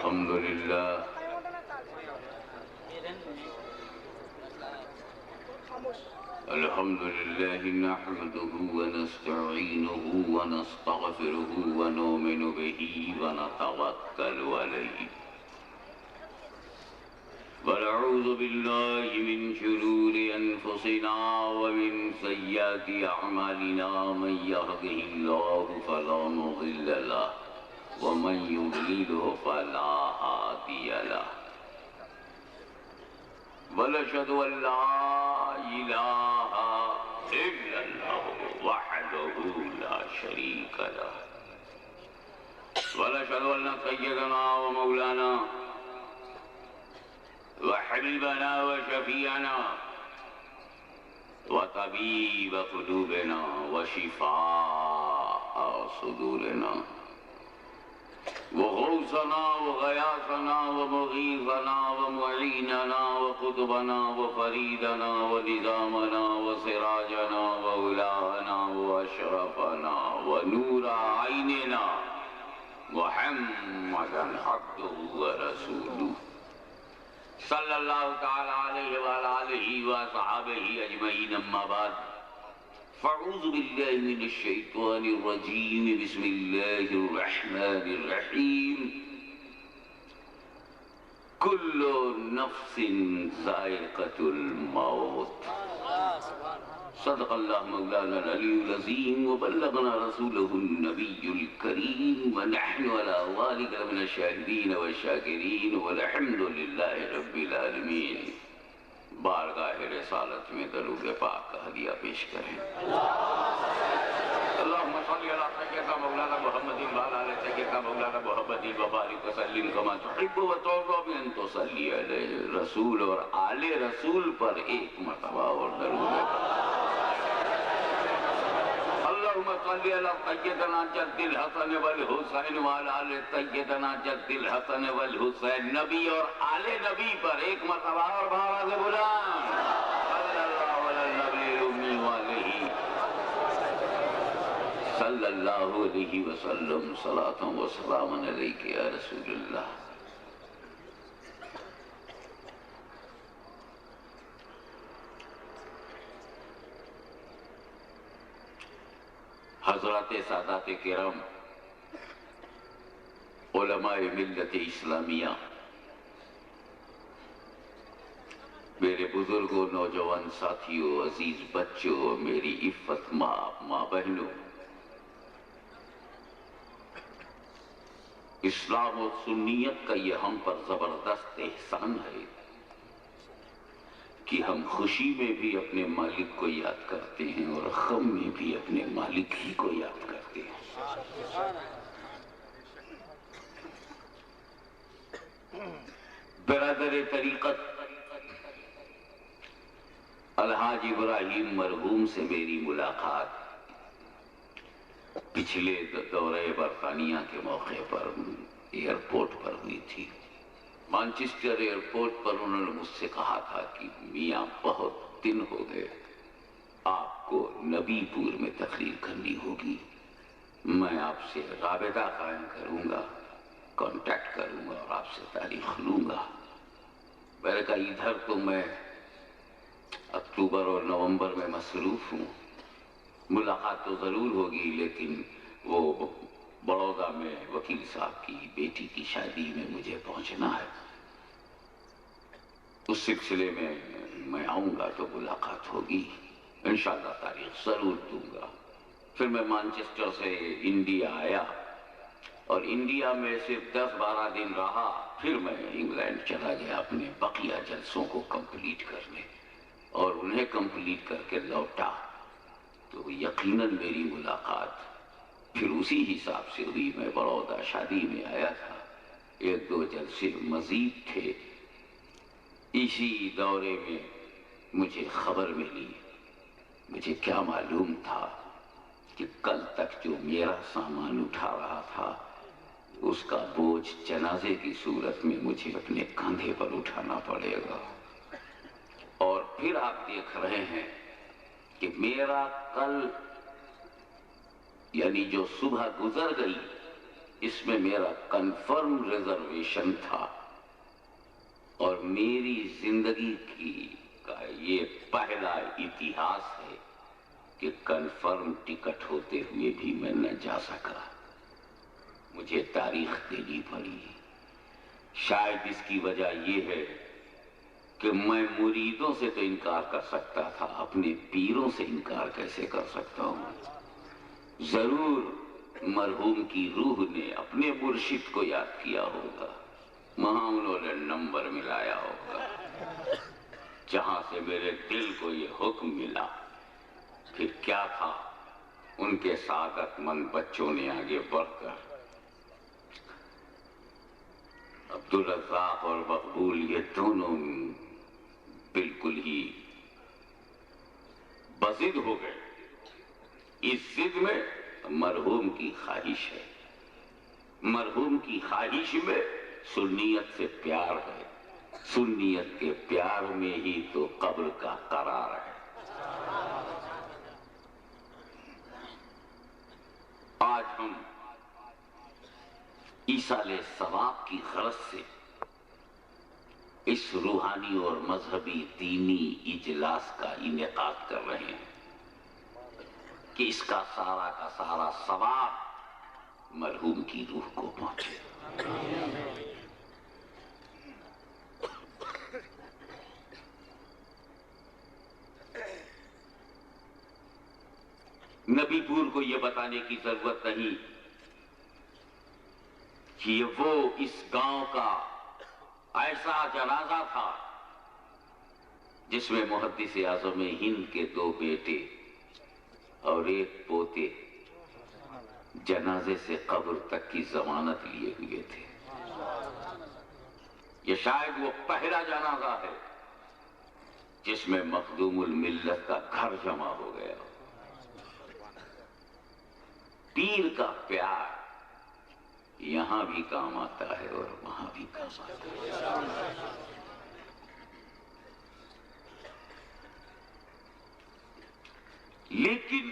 الحمد لله نحمده ونستعينه ونستغفره ونؤمن به ونتوكل عليه ونعوذ بالله من شرور أنفسنا ومن سيئات أعمالنا من يهده الله فلا مضل له ومن يضلله فلا هادي له ونشهد أن لا إله إلا الله وحده لا شريك له ونشهد أن سيدنا ومولانا وحبيبنا وشفيعنا وطبيب قلوبنا وشفاء صدورنا وغوثنا وغياثنا ومغيثنا ومعيننا وقطبنا وفريدنا ونظامنا وسراجنا وولانا وأشرفنا ونور عيننا محمدا عبده ورسوله صلی اللہ تعالی علیہ وآلہ آلہ وصحابہ اجمعین اما بعد فاعوذ باللہ من الشیطان الرجیم بسم اللہ الرحمن الرحیم کل نفس ذائقۃ الموت صدق اللہ مولانا العلی العظیم وبلغنا رسولہ النبی الکریم ونحن علی ذلک من الشاہدین والشاکرین والحمد للہ رب العالمین بارگاہ رسالت میں درود پاک کا ہدیہ پیش کریں اللہم صلی علی سیدنا مولانا محمد وعلی آل سیدنا مولانا محمد وبارک وسلم کما تحب و ترضى بأن تصلی علیہ رسول اور آل رسول پر ایک مرتبہ اور درود پاک اللہم صلی علی سیدنا جد الحسن والحسین وعلی آل سیدنا جد الحسن والحسین نبی اور آل نبی پر ایک مرتبہ اور بھارا سے بلان صلی اللہ علی النبی الامی وآلہ صلی اللہ علیہ وسلم صلاة و سلام علیک یا رسول اللہ حضرات سادات کرام علماء ملت اسلامیہ میرے بزرگوں نوجوان ساتھیوں عزیز بچوں میری عفت ماں بہنوں اسلام و سنیت کا یہ ہم پر زبردست احسان ہے کہ ہم خوشی میں بھی اپنے مالک کو یاد کرتے ہیں اور غم میں بھی اپنے مالک ہی کو یاد کرتے ہیں برادر طریقت الحاج ابراہیم مرحوم سے میری ملاقات پچھلے دورہ برطانیہ کے موقع پر ایئرپورٹ پر ہوئی تھی مانچسٹر ایئرپورٹ پر انہوں نے مجھ سے کہا تھا کہ میاں بہت دن ہو گئے آپ کو نبی پور میں تقریر کرنی ہوگی میں آپ سے رابطہ قائم کروں گا کانٹیکٹ کروں گا اور آپ سے تاریخ لوں گا میں نے کہا ادھر تو میں اکتوبر اور نومبر میں مصروف ہوں ملاقات تو ضرور ہوگی لیکن وہ بڑودہ میں وکیل صاحب کی بیٹی کی شادی میں مجھے پہنچنا ہے اس سلسلے میں میں آؤں گا تو ملاقات ہوگی انشاءاللہ تاریخ ضرور دوں گا پھر میں مانچسٹر سے انڈیا آیا اور انڈیا میں صرف 10-12 دن رہا پھر میں انگلینڈ چلا گیا اپنے بقیہ جلسوں کو کمپلیٹ کرنے اور انہیں کمپلیٹ کر کے لوٹا تو یقیناً میری ملاقات پھر اسی حساب سے ہوئی میں بڑودہ شادی میں آیا تھا 1-2 جلسے مزید تھے اسی دورے میں مجھے خبر ملی مجھے کیا معلوم تھا کہ کل تک جو میرا سامان اٹھا رہا تھا اس کا بوجھ جنازے کی صورت میں مجھے اپنے کاندھے پر اٹھانا پڑے گا اور پھر آپ دیکھ رہے ہیں کہ میرا کل یعنی جو صبح گزر گئی اس میں میرا کنفرم ریزرویشن تھا اور میری زندگی کا یہ پہلا اتہاس ہے کہ کنفرم ٹکٹ ہوتے ہوئے بھی میں نہ جا سکا. مجھے تاریخ دینی پڑی. شاید اس کی وجہ یہ ہے کہ میں مریدوں سے تو انکار کر سکتا تھا، اپنے پیروں سے انکار کیسے کر سکتا ہوں؟ ضرور مرحوم کی روح نے اپنے مرشد کو یاد کیا ہوگا، وہاں انہوں نے نمبر ملایا ہوگا جہاں سے میرے دل کو یہ حکم ملا. پھر کیا تھا، ان کے سعادت مند بچوں نے آگے بڑھ کر عبدالرزاق اور مقبول یہ دونوں بالکل ہی بضد ہو گئے. اس ضد میں مرحوم کی خواہش ہے، مرحوم کی خواہش میں سنیت سے پیار ہے، سنیت کے پیار میں ہی تو قبر کا قرار ہے. آج ہم ایصال ثواب کی غرض سے اس روحانی اور مذہبی دینی اجلاس کا انعقاد کر رہے ہیں کہ اس کا سارا ثواب مرحوم کی روح کو پہنچے. نبی پور کو یہ بتانے کی ضرورت نہیں کہ وہ اس گاؤں کا ایسا جنازہ تھا جس میں محدث اعظم ہند کے 2 بیٹے اور 1 پوتے جنازے سے قبر تک کی ضمانت لیے ہوئے تھے. یہ شاید وہ پہلا جنازہ ہے جس میں مخدوم الملت کا گھر جمع ہو گیا. پیر کا پیار یہاں بھی کام آتا ہے اور وہاں بھی کام آتا ہے. لیکن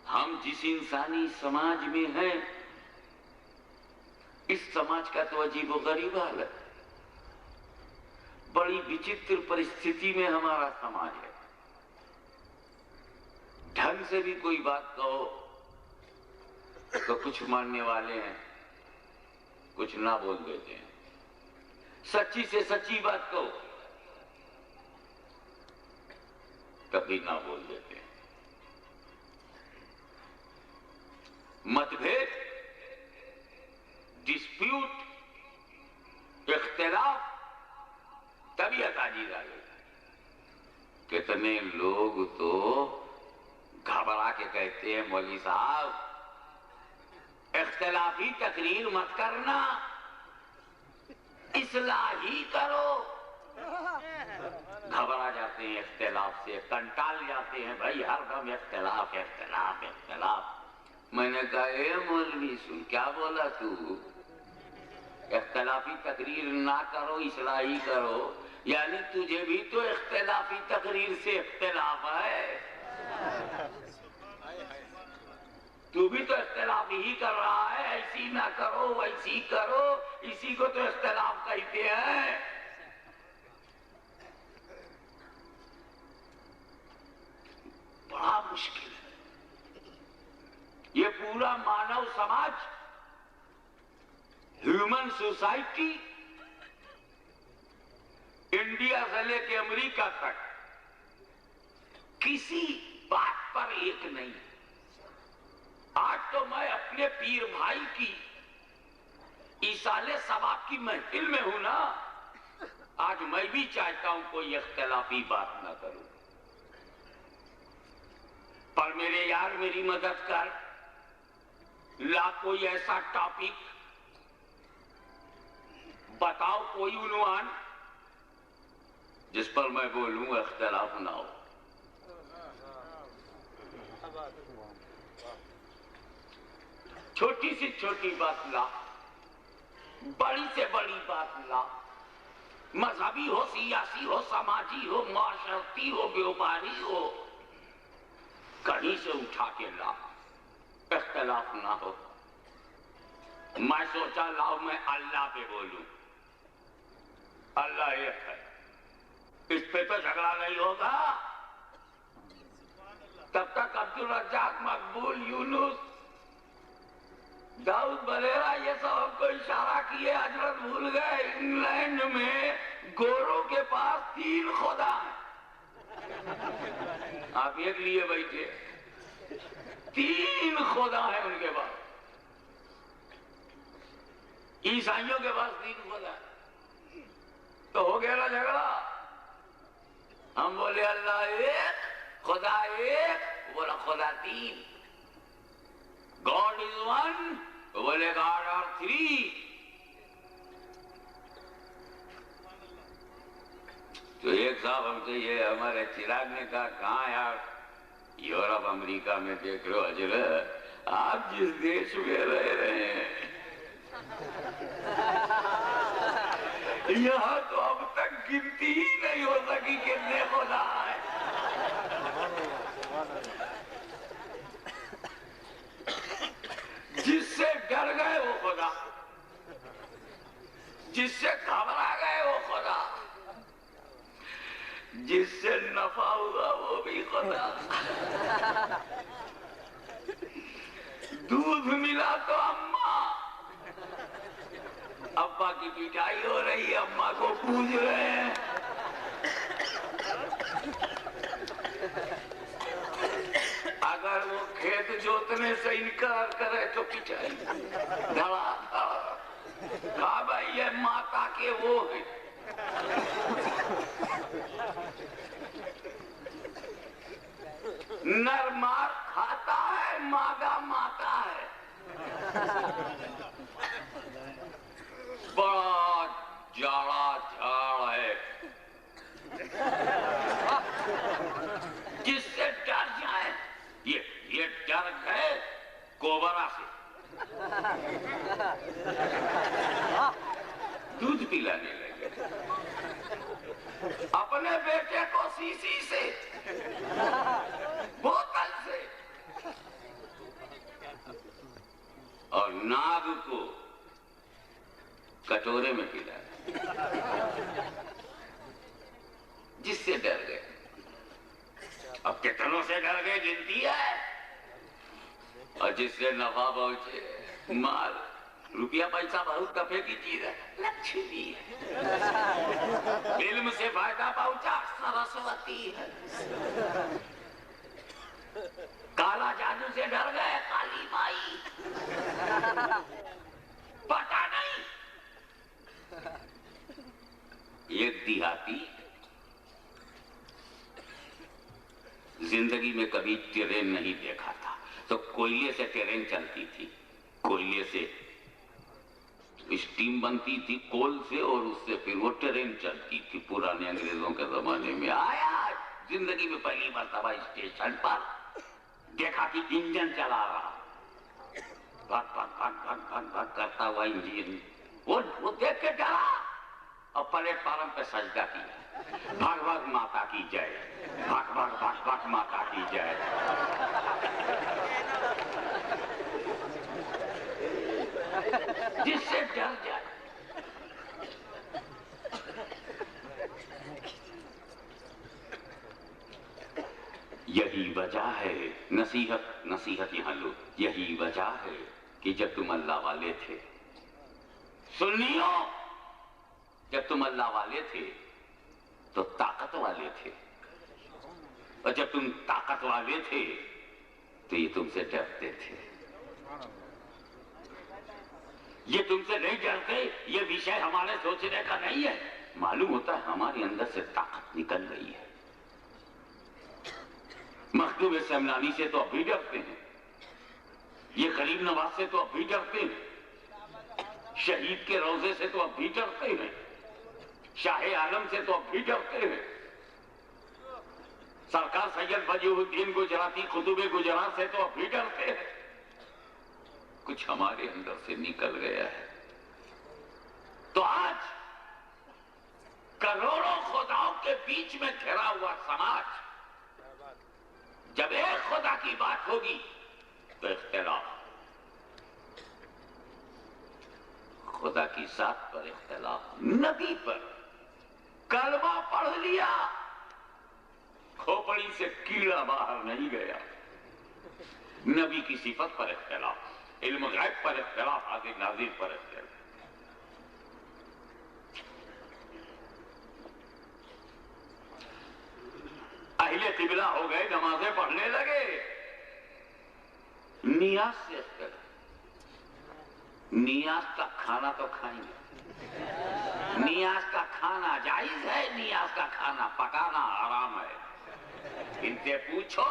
ہم جس انسانی سماج میں ہیں، اس سماج کا تو عجیب و غریب حال ہے. بڑی وچتر پرستھتی میں ہمارا سماج ہے. ڈھنگ سے بھی کوئی بات کہو تو کچھ ماننے والے ہیں، کچھ نہ بول دیتے ہیں. سچی سے سچی بات کہو کبھی نہ بول دیتے ہیں. مت بھید، ڈسپیوٹ، اختلاف طبیعت عاجز آ گئی. کتنے لوگ تو گھبرا کے کہتے ہیں مولوی صاحب اختلافی تقریر مت کرنا، اصلاحی کرو. گھبرا جاتے ہیں اختلاف سے، کنٹال جاتے ہیں، بھائی ہر دم اختلاف اختلاف اختلاف. میں نے کہا اے مولوی سن، کیا بولا تو؟ اختلافی تقریر نہ کرو، اصلاحی کرو، یعنی تجھے بھی تو اختلافی تقریر سے اختلاف ہے. تو بھی تو اختلاف ہی کر رہا ہے. ایسی نہ کرو، ویسی کرو، اسی کو تو اختلاف کہتے ہیں. بڑا مشکل ہے. یہ پورا مانو سماج، ہیومن سوسائٹی، انڈیا سے لے کے امریکہ تک کسی بات پر ایک نہیں. آج تو میں اپنے پیر بھائی کی ایصال ثواب کی محفل میں ہوں نا، آج میں بھی چاہتا ہوں کوئی اختلافی بات نہ کروں. پر میرے یار میری مدد کر، لا کوئی ایسا ٹاپک بتاؤ، کوئی عنوان جس پر میں بولوں اختلاف نہ ہو. چھوٹی سی چھوٹی بات لا، بڑی سے بڑی بات لا، مذہبی ہو، سیاسی ہو، سماجی ہو، معاشرتی ہو، بیوباری ہو، کہیں سے اٹھا کے لا. اختلاف نہ ہو. میں سوچا لاؤ میں اللہ پہ بولوں. اللہ ایک ہے، اس پہ تو جھگڑا نہیں ہوگا. تب تک عبدالرزاق مقبول، یونس، داؤد بریرہ یہ سب ہم کو اشارہ کیے. حضرت بھول گئے انگلینڈ میں گوروں کے پاس 3 خدا ہیں. آپ ایک لیے بیٹھے، 3 خدا ہیں ان کے پاس. عیسائیوں کے پاس 3 خدا ہیں. تو ہو گیا نا جھگڑا. ہم بولے اللہ ایک، خدا ایک، بولا خدا 3. God is one، بولے God are 3. تو ایک صاحب ہم سے یہ ہمارے چراغ نے کہا کہاں یار یورپ امریکہ میں دیکھ رہے ہو حضرت آپ جس دیش میں رہ رہے ہیں یہاں تو اب تک گنتی ہی نہیں ہو سکی کتنے خدا ہے. جس سے ڈر گئے وہ خدا، جس سے گھبرا گئے وہ خدا، جس سے نفع ہوا وہ بھی خدا. دودھ ملا تو اماں، ابا کی پٹائی ہو رہی ہے، اماں کو پوج رہے ہیں. اگر وہ کھیت جوتنے سے انکار کرے تو پٹائی دھڑا دھڑا. کہا بھائی یہ ماتا کے وہ ہیں. نر مار کھاتا ہے، مادہ ماتا ہے. بڑا جاڑا جھاڑ ہے. جس سے ڈر جائے یہ ڈر گئے کوبرا سے، دودھ پلانے لگے. اپنے بیٹے کو سیسی سے، بوتل سے، اور ناگ کو کٹورے میں پلا، جس سے ڈر گئے. اب کتنوں سے ڈر گئے گنتی ہے. اور جس سے نفع پہنچے مال روپیہ پیسہ بہت دفعے کی چیز ہے، لکشمی ہے. علم سے فائدہ پہنچا سرسوتی ہے. کالا جادو سے ڈر گئے کالی مائی، پتا نہیں. ایک دیہاتی زندگی میں کبھی ٹرین نہیں دیکھا تھا، تو کوئلے سے ٹرین چلتی تھی. کوئلے سے اسٹیم بنتی تھی کول سے، اور اس سے پھر وہ ٹرین چلتی تھی. پرانے انگریزوں کے زمانے میں آیا زندگی میں پہلی مرتبہ اسٹیشن پر دیکھا کہ انجن چلا رہا، بھگ بھگ بھگ بھگ بھگ بھگ کرتا ہوا انجن. وہ دیکھ کے ڈرا اور پلیٹ فارم پہ سجدہ کیا، بھگ بھگ ماتا کی جائے، بھگ بھگ بھگ بھگ ماتا کی جائے. جس سے ڈر جائے. یہی وجہ ہے، نصیحت یہاں لو، یہی وجہ ہے کہ جب تم اللہ والے تھے، سنیو، جب تم اللہ والے تھے تو طاقت والے تھے، اور جب تم طاقت والے تھے تو یہ تم سے ڈرتے تھے. یہ تم سے نہیں ڈرتے، یہ وشے ہمارے سوچنے کا نہیں ہے. معلوم ہوتا ہے ہمارے اندر سے طاقت نکل گئی ہے. مخدوم سمنانی سے تو اب بھی ڈرتے ہیں، یہ غریب نواز سے تو اب بھی ڈرتے ہیں، شہید کے روضے سے تو اب بھی ڈرتے ہیں، شاہ عالم سے تو اب بھی ڈرتے ہیں، سرکار سید وجیہ الدین گجراتی قطب گجرات سے تو اب بھی ڈرتے ہیں. کچھ ہمارے اندر سے نکل گیا ہے. تو آج کروڑوں خداؤں کے بیچ میں گھرا ہوا سماج، جب ایک خدا کی بات ہوگی تو تو اختلاف، خدا کی ذات پر اختلاف، نبی پر کلمہ پڑھ لیا کھوپڑی سے کیڑا باہر نہیں گیا، نبی کی صفت پر اختلاف، علم غیب پر اختلاف، حاضر ناظر پر اختلاف۔ اہل قبلہ ہو گئے، نمازیں پڑھنے لگے، نیاز سے اختلاف، نیاز کا کھانا تو کھائیں گے، نیاز کا کھانا جائز ہے، نیاز کا کھانا پکانا حرام ہے۔ ان سے پوچھو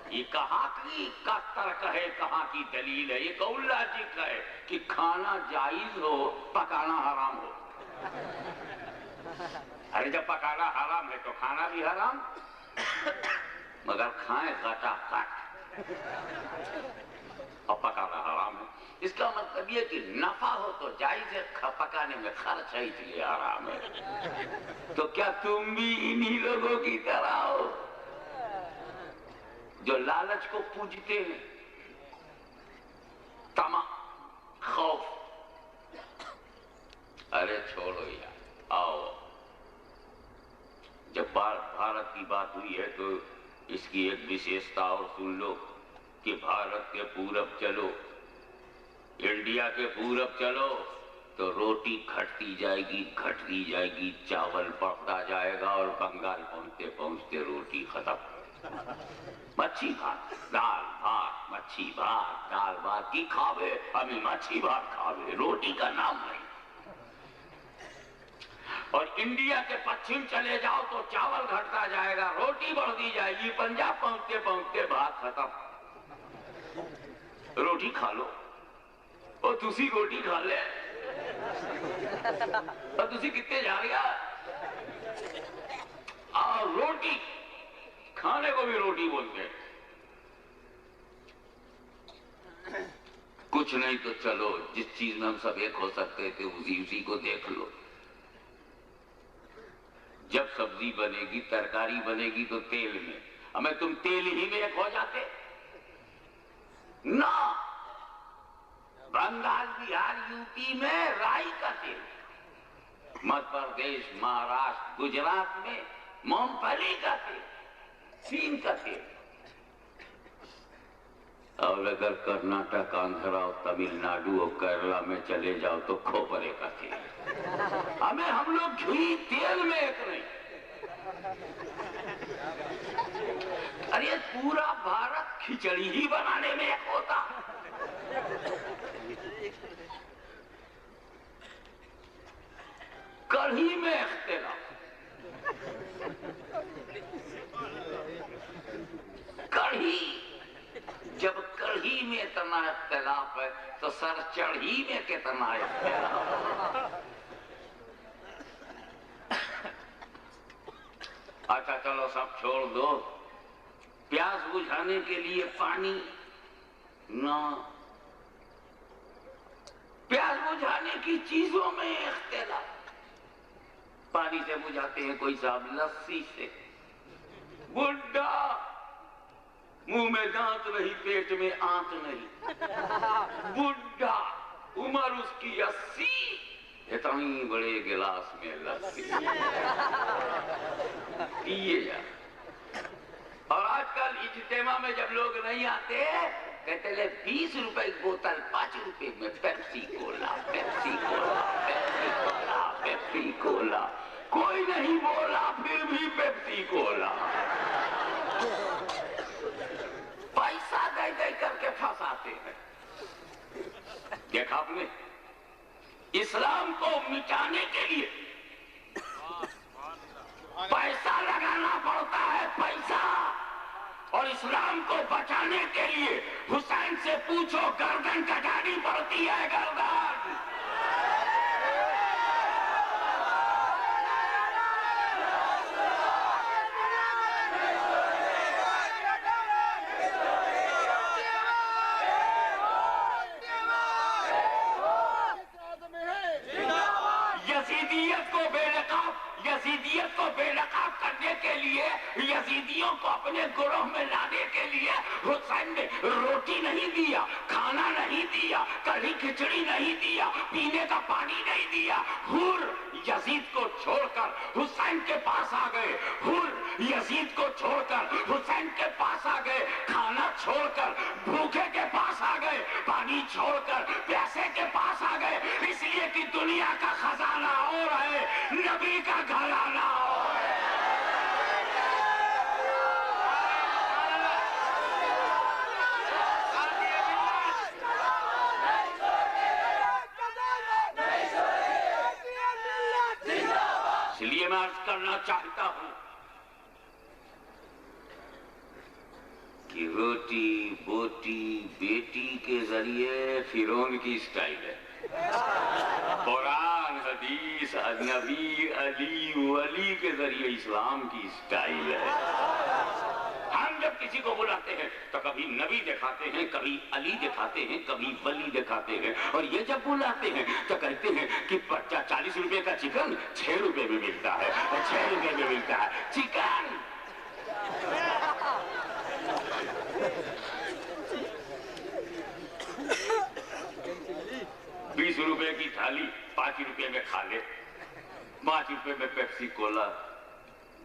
یہ کہاں کی کا ترک ہے، کہاں کی دلیل ہے؟ یہ قول لاجک ہے کہ کھانا جائز ہو پکانا حرام ہو؟ ارے جب پکانا حرام ہے تو کھانا بھی حرام، مگر کھائیں غٹا کٹ اور پکانا حرام ہے۔ اس کا مطلب یہ کہ نفع ہو تو جائز ہے، پکانے میں خرچ ہے اس لیے حرام ہے۔ تو کیا تم بھی انہی لوگوں کی طرح ہو جو لالچ کو پوجتے ہیں، طمع، خوف؟ ارے چھوڑو یار، آؤ، جب بھارت کی بات ہوئی ہے تو اس کی ایک وشیشتا اور سن لو کہ بھارت کے پورب چلو، انڈیا کے پورب چلو تو روٹی گھٹتی جائے گی، گھٹتی جائے گی، چاول بڑھتا جائے گا، اور بنگال پہنچتے پہنچتے روٹی ختم۔ مچھی بھات، دال بھات، مچھی بھات، دال بھات کی کھاوے، ہمیں مچھی بھات کھاوے، روٹی کا نام نہیں۔ اور انڈیا کے پچھم چلے جاؤ تو چاول گھٹتا جائے گا، روٹی بڑھتی جائے گی، پنجاب پہنچتے پہنچتے بھات ختم۔ روٹی کھا لو، اور تسی روٹی کھا لے، اور تسی کتنے جا رہا؟ روٹی کھانے کو بھی روٹی بولتے ہیں۔ کچھ نہیں تو چلو جس چیز میں ہم سب ایک ہو سکتے تھے اسی کو دیکھ لو۔ جب سبزی بنے گی، ترکاری بنے گی تو تیل میں، ہمیں تم تیل ہی میں ایک ہو جاتے نہ؟ بنگال، بہار، یوپی میں رائی کا تیل، مدھیہ پردیش، مہاراشٹر، گجرات میں مونگ پھلی کا تیل، سین کا تیل، اور اگر کرناٹک، آندھرا، تمل ناڈو اور کیرلا میں چلے جاؤ تو کھوپرے کا تیل۔ ہم لوگ گھی تیل میں ایک نہیں۔ ارے پورا بھارت کھچڑی ہی بنانے میں ایک ہوتا۔ کڑھی میں اختلاف، کڑھی، جب کڑھی میں اتنا اختلاف ہے تو سر چڑھی میں کتنا اختلاف۔ اچھا چلو سب چھوڑ دو، پیاس بجھانے کے لیے پانی نہ، پیاس بجھانے کی چیزوں میں اختلاف۔ پانی سے بجھاتے ہیں کوئی صاحب لسی سے، بڈھا منہ میں دانت نہیں، پیٹ میں آنت نہیں، بڈھا عمر اس کی 80، اتنی بڑے گلاس میں لسی پیے جا۔ اور آج کل اجتماع میں جب لوگ نہیں آتے کہتے لے 20 روپے کی بوتل 5 روپے میں پیپسی کولا، پیپسی کولا، پیپسی کولا، پیپسی کولا، کوئی نہیں بولا پھر بھی پیپسی کولا۔ پیسہ دے دے کر کے پھنساتے ہیں۔ دیکھا آپ نے اسلام کو مٹانے کے لیے پیسہ لگانا پڑتا ہے، پیسہ، اور اسلام کو بچانے کے لیے حسین سے پوچھو گردن کٹانی پڑتی ہے، گردن۔ یزیدیت کو بے نقاب کرنے کے لیے، یزیدیوں کو اپنے گروہ میں لانے کے لیے حسین نے روٹی نہیں دیا، کھانا نہیں دیا، کڑھی کھچڑی نہیں دیا، پینے کا پانی نہیں دیا۔ حور یزید کو چھوڑ کر حسین کے پاس آ گئے، حور یزید کو چھوڑ کر حسین کے پاس آ گئے، کھانا چھوڑ کر بھوکے کے پاس آ گئے، پانی چھوڑ کر پیاسے کے پاس آ گئے، اس لیے کہ دنیا کا خزانہ اور ہے، نبی کا گھرانہ اور ہے۔ اس لیے میں عرض کرنا چاہتا ہوں کہ روٹی بوٹی بیٹی کے ذریعے فرعون کی سٹائل ہے، قرآن حدیث نبی علی ولی کے ذریعے اسلام کی سٹائل ہے۔ ہم جب کسی کو بلاتے ہیں تو کبھی نبی دکھاتے ہیں، کبھی علی دکھاتے ہیں، کبھی ولی دکھاتے ہیں، اور یہ جب بلاتے ہیں تو کہتے ہیں کہ 40 روپے کا چکن 6 روپے میں ملتا ہے، اور 6 روپے میں ملتا ہے چکن۔ 20 روپے کی تھالی 5 روپے میں کھا لے، 5 روپے میں پیپسی کولا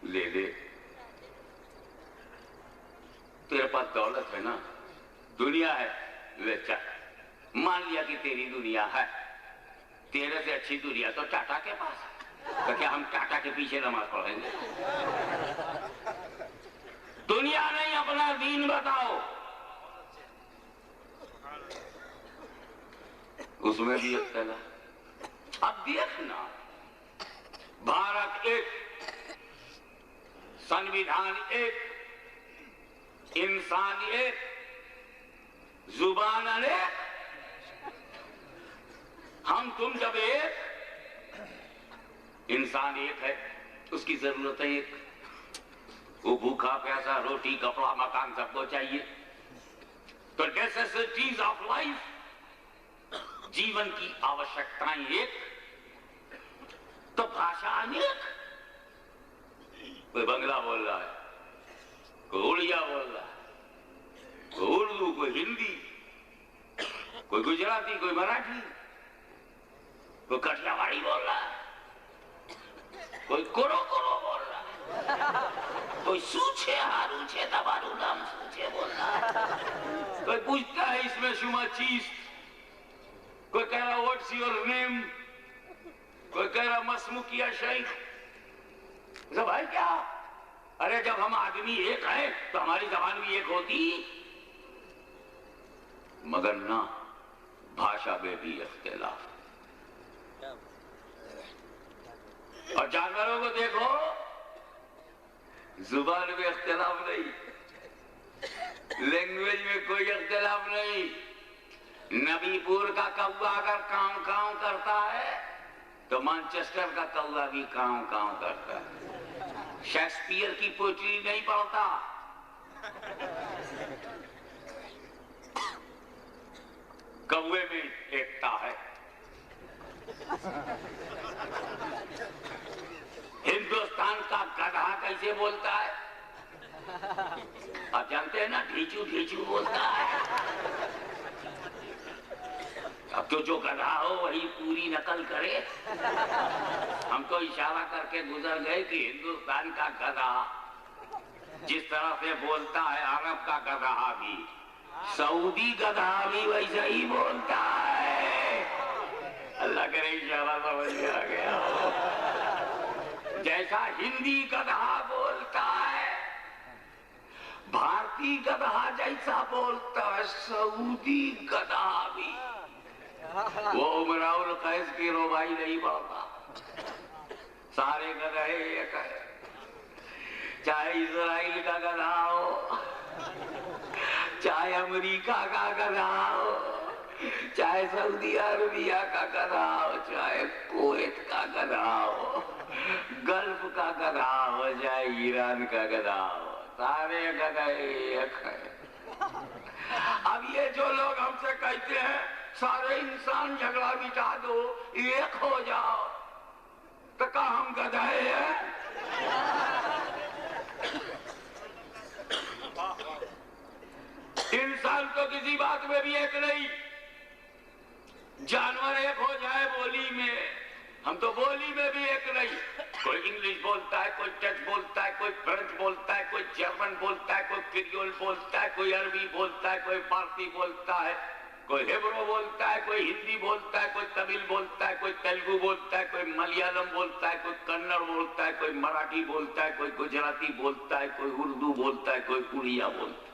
لے لے۔ تیرے پاس دولت ہے نا، دنیا ہے، لے چل۔ مان لیا کہ تیری دنیا ہے، تیرے سے اچھی دنیا تو ٹاٹا کے پاس ہے، تو کیا ہم ٹاٹا کے پیچھے نماز پڑھیں گے؟ دنیا نہیں، اپنا دین بتاؤ۔ اس میں بھی اختلاف۔ اب دیکھنا، بھارت ایک، سنویدھان ایک، انسان ایک، زبان ایک، ہم تم جب ایک، انسان ایک ہے، اس کی ضرورت ہے ایک، وہ بھوکا پیاسا، روٹی کپڑا مکان سب کو چاہیے، تو نیسیسٹیز آف لائف، جیون کی آوشکتائیں ایک، تو بھاشا ایک۔ کوئی بنگلہ بول رہا ہے، کوئی اڑیا بول رہا ہے، کوئی اردو، کوئی ہندی، کوئی گجراتی، کوئی مراٹھی، کوئی کٹھیاواڑی بول رہا ہے، کوئی کورو کورو بول رہا ہے، کوئی سوچے ہاروچے دبارو نام سوچے بول رہا ہے، کوئی پوچھتا ہے اس میں شما چیز، کوئی کہہ رہا واٹس یور نیم، کوئی کہہ رہا مسموک یا شیخ۔ بھائی کیا؟ ارے جب ہم آدمی ایک ہیں تو ہماری زبان بھی ایک ہوتی، مگر نہ، بھاشا میں بھی اختلاف۔ اور جانوروں کو دیکھو، زبان میں اختلاف نہیں، لینگویج میں کوئی اختلاف نہیں۔ نبی پور کا کوا اگر کاؤں کاؤں کرتا ہے تو مانچسٹر کا کوا بھی کاؤں کاؤں کرتا ہے۔ شیکسپیئر کی پوئٹری نہیں پڑھتا، کوے میں ایکتا ہے۔ ہندوستان کا گدھا کیسے بولتا ہے؟ آپ جانتے ہیں نا، ڈھیچو ڈھیچو بولتا ہے۔ اب تو جو گدھا ہو وہی پوری نقل کرے۔ ہم تو اشارہ کر کے گزر گئے کہ ہندوستان کا گدھا جس طرح سے بولتا ہے، عرب کا گدھا بھی، سعودی گدھا بھی ویسا ہی بولتا ہے۔ اللہ کرے اشارہ سمجھ میں آ گیا ہو۔ جیسا ہندی گدھا بولتا ہے، بھارتی گدھا جیسا بولتا ہے، سعودی گدھا بھی۔ وہ امراء القیس کی ربائی نہیں پڑھتا، سارے گدھے ایک ہے، چاہے اسرائیل کا گدھا ہو، چاہے امریکہ کا گدھا ہو، چاہے سعودی عربیہ کا گدھا ہو، چاہے کویت کا گدھا ہو، گلف کا گدھا ہو، چاہے ایران کا گدھا ہو، سارے گدھے ایک ہے۔ اب یہ جو لوگ ہم سے کہتے ہیں سارے انسان جھگڑا مٹا دو، ایک ہو جاؤ، تو کہا ہم گدھے ہیں؟ انسان تو کسی بات میں بھی ایک نہیں، جانور ایک ہو جائے بولی میں، ہم تو بولی میں بھی ایک نہیں۔ کوئی انگلش بولتا ہے، کوئی ڈچ بولتا ہے، کوئی فرینچ بولتا ہے، کوئی جرمن بولتا ہے، کوئی کریول بولتا ہے، کوئی عربی بولتا ہے، کوئی فارسی بولتا ہے، کوئی ہیبرو بولتا ہے، کوئی ہندی بولتا ہے، کوئی تمل بولتا ہے، کوئی تیلگو بولتا ہے، کوئی ملیالم بولتا ہے، کوئی کنڑ بولتا ہے، کوئی مراٹھی بولتا ہے، کوئی گجراتی بولتا ہے، کوئی اردو بولتا ہے، کوئی اڑیا بولتا ہے۔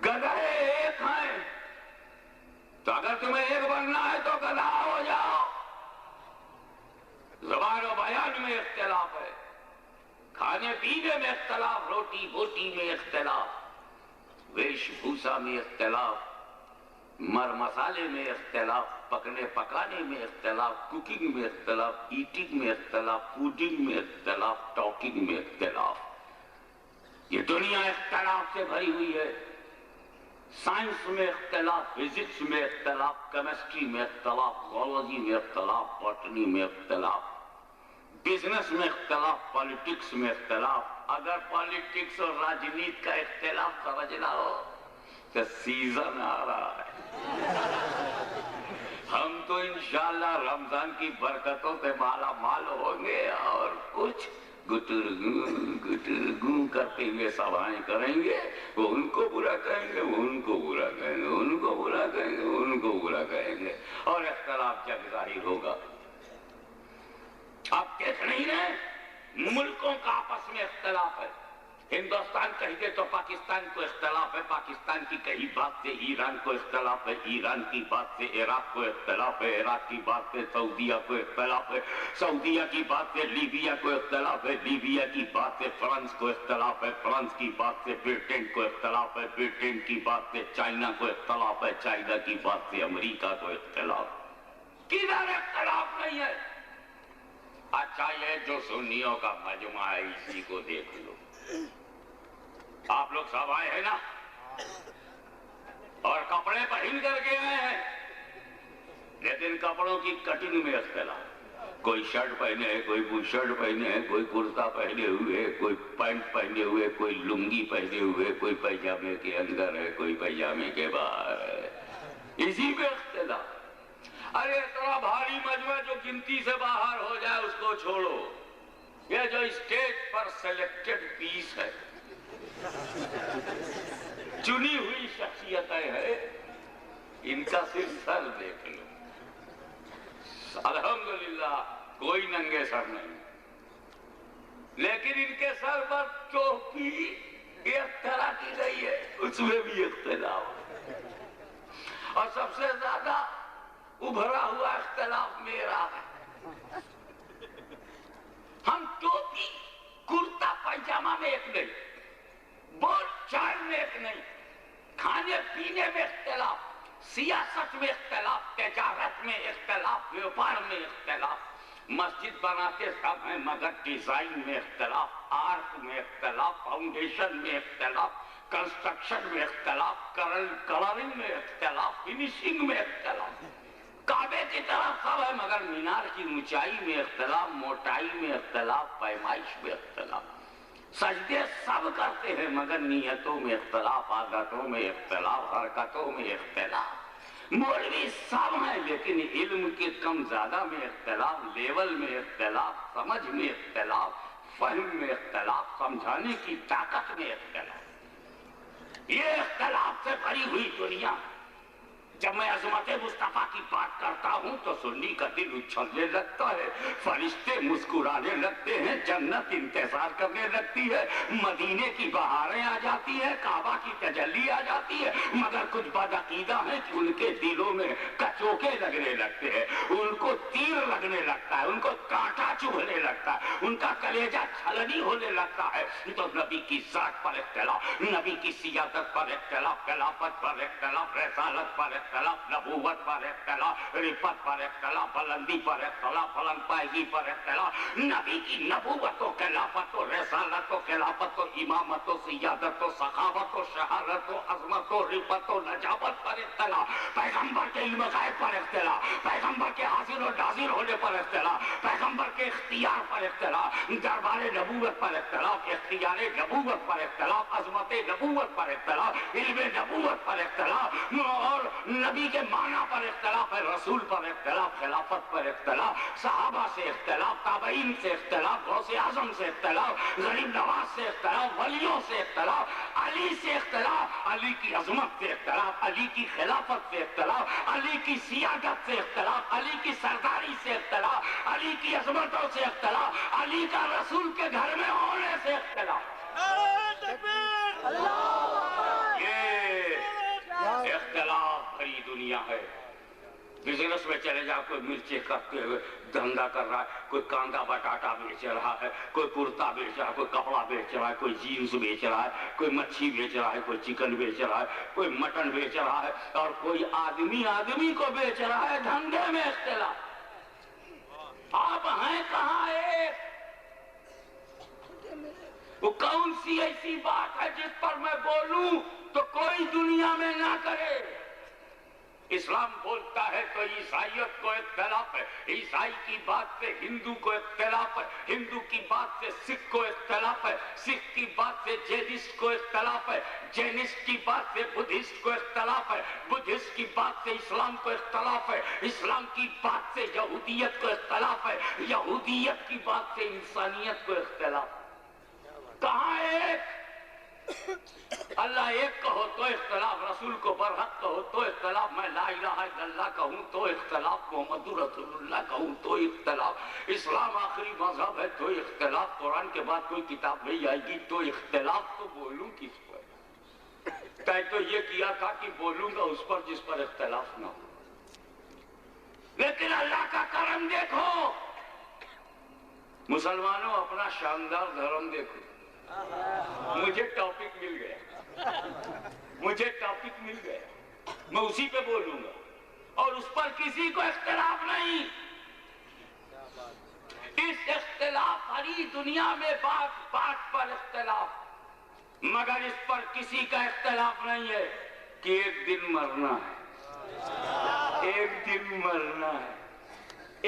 گدھے ایک ہیں، تو اگر تمہیں ایک بننا ہے تو گدھا ہو جاؤ۔ زبان و بیان میں اختلاف ہے، کھانے پینے میں اختلاف، روٹی بوٹی میں اختلاف، ویش بھوسا میں اختلاف، مر مسالے میں اختلاف، پکنے پکانے میں اختلاف، کوکنگ میں اختلاف، ایٹنگ میں اختلاف، فوڈنگ میں اختلاف، ٹاکنگ میں اختلاف۔ یہ دنیا اختلاف سے بھری ہوئی ہے۔ سائنس میں اختلاف، فزکس میں اختلاف، کیمسٹری میں اختلاف، زولوجی میں اختلاف، باٹنی میں اختلاف، بزنس میں اختلاف، پالیٹکس میں اختلاف۔ اگر پالیٹکس اور راجنیت کا اختلاف سمجھنا ہو تو سیزن آ رہا ہے۔ ہم تو انشاءاللہ رمضان کی برکتوں سے مالا مال ہوں گے اور کچھ گٹر کرتے ہوئے سبھائیں کریں گے، وہ ان کو برا کہیں گے، وہ ان کو برا کہیں گے، ان کو برا کہیں گے، ان کو برا کہیں گے، اور اختلاف جگ ظاہر ہوگا۔ آپ دیکھ نہیں رہے ملکوں کا آپس میں اختلاف ہے۔ ہندوستان کہیں گے تو پاکستان کو اختلاف ہے، پاکستان کی کہیں بات سے ایران کو اختلاف ہے، ایران کی بات سے عراق کو اختلاف ہے، عراق کی بات سے سعودیہ کو اختلاف ہے، سعودیہ کی بات سے لیبیا کو اختلاف ہے، لیبیا کی بات سے فرانس کو اختلاف ہے، فرانس کی بات سے برٹن کو اختلاف ہے، برٹن کی بات سے چائنا کو اختلاف ہے، چائنا کی بات سے امریکہ کو اختلاف۔ کدھر اختلاف نہیں ہے؟ اچھا یہ جو سنیوں کا مجمع ہے اسی کو دیکھ لو۔ آپ لوگ سب آئے ہیں نا اور کپڑے پہن کر کے آئے ہیں، لیکن کپڑوں کی کٹنگ میں اختلاف۔ کوئی شرٹ پہنے ہے، کوئی بو شرٹ پہنے ہے، کوئی کرتا پہنے ہوئے، کوئی پینٹ پہنے ہوئے، کوئی لنگی پہنے ہوئے، کوئی پیجامے کے اندر ہے، کوئی پیجامے کے باہر ہے، اسی میں اختلاف۔ ارے اتنا بھاری مجمع جو گنتی سے باہر ہو جائے اس کو چھوڑو، یہ جو اسٹیج پر سلیکٹڈ پیس ہے، چنی ہوئی شخصیتیں ہیں، ان کا صرف سر دیکھ لو۔ الحمدللہ کوئی ننگے سر نہیں، لیکن ان کے سر پر ٹوپی ایک طرح کی گئی ہے، اس میں بھی اختلاف۔ اور سب سے زیادہ ابھرا ہوا اختلاف میرا ہے۔ ہم ٹوپی کرتا پائجامہ میں ایک نہیں، بول چال میں ایک نہیں، کھانے پینے میں اختلاف، سیاست میں اختلاف، تجارت میں اختلاف، ویوپار میں اختلاف، مسجد بناتے سب ہیں مگر ڈیزائن میں اختلاف، آرٹ میں اختلاف، فاؤنڈیشن میں اختلاف، کنسٹرکشن میں اختلاف، کلرنگ میں اختلاف، فنیشنگ میں اختلاف۔ کعبے کی طرف سب ہے مگر مینار کی اونچائی میں اختلاف، موٹائی میں اختلاف، پیمائش میں اختلاف۔ سجدے سب کرتے ہیں مگر نیتوں میں اختلاف، عادتوں میں اختلاف، حرکتوں میں اختلاف۔ مولوی سب ہیں لیکن علم کے کم زیادہ میں اختلاف، لیول میں اختلاف، سمجھ میں اختلاف، فہم میں اختلاف، سمجھانے کی طاقت میں اختلاف۔ یہ اختلاف سے بھری ہوئی دنیا۔ جب میں عظمت مصطفیٰ کی بات کرتا ہوں تو سنی کا دل اچھلنے لگتا ہے، فرشتے مسکرانے لگتے ہیں، جنت انتظار کرنے لگتی ہے، مدینے کی بہاریں آ جاتی ہیں، کعبہ کی تجلی آ جاتی ہے، مگر کچھ بدعقیدہ ہیں کہ ان کے دلوں میں کچوکے لگنے لگتے ہیں، ان کو تیر لگنے لگتا ہے، ان کو کانٹا چبھنے لگتا ہے، ان کا کلیجہ چھلنی ہونے لگتا ہے۔ تو نبی کی ذات پر اختلاف، نبی کی سیادت پر اختلاف، خلافت پر اختلاف، رسالت پر اختلاف، نبوت پر اختلاف، رفعت پر اختلاف، بلندی پر اختلاف، بلند پائیگی پر اختلاف، نبی کی نبوت و خلافت و رسالت و خلافت و امامت و سیادت و سخاوت و شہادت و عظمت و رفعت و نجابت پر اختلاف، پیغمبر کے علم شرائط پر اختلاف، پیغمبر کے حاضر و ناظر ہونے پر اختلاف، پیغمبر کے اختیار پر اختلاف، دربار نبوت پر اختلاف، اختیار نبوت پر اختلاف، عظمت نبوت پر اختلاف، علم نبوت پر اختلاف، اور نبی کے معنی پر اختلاف ہے، رسول پر اختلاف، خلافت پر اختلاف، صحابہ سے اختلاف، تابعین سے اختلاف، غوث اعظم سے اختلاف، غریب نواز سے اختلاف، ولیوں سے اختلاف، علی سے اختلاف، علی کی عظمت سے اختلاف، علی کی خلافت سے اختلاف، علی کی سیادت سے اختلاف، علی کی سرداری سے اختلاف، علی کی عظمتوں سے اختلاف، علی کا رسول کے گھر میں ہونے سے اختلاف۔ یہ اختلاف بھری دنیا ہے۔ بزنس میں چلے جا، کوئی مرچیں کرتے ہوئے دھندا کر رہا ہے، کوئی کاندا بٹاٹا بیچ رہا ہے، کوئی کرتا بیچ رہا ہے، کوئی کپڑا بیچ رہا ہے، کوئی جینس بیچ رہا ہے، کوئی مچھی بیچ رہا ہے، کوئی چکن بیچ رہا ہے، کوئی مٹن بیچ رہا ہے، اور کوئی آدمی کو بیچ رہا ہے۔ دھندے میں اختلاف۔ آپ ہیں کہاں ایک؟ وہ کون سی ایسی بات ہے جس پر میں بولوں تو کوئی دنیا میں نہ کرے؟ اسلام بولتا ہے تو عیسائیت کو اختلاف ہے، عیسائی کی بات سے ہندو کو اختلاف ہے، ہندو کی بات سے سکھ کو اختلاف ہے، سکھ کی بات سے جینسٹ کو اختلاف ہے، جینسٹ کی بات سے بدھسٹ کو اختلاف ہے، بدھسٹ کی بات سے اسلام کو اختلاف ہے، اسلام کی بات سے یہودیت کو اختلاف ہے، یہودیت کی بات سے انسانیت کو اختلاف ہے۔ کہاں ایک؟ اللہ ایک کہو تو اختلاف، رسول کو برحق کہو تو اختلاف، میں لا الہ الا اللہ کہوں تو اختلاف، محمد رسول اللہ کہوں تو اختلاف، اسلام آخری مذہب ہے تو اختلاف، قرآن کے بعد کوئی کتاب نہیں آئے گی تو اختلاف، تو بولوں کس پر؟ طے تو یہ کیا تھا کہ بولوں گا اس پر جس پر اختلاف نہ ہو۔ لیکن اللہ کا کرم دیکھو، مسلمانوں اپنا شاندار دھرم دیکھو۔ مجھے ٹاپک مل گیا، مجھے ٹاپک مل گیا، میں اسی پہ بولوں گا، اور اس پر کسی کو اختلاف نہیں۔ اس اختلاف بھری دنیا میں بات بات پر اختلاف، مگر اس پر کسی کا اختلاف نہیں ہے کہ ایک دن مرنا ہے، ایک دن مرنا ہے،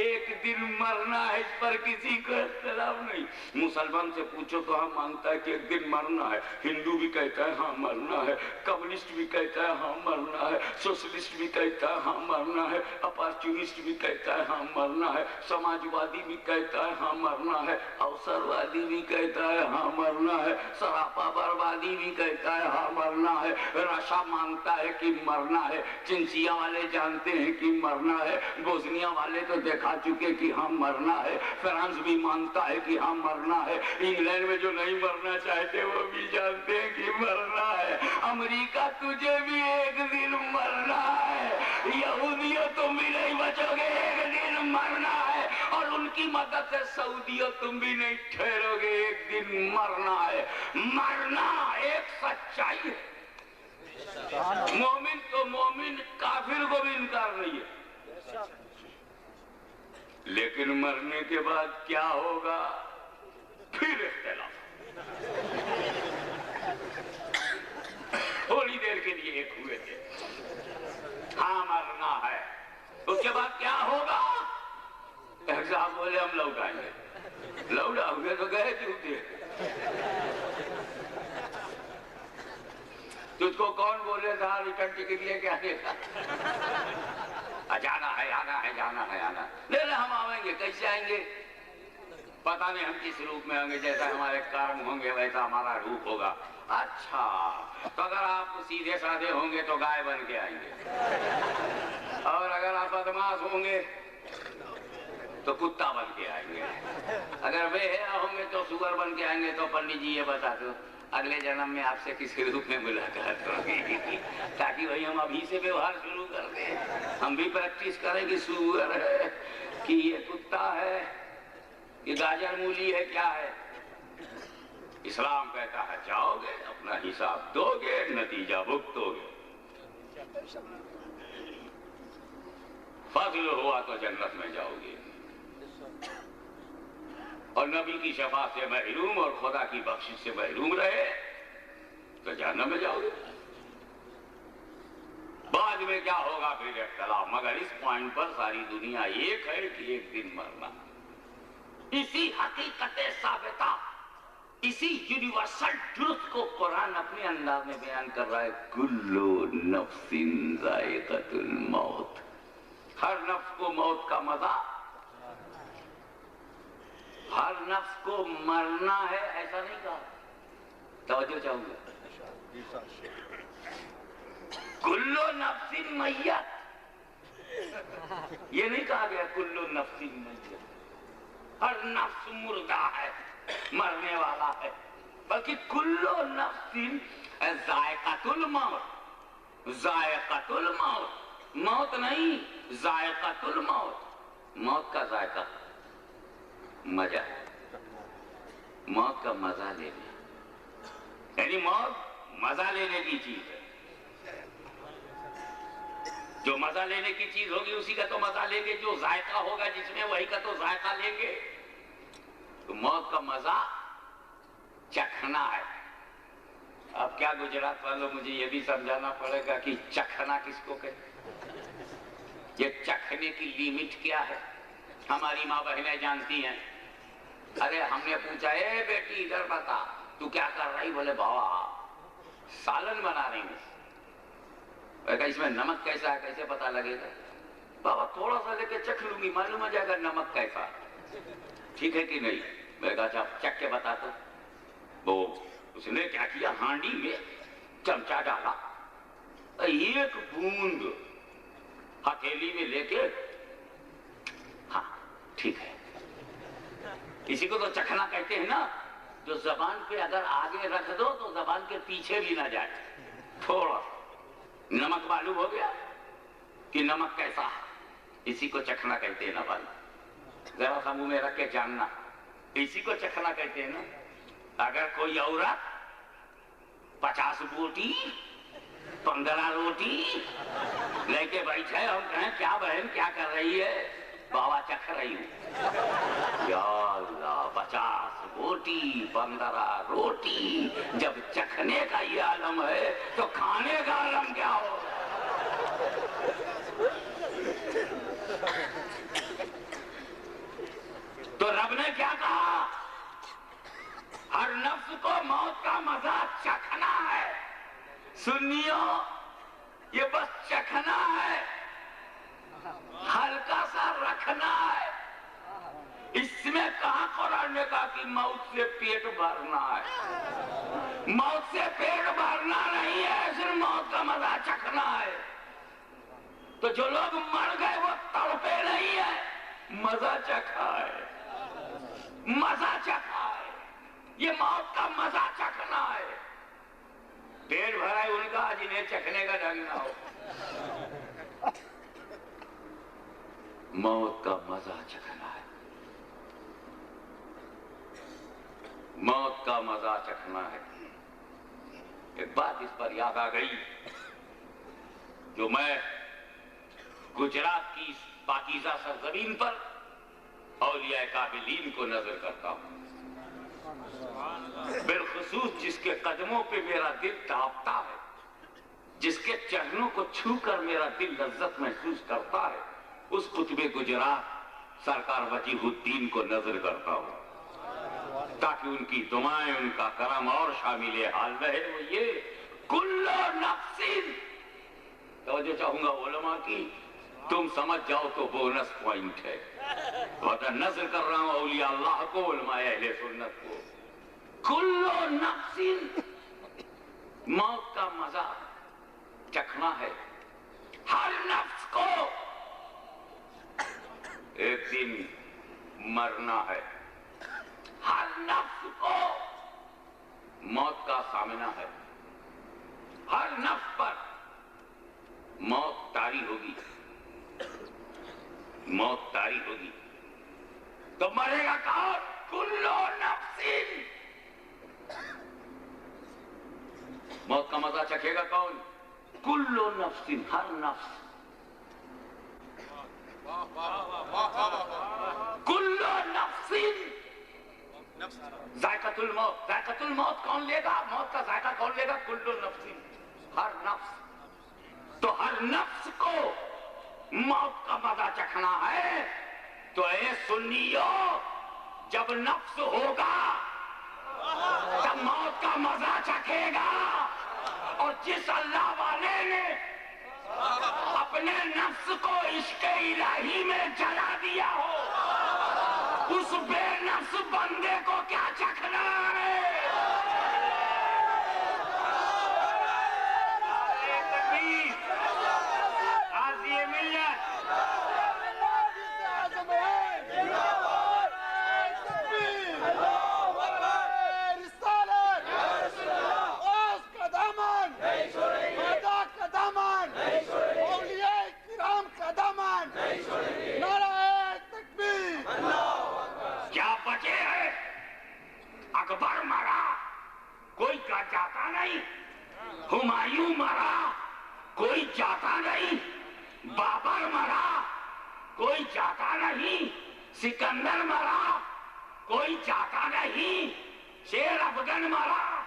ایک دن مرنا ہے، اس پر کسی کو اختلاف نہیں۔ مسلمان سے پوچھو تو ہاں مانتا ہے کہ ایک دن مرنا ہے، ہندو بھی کہتا ہے ہاں مرنا ہے، کمیونسٹ بھی کہتا ہے ہاں مرنا ہے، سوشلسٹ بھی کہتا ہے ہاں مرنا ہے، اپارچونسٹ بھی کہتا ہے ہاں مرنا ہے، سماجوادی بھی کہتا ہے ہاں مرنا ہے، اوسروادی بھی کہتا ہے ہاں مرنا ہے، سراپا بربادی بھی کہتا ہے ہاں مرنا ہے، رشا مانتا ہے کہ مرنا ہے، چنچیا والے جانتے ہیں کہ مرنا ہے، بوسنیا والے تو دیکھا چکے کہ ہم مرنا ہے، فرانس بھی مانتا ہے کہ ہم مرنا ہے، انگلینڈ میں جو نہیں مرنا چاہتے وہ بھی جانتے ہیں کہ مرنا ہے، امریکہ تجھے بھی ایک دن مرنا ہے، یہودیوں تم بھی نہیں بچو گے، ایک دن مرنا ہے، اور ان کی مدد سے سعودیوں تم بھی نہیں ٹھہرو گے، ایک دن مرنا ہے۔ مرنا ایک سچائی ہے، مومن تو مومن، کافر کو بھی انکار نہیں ہے، لیکن مرنے کے بعد کیا ہوگا؟ پھر اختلاف۔ تھوڑی دیر کے لیے ایک ہوئے تھے، ہاں مرنا ہے، اس کے بعد کیا ہوگا؟ ایک صاحب بولے ہم لوٹائیں گے، لوٹا ہوئے تو گئے کیوں تھے؟ تجھ کو کون بولے تھا ریٹرن ٹکٹ لے کے آنے کا؟ جانا ہے، آنا ہے، جانا ہے، آنا ہے، لے ہم آئیں گے، کیسے آئیں گے؟ پتہ نہیں ہم کس روپ میں ہوں گے، جیسا ہمارے کرم ہوں گے ویسا ہمارا روپ ہوگا۔ اچھا، تو اگر آپ سیدھے سادھے ہوں گے تو گائے بن کے آئیں گے، اور اگر آپ بدماش ہوں گے تو کتا بن کے آئیں گے، اگر بے حیا ہوں گے تو سور بن کے آئیں گے۔ تو پنڈت جی یہ بتا دو اگلے جنم میں آپ سے کس روپ میں ملاقات ہوگی، تاکہ وہی ہم ابھی سے ویوہار شروع کر دیں، ہم بھی پریکٹس کریں کہ سور ہے کہ یہ کتا ہے، یہ گاجر مولی ہے، کیا ہے؟ اسلام کہتا ہے جاؤ گے اپنا حساب دو گے، نتیجہ بھگتو گے، فضل ہوا تو جنت میں جاؤ گے، اور نبی کی شفاعت سے محروم اور خدا کی بخشش سے محروم رہے تو جہنم میں جاؤ گے۔ بعض بعد میں کیا ہوگا پھر اختلاف، مگر اس پوائنٹ پر ساری دنیا ایک ہے کہ ایک دن مرنا۔ اسی حقیقت ثابتہ، اسی یونیورسل ٹروتھ کو قرآن اپنے انداز میں بیان کر رہا ہے، کل نفس ذائقۃ الموت، ہر نفس کو موت کا مزہ، ہر نفس کو مرنا ہے ایسا نہیں کہا، توجہ چاہوں گا، کل نفس میت یہ نہیں کہا گیا کل نفس میت، ہر نفس مردہ ہے، مرنے والا ہے، بلکہ کل نفس ذائقۃ الموت، ذائقۃ الموت، موت نہیں ذائقۃ الموت، موت کا ذائقہ، مزہ، موت کا مزہ لینا، یعنی موت مزہ لینے کی چیز ہے، جو مزہ لینے کی چیز ہوگی اسی کا تو مزہ لیں گے، جو ذائقہ ہوگا جس میں وہی کا تو ذائقہ لیں گے، تو موت کا مزہ چکھنا ہے۔ اب کیا گجرات والوں مجھے یہ بھی سمجھانا پڑے گا کہ چکھنا کس کو کہتے، یہ چکھنے کی لیمٹ کیا ہے؟ ہماری ماں بہنیں جانتی ہیں، ارے ہم نے پوچھا اے بیٹی ادھر بتا تو کیا کر رہی، بولے بابا سالن بنا رہی ہوں، اس میں نمک کیسا ہے کیسے پتا لگے گا، بابا تھوڑا سا لے کے چکھ لوں گی معلوم ہو جائے گا نمک کیسا، ٹھیک ہے کہ نہیں، میں کہا اچھا چکھ کے بتا تو، وہ اس نے کیا کیا، ہانڈی میں چمچہ ڈالا، ایک بوند ہتھیلی میں لے کے، ہاں ٹھیک ہے، اسی کو تو چکھنا کہتے ہیں نا، جو زبان پہ اگر آگے رکھ دو تو زبان کے پیچھے بھی نہ جائے، تھوڑا نمک معلوم ہو گیا کہ نمک کیسا ہے، اسی کو چکھنا کہتے ہیں نا بھائی، ذرا سا منہ میں رکھ کے جاننا، اسی کو چکھنا کہتے ہیں نا۔ اگر کوئی عورت 50 بوٹی 15 روٹی لے کے بیٹھے ہم کہیں کیا بہن کیا کر رہی ہے، بابا چکھ رہی ہوں، یا اللہ 50 بوٹی 15 روٹی، جب چکھنے کا یہ عالم ہے تو کھانے کا عالم کیا ہو؟ تو رب نے کیا کہا، ہر نفس کو موت کا مزہ چکھنا ہے، سنیو یہ بس چکھنا ہے، ہلکا سا رکھنا ہے، اس میں کہاں قرآن نے کہا کہ موت سے پیٹ بھرنا ہے، موت سے پیٹ بھرنا نہیں ہے، صرف موت کا مزہ چکھنا ہے۔ تو جو لوگ مر گئے وہ تڑپے نہیں ہے، مزہ چکھا ہے، مزہ چکھا ہے، یہ موت کا مزہ چکھنا ہے، پیٹ بھرا ہے ان کا جنہیں چکھنے کا ڈھنگ نہ ہو، موت کا مزہ چکھنا ہے، موت کا مزہ چکھنا ہے۔ ایک بات اس پر یاد آ گئی، جو میں گجرات کی اس پاکیزہ سرزمین پر اولیاء کاملین کو نظر کرتا ہوں، بالخصوص جس کے قدموں پہ میرا دل تڑپتا ہے، جس کے چرنوں کو چھو کر میرا دل لذت محسوس کرتا ہے، اس قطب گجرات سرکار وجیہ الدین کو نظر کرتا ہوں، تاکہ ان کی دعائیں ان کا کرم اور شامل حال رہے۔ وہ یہ کل نفس، توجہ چاہوں گا علماء کی، تم سمجھ جاؤ تو بونس پوائنٹ ہے، وہاں نظر کر رہا ہوں اولیاء اللہ کو، علماء اہل سنت کو، کل نفس، موت کا مزہ چکھنا ہے، ہر نفس کو ایک دن مرنا ہے، ہر نفس کو موت کا سامنا ہے، ہر نفس پر موت طاری ہوگی، موت طاری ہوگی، تو مرے گا کون؟ کل نفس، موت کا مزہ چکھے گا کون؟ کل نفس، ہر نفس، کل نفس، ذائقۃ الموت، ذائقۃ الموت کون لے گا؟ موت کا ذائقہ کون لے گا؟ کل نفس، ہر نفس، تو ہر نفس کو موت کا مزہ چکھنا ہے تو اے سنیو، جب نفس ہوگا تب موت کا مزہ چکھے گا، اور جس اللہ والے نے اپنے نفس کو عشق الہی میں جلا دیا ہو، اس بے نفس بندے کو کیا چکھنا ہے؟ اکبر مرا کوئی جاتا نہیں، ہمایوں مرا کوئی جاتا نہیں، بابر مرا کوئی جاتا نہیں، سکندر مرا کوئی جاتا نہیں، شیر افغن مرا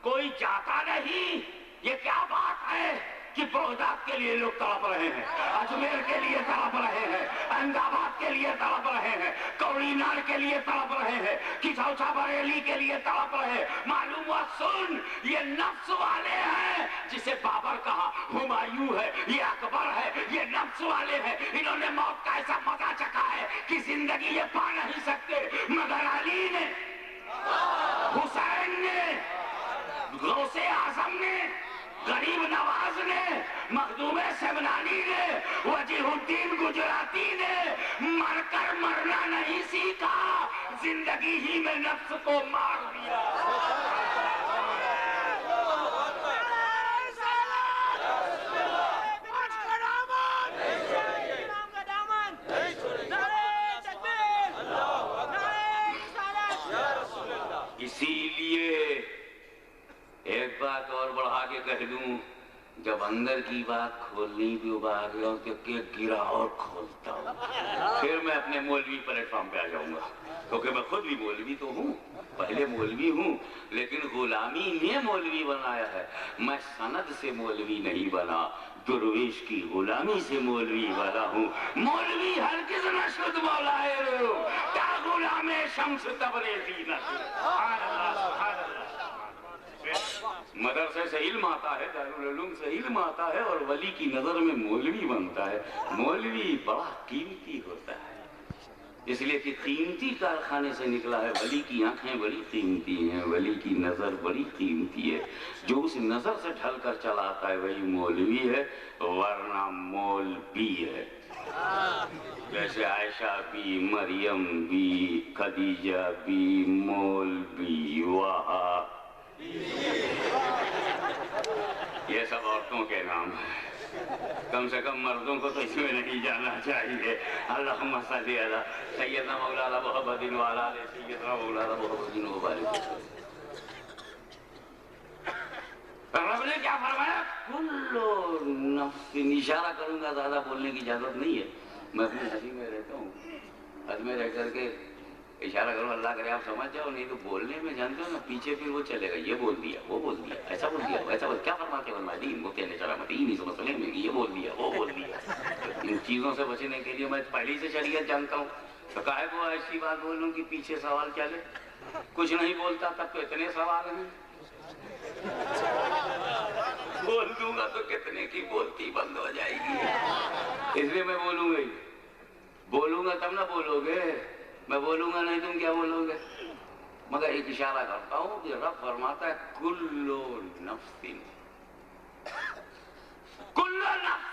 کوئی جاتا نہیں۔ یہ کیا بات ہے کہ بغداد کے لیے لوگ تڑپ رہے ہیں، اجمیر کے لیے تڑپ رہے ہیں، احمد آباد کے لیے تڑپ رہے ہیں، کوڑی نال کے لیے تڑپ رہے ہیں، کچھوچا بریلی کے لیے تڑپ رہے ہیں۔ معلوم ہوا سن، یہ نفس والے ہیں، جسے بابر کہا، ہمایوں ہے، یہ اکبر ہے، یہ نفس والے ہیں۔ انہوں نے موت کا ایسا مزہ چکھا ہے کہ زندگی یہ پا نہیں سکتے، مگر علی نے، حسین نے، غوث اعظم نے، غریب نواز نے، مخدوم سمنانی نے، وجیہ الدین گجراتی نے مر کر مرنا نہیں سیکھا، زندگی ہی میں نفس کو مار دیا۔ اسی لیے ایک بات اور بڑھا کے کہہ دوں، جب اندر کی بات کھولنی بھی ابھار گیا ہوں تو گرا اور کھولتا ہوں، پھر میں اپنے مولوی پلیٹ فارم پہ آ جاؤں گا، کیونکہ میں خود بھی مولوی تو ہوں، پہلے مولوی ہوں، لیکن غلامی نے مولوی بنایا ہے، میں سند سے مولوی نہیں بنا، درویش کی غلامی سے مولوی بنا ہوں۔ مولوی ہرگز نہ شد مولائے رو، تا غلام شمس تبریزی نہ مدرسے سے علم آتا ہے، دارالعلوم سے علم آتا ہے، اور ولی کی نظر میں مولوی بنتا ہے۔ مولوی بڑا قیمتی ہوتا ہے، اس لیے کہ قیمتی کارخانے سے نکلا ہے۔ ولی کی آنکھیں بڑی قیمتی ہیں، ولی کی نظر بڑی قیمتی ہے، جو اس نظر سے ڈھل کر چلا آتا ہے وہی مولوی ہے، ورنہ مولوی ہے۔ جیسے عائشہ بھی، مریم بھی، خدیجہ بھی، مولوی وہاں، یہ سب عورتوں کے نام ہیں، کم سے کم مردوں کو تو اس میں نہیں جانا چاہیے۔ اللہم صلی علی سیدنا مولانا محمد وعلی آلہ سیدنا مولانا محمد وبارک۔ رب نے کیا فرمایا؟ کلو نفس، اشارہ کروں گا، زیادہ بولنے کی اجازت نہیں ہے، میں اپنی ہنسی میں رہتا ہوں، حد میں رہ کر کے اشارہ کروں، اللہ کرے آپ سمجھ جاؤ، نہیں تو بولنے میں جانتے ہو نا پیچھے پھر وہ چلے گا، یہ بول دیا، وہ بول دیا، ایسا بول دیا، ایسا بول، کیا فرماتے ہیں علماء دین؟ مفتی علی شرح مدین اس مسئلے میں یہ بول دیا، وہ بول دیا۔ ان چیزوں سے بچنے کے لیے میں پہلے سے شریعت جانتا ہوں، تو کاہے کو ایسی بات بولوں کہ پیچھے سوال چلے، کچھ نہیں بولتا تب تو اتنے سوال ہیں، بول دوں گا تو کتنے کی بولتی بند ہو جائے گی، اس لیے میں بولوں گا ہی، بولوں گا تب نہ بولو گے، میں بولوں گا نہیں تم کیا بولو گے؟ مگر ایک اشارہ کرتا ہوں کہ رب فرماتا ہے کلو نفس، کلو نفس،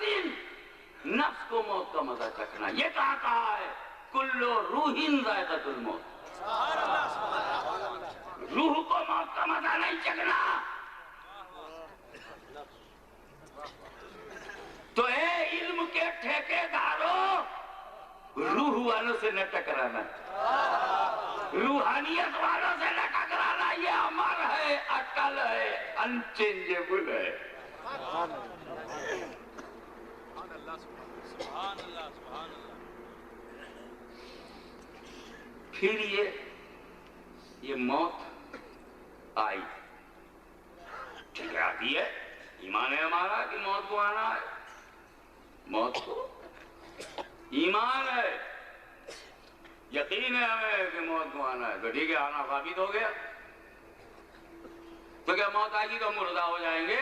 نفس کو موت کا مزہ چکھنا، یہ کہا ہے کلو روح ذائقۃ الموت، روح کو موت کا مزہ نہیں چکھنا۔ تو اے علم کے ٹھیکے داروں، روح والوں سے نہ ٹکرانا، روحانیت والوں سے نہ ٹکرانا، یہ امر ہے، اٹل ہے، انچینجبل ہے۔ پھر یہ موت آئی، ٹھیک آتی ہے، ایمان ہے ہمارا کہ موت کو آنا ہے، موت کو ایمان ہے، یقین ہے ہمیں کہ موت کو آنا ہے، تو ٹھیک ہے، آنا ثابت ہو گیا، تو کیا موت آئے گی تو ہم مردہ ہو جائیں گے؟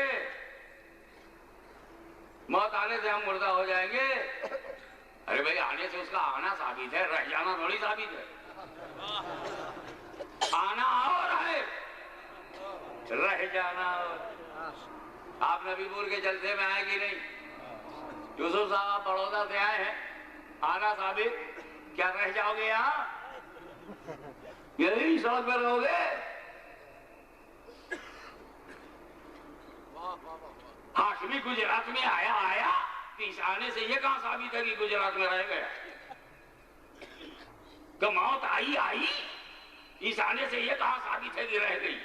موت آنے سے ہم مردہ ہو جائیں گے؟ ارے بھائی آنے سے اس کا آنا ثابت ہے، رہ جانا تھوڑی ثابت ہے۔ آنا اور ہے، رہ جانا اور۔ آپ نبی پور کے جلسے میں آئے کہ نہیں؟ یوسف صاحب بڑودہ سے آئے ہیں، آنا ثابت، کیا رہ جاؤ گے یہاں؟ یہی سڑک پر رہو گے؟ ہاشمی گجرات میں آیا کہ اس آنے سے یہ کہاں ثابت ہے کہ گجرات میں رہ گیا؟ کہ موت آئی اس آنے سے یہ کہاں ثابت ہے کہ رہ گئی؟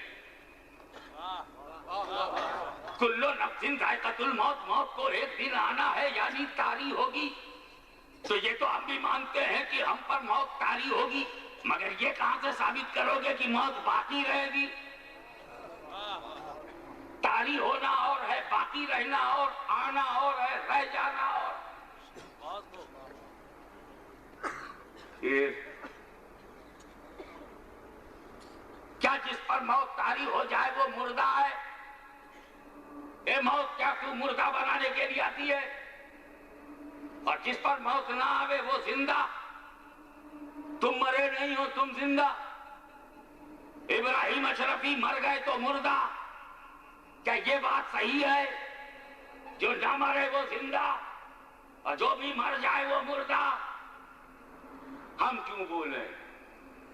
کلو نفس ذائقۃ الموت، موت کو ایک دن آنا ہے یعنی طاری ہوگی، تو یہ تو ہم بھی مانتے ہیں کہ ہم پر موت طاری ہوگی، مگر یہ کہاں سے ثابت کرو گے کہ موت باقی رہے گی؟ طاری ہونا اور ہے، باقی رہنا اور، آنا اور ہے، رہ جانا اور۔ کیا جس پر موت طاری ہو جائے وہ مردہ ہے؟ اے موت کیا تو مردہ بنانے کے لیے آتی ہے؟ اور جس پر موت نہ آوے وہ زندہ؟ تم مرے نہیں ہو، تم زندہ۔ ابراہیم اشرفی مر گئے تو مردہ، کیا یہ بات صحیح ہے؟ جو نہ مرے وہ زندہ اور جو بھی مر جائے وہ مردہ؟ ہم کیوں بولیں؟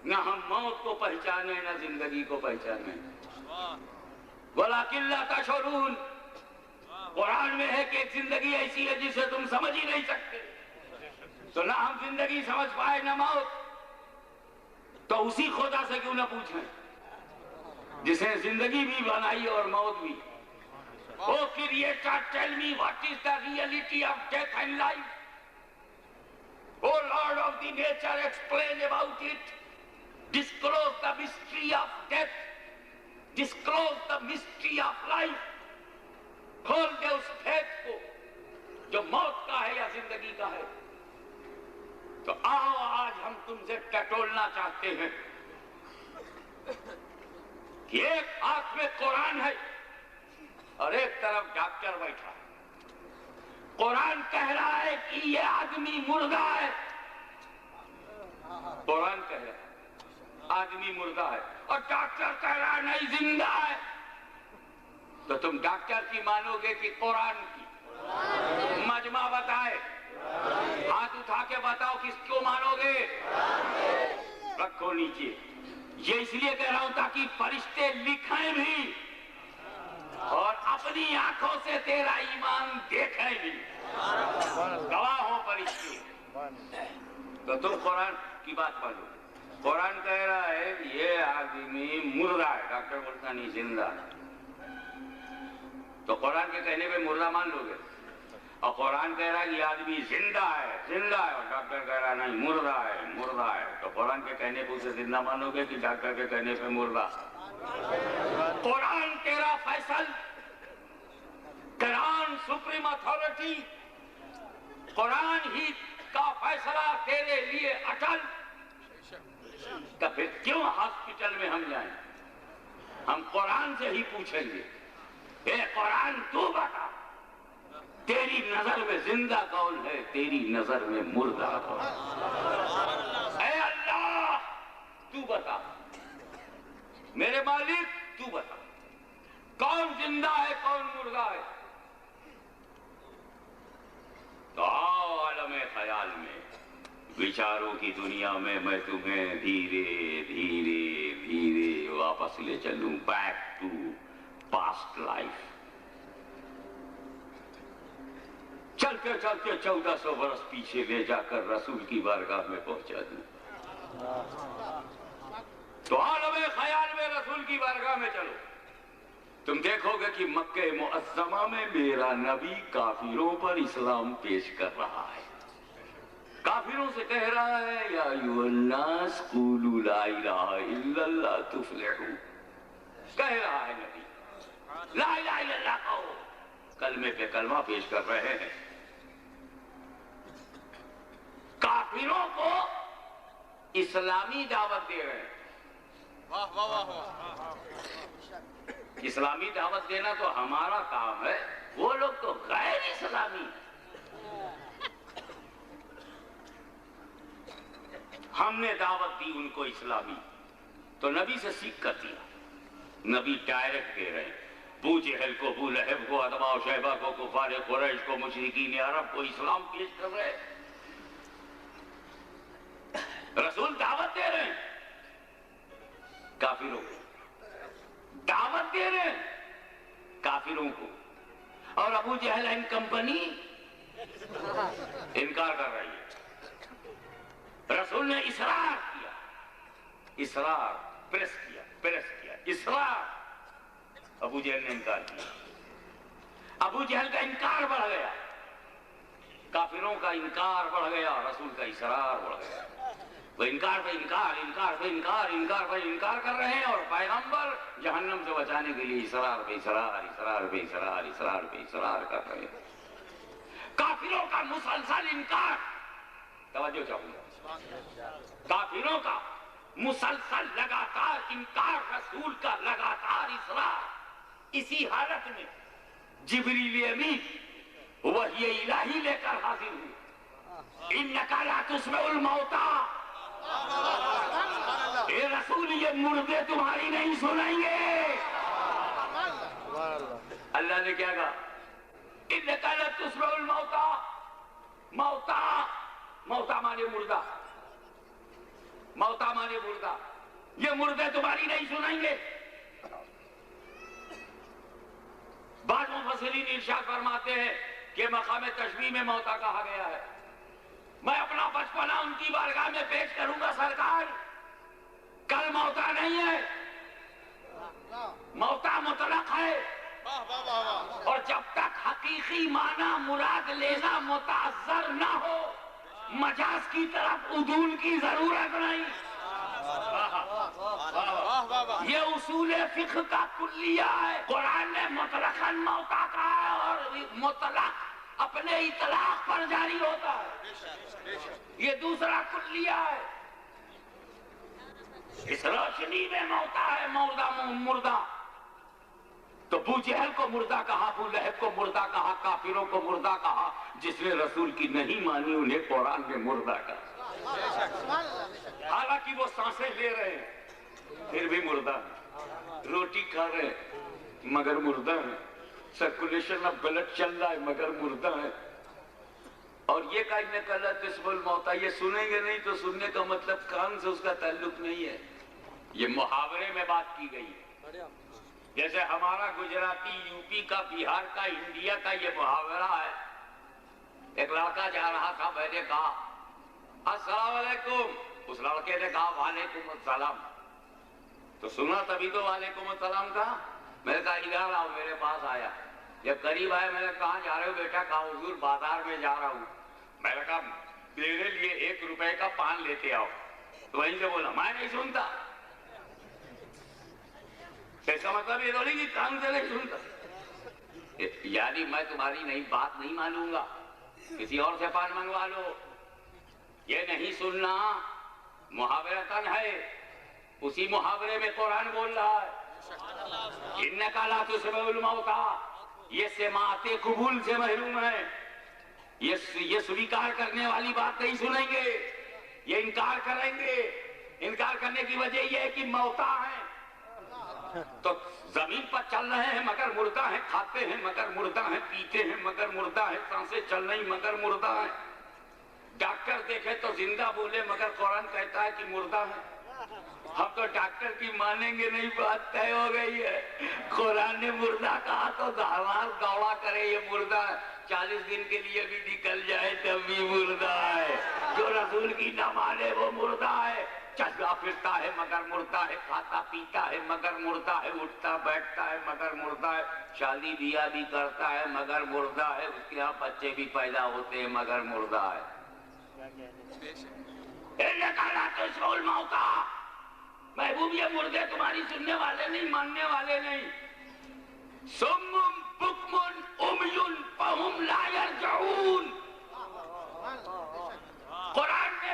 نہ ہم موت کو پہچانے نہ زندگی کو پہچانے۔ وَلَٰكِن لَا تَشْعُرُونَ، قرآن میں ہے کہ ایک زندگی ایسی ہے جسے تم سمجھ ہی نہیں سکتے، تو نہ ہم زندگی سمجھ پائے نہ موت، تو اسی خدا سے کیوں نہ پوچھیں جس نے زندگی بھی بنائی اور موت بھی۔ Oh Creator, tell me what is the reality of death and life? Oh Lord of the nature, explain about it. Disclose the mystery of death. Disclose the mystery of life. کھول دے اس بھید کو جو موت کا ہے یا زندگی کا ہے۔ تو آؤ آج ہم تم سے ٹٹولنا چاہتے ہیں کہ ایک ہاتھ میں قرآن ہے اور ایک طرف ڈاکٹر بیٹھا ہے۔ قرآن کہہ رہا ہے کہ یہ آدمی مردہ ہے، قرآن کہہ رہا ہے آدمی مردہ ہے، اور ڈاکٹر کہہ رہا ہے نہیں زندہ ہے۔ تو تم ڈاکٹر کی مانو گے کہ قرآن کی؟ مجمع بتائے، ہاتھ اٹھا کے بتاؤ کس کو مانو گے؟ رکھو نیچے۔ یہ اس لیے کہہ رہا ہوں تاکہ فرشتے لکھیں بھی اور اپنی آنکھوں سے تیرا ایمان دیکھیں بھی، گواہ ہو فرشتے۔ تو تم قرآن کی بات مانو۔ قرآن کہہ رہا ہے یہ آدمی مردہ ہے، ڈاکٹر بولتا نہیں زندہ ہے۔ تو قرآن کے کہنے پہ مردہ مان لو گے؟ اور قرآن کہہ رہا ہے یہ آدمی زندہ ہے اور ڈاکٹر کہہ رہا ہے نہیں مردہ ہے، تو قرآن کے کہنے پہ اسے زندہ مانو گے کہ ڈاکٹر کے کہنے پہ مردہ؟ قرآن تیرا فیصل، قرآن سپریم اتھارٹی، قرآن ہی کا فیصلہ تیرے لیے اٹل۔ تو پھر کیوں ہاسپٹل میں ہم جائیں؟ ہم قرآن سے ہی پوچھیں گے، اے قرآن تو بتا تیری نظر میں زندہ کون ہے، تیری نظر میں مردہ کون ہے؟ اے اللہ تو بتا، میرے مالک تو بتا کون زندہ ہے کون مردہ ہے۔ تو آؤ عالم خیال میں، بچاروں کی دنیا میں میں تمہیں دھیرے دھیرے دھیرے واپس لے چلوں، بیک ٹو پاسٹ لائف۔ چلتے چلتے 1400 برس پیچھے لے جا کر رسول کی بارگاہ میں پہنچا دوں۔ تو عالم خیال میں رسول کی بارگاہ میں چلو، تم دیکھو گے کہ مکہ معظمہ میں میرا نبی کافروں پر اسلام پیش کر رہا ہے، کافروں سے کہہ رہا ہے یا ایھا الناس قولوا لا الہ الا اللہ تفلحوا، کہہ رہا ہے نبی لا الہ الا اللہ کہو، کلمے پہ کلمہ پیش کر رہے ہیں۔ کافروں کو اسلامی دعوت دے رہے ہیں. اسلامی دعوت دینا تو ہمارا کام ہے، وہ لوگ تو غیر اسلامی. ہم نے دعوت دی ان کو اسلامی، تو نبی سے سیکھ کر دیا. نبی ڈائریکٹ دے رہے ہیں. ابو جہل کو، ابو لہب کو، عتبہ و شیبہ کو، کفار قریش کو، مشرکین عرب کو اسلام پیش کر رہے ہیں. رسول دعوت دے رہے ہیں کافروں کو، دعوت دے رہے ہیں کافروں کو. اور ابو جہل اینڈ کمپنی انکار کر رہی ہے. رسول نے اصرار کیا، اصرار، پریس کیا، اصرار. ابو جہل نے انکار کیا. ابو جہل کا انکار بڑھ گیا، کافروں کا انکار بڑھ گیا، رسول کا اصرار بڑھ گیا. وہ انکار پہ انکار کر رہے ہیں، اور پیغمبر جہنم سے بچانے کے لیے اصرار پہ اصرار کر رہے ہیں. کافروں کا مسلسل انکار، توجہ چاہوں گا، کافروں کا مسلسل لگاتار انکار، رسول کا لگاتار اصرار. اسی حالت میں جبریل امین وحی الہی لے کر حاضر ہوئے. انکا لا تسمع الموتى، اے رسول یہ مردے تمہاری نہیں سنیں گے. اللہ نے کیا کہا؟ انکا لا تسمع الموتى. موتا مانے مردہ، موتا مانے مردہ، یہ مردے تمہاری نہیں سنیں گے. بعض مفسرین ارشاد فرماتے ہیں کہ مقام تشبیہ میں موتا کہا گیا ہے. میں اپنا بچپنا ان کی بارگاہ میں پیش کروں گا. سرکار کل موتا نہیں ہے، موتا مطلق ہے، اور جب تک حقیقی معنی مراد لینا متعذر نہ ہو مجاز کی طرف عدول کی ضرورت نہیں. یہ اصول فقہ کا کلیہ ہے. قرآن نے مطلقاً موتا کہا ہے، اور مطلق اپنے اطلاق پر جاری ہوتا ہے. یہ دوسرا کلیہ ہے. اس روشنی میں موتا ہے، مردہ. تو ابو جہل کو مردہ کہا، ابو لہب کو مردہ کہا، کافروں کو مردہ کہا. جس نے رسول کی نہیں مانی انہیں قرآن میں مردہ کہا. حالانکہ وہ سانسیں لے رہے ہیں پھر بھی مردہ ہیں. روٹی کھا رہے ہیں مگر مردہ ہیں. سرکولیشن آف بلڈ چل رہا ہے مگر مردہ ہیں. اور یہ کہنے کا لا تسمع الموتى، یہ سنیں گے نہیں تو سننے کا مطلب کان سے اس کا تعلق نہیں ہے. یہ محاورے میں بات کی گئی ہے. جیسے ہمارا گجراتی، یو پی کا، بہار کا، انڈیا کا یہ محاورہ ہے. ایک لڑکا جا رہا تھا، میں نے کہا السلام علیکم. اس لڑکے نے کہا وعلیکم السلام. تو سنا تبھی تو وعلیکم السلام کہا. میں نے کہا ادھر آؤ، میرے پاس آیا. جب قریب آیا میں نے کہا جا رہے ہو بیٹا؟ کہا حضور بازار میں جا رہا ہوں. میں نے کہا میرے لیے 1 روپے کا پان لیتے آؤ. تو وہیں سے بولا میں نہیں سنتا. اس کا مطلب یہ نہیں کہ کان سے نہیں سنتا، یعنی میں تمہاری بات نہیں مانوں گا، کسی اور سے پان منگوا لو. یہ نہیں سننا محاورتاً ہے. اسی محاورے میں قرآن بول رہا ہے انکا لا تسمع الموتى. یہ سماعت قبول سے محروم ہے. یہ سویکار کرنے والی بات نہیں سنیں گے، یہ انکار کریں گے. انکار کرنے کی وجہ یہ ہے کہ موتا ہے. تو زمین پر چل رہے ہیں مگر مردہ ہیں، کھاتے ہیں مگر مردہ ہیں، پیتے ہیں مگر مردہ ہیں، سانسیں چل رہی مگر مردہ ہیں. ڈاکٹر دیکھے تو زندہ بولے مگر قرآن کہتا ہے کہ مردہ ہے. ہم تو ڈاکٹر کی مانیں گے نہیں، بات طے ہو گئی ہے. قرآن نے مردہ کہا تو دوڑا کرے یہ مردہ ہے. 40 دن کے لیے بھی نکل جائے تب بھی مردہ ہے. جو رسول کی نہ مانے وہ مردہ ہے. چلتا پھرتا ہے مگر مردہ ہے، کھاتا پیتا ہے مگر مردہ ہے، اٹھتا بیٹھتا ہے مگر مردہ ہے، شادی بیاہ بھی کرتا ہے مگر مردہ ہے، اس کے ہاں بچے بھی پیدا ہوتے ہیں مگر مردہ ہے. محبوب یہ مردے تمہاری سننے والے نہیں، ماننے والے نہیں. سم بکم عمی فہم لا یرجعون. قرآن نے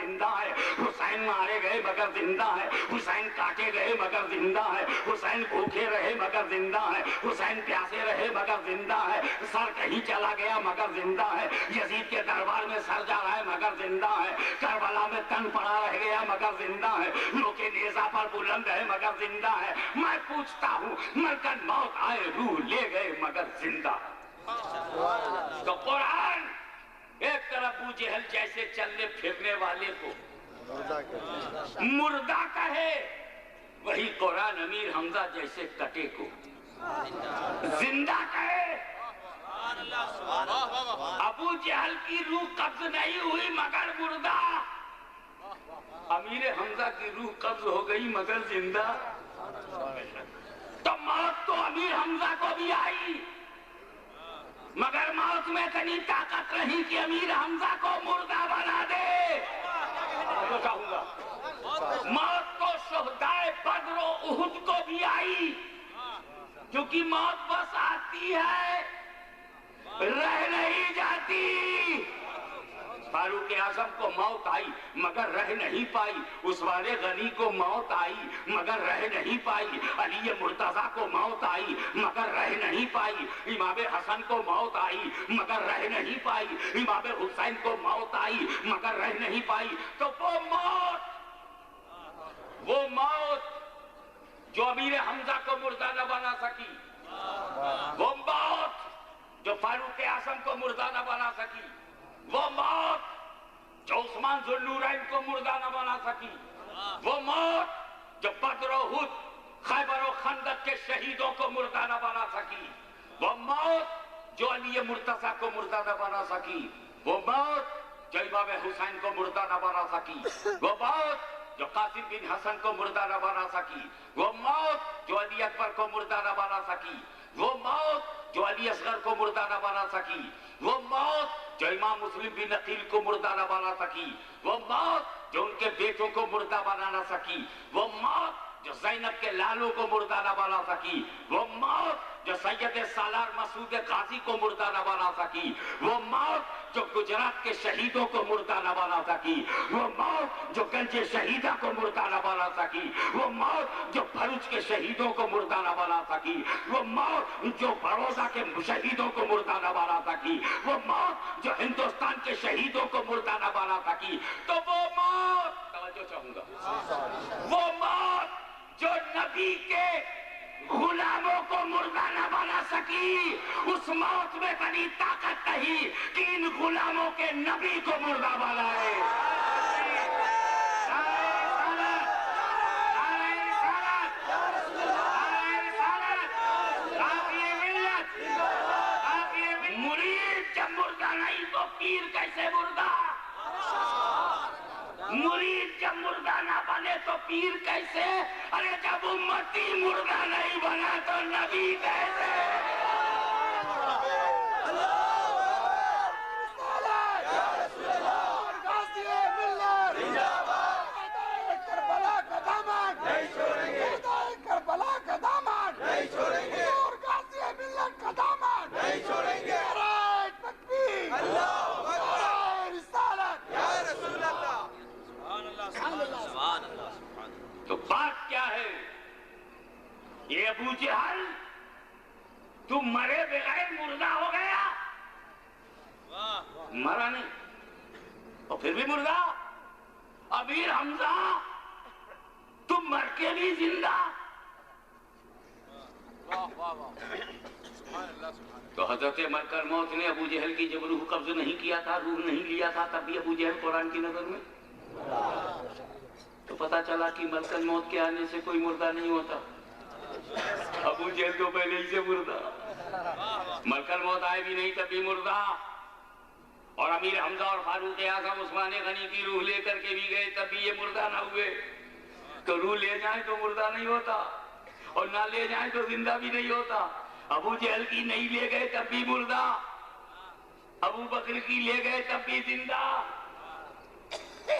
زندہ ہے، حسین مارے گئے مگر زندہ ہے، حسین کاٹے گئے مگر زندہ ہے، حسین بھوکے رہے مگر زندہ ہے، حسین پیاسے رہے مگر زندہ ہے، سر کہیں چلا گیا مگر زندہ ہے، یزید کے دربار میں سر جا رہا ہے مگر زندہ ہے، کربلا میں تن پڑا رہ گیا مگر زندہ ہے، لوکے نیزہ پر بلند ہے مگر زندہ ہے۔ میں پوچھتا ہوں ملکن موت آئے روح لے گئے مگر زندہ۔ تو قرآن ایک طرف ابو جہل جیسے چلنے پھرنے والے کو مردہ کہے، وہی قرآن امیر حمزہ جیسے کٹے کو زندہ کہے۔ ابو جہل کی روح قبض نہیں ہوئی مگر مردہ، امیر حمزہ کی روح قبض ہو گئی مگر زندہ۔ تو موت تو امیر حمزہ کو بھی آئی، مگر موت میں اتنی طاقت نہیں کہ امیر حمزہ کو مردہ بنا دے۔ تو چاہوں گا موت تو شہدائے بدر و احد کو بھی آئی، کیونکہ موت بس آتی ہے رہ نہیں جاتی۔ فاروق اعظم کو موت آئی مگر رہ نہیں پائی، عثمان غنی کو موت آئی مگر رہ نہیں پائی، علی مرتضیٰ کو موت آئی مگر رہ نہیں پائی، امام حسن کو موت آئی مگر رہ نہیں پائی، امام حسین کو موت آئی مگر رہ نہیں پائی۔ تو وہ موت جو امیر حمزہ کو مردہ نہ بنا سکی، وہ موت جو فاروق اعظم کو مردہ نہ بنا سکی، وہ موت جو عثمان ذو النورین کو مردہ نہ بنا سکی، وہ موت جو بدر و احد خیبر و خندق کے شہیدوں کو مردہ نہ بنا سکی، وہ موت جو علی مرتضیٰ کو مردہ نہ بنا سکی، وہ موت جو امام حسین کو مردہ نہ بنا سکی، وہ موت جو قاسم بن حسن کو مردہ نہ بنا سکی، وہ موت جو علی اکبر کو مردہ نہ بنا سکی، وہ موت جو علی اصغر کو مردہ نہ بنا سکی، وہ موت جو امام مسلم بن عقیل کو مردہ نہ بنا سکی، وہ موت جو ان کے بیٹوں کو مردہ بنا نہ سکی، وہ موت جو زینب کے لالوں کو مردہ نہ بنا سکی، وہ موت جو سید سالار مسعود غازی کو مردہ نہ بنا سکی، وہ موت جو گجرات کے شہیدوں کو مردہ نہ بنا سکی، وہ موت جو گنج شہیدہ کو مردہ نہ بنا سکی، وہ موت جو بھروچ کے شہیدوں کو مردہ نہ بنا سکی، وہ موت جو بڑوزہ کے شہیدوں کو مردہ نہ بنا سکی، وہ موت جو ہندوستان کے شہیدوں کو مردہ نہ بنا سکی، تو وہ موت توجہ چاہوں گا، وہ موت جو نبی کے غلاموں کو مردہ نہ بنا سکی، اس موت میں بڑی طاقت نہیں کہ ان غلاموں کے نبی کو مردہ بنائے۔ مرید جب مردہ نہیں تو پیر کیسے مردہ؟ مرید جب مردہ نہ بنے تو پیر کیسے؟ ارے جب امتی مردہ نہیں بنا تو نبی کیسے؟ کربلا کا دامن نہیں چھوڑیں گے، کربلا کا دامن نہیں چھوڑیں گے، غازی ملت کا دامن نہیں چھوڑیں گے۔ نعرہ تکبیر، اللہ اکبر، رسالت یا رسول اللہ، سبحان اللہ۔ تو بات کیا ہے؟ یہ ابو جہل تو مرے بغیر مردہ ہو گیا، مرا نہیں اور پھر بھی مردہ۔ امیر حمزہ تم مر کے بھی زندہ۔ تو حضرت ملک الموت نے ابو جہل کی جب روح قبض نہیں کیا تھا، روح نہیں لیا تھا، تب بھی ابو جہل قرآن کی نظر میں تو پتا چلا کہ ملک الموت کے آنے سے کوئی مردہ نہیں ہوتا۔ ابو جہل تو پہلے ہی سے مردہ، ملک الموت آئے بھی نہیں تب بھی مردہ، اور امیر حمزہ اور فاروق اعظم عثمان غنی کی روح لے کر کے بھی گئے تب بھی یہ مردہ نہ ہوئے۔ تو روح لے جائیں تو مردہ نہیں ہوتا، اور نہ لے جائیں تو زندہ بھی نہیں ہوتا۔ ابو جہل کی نہیں لے گئے تب بھی مردہ، ابو بکر کی لے گئے تب بھی زندہ۔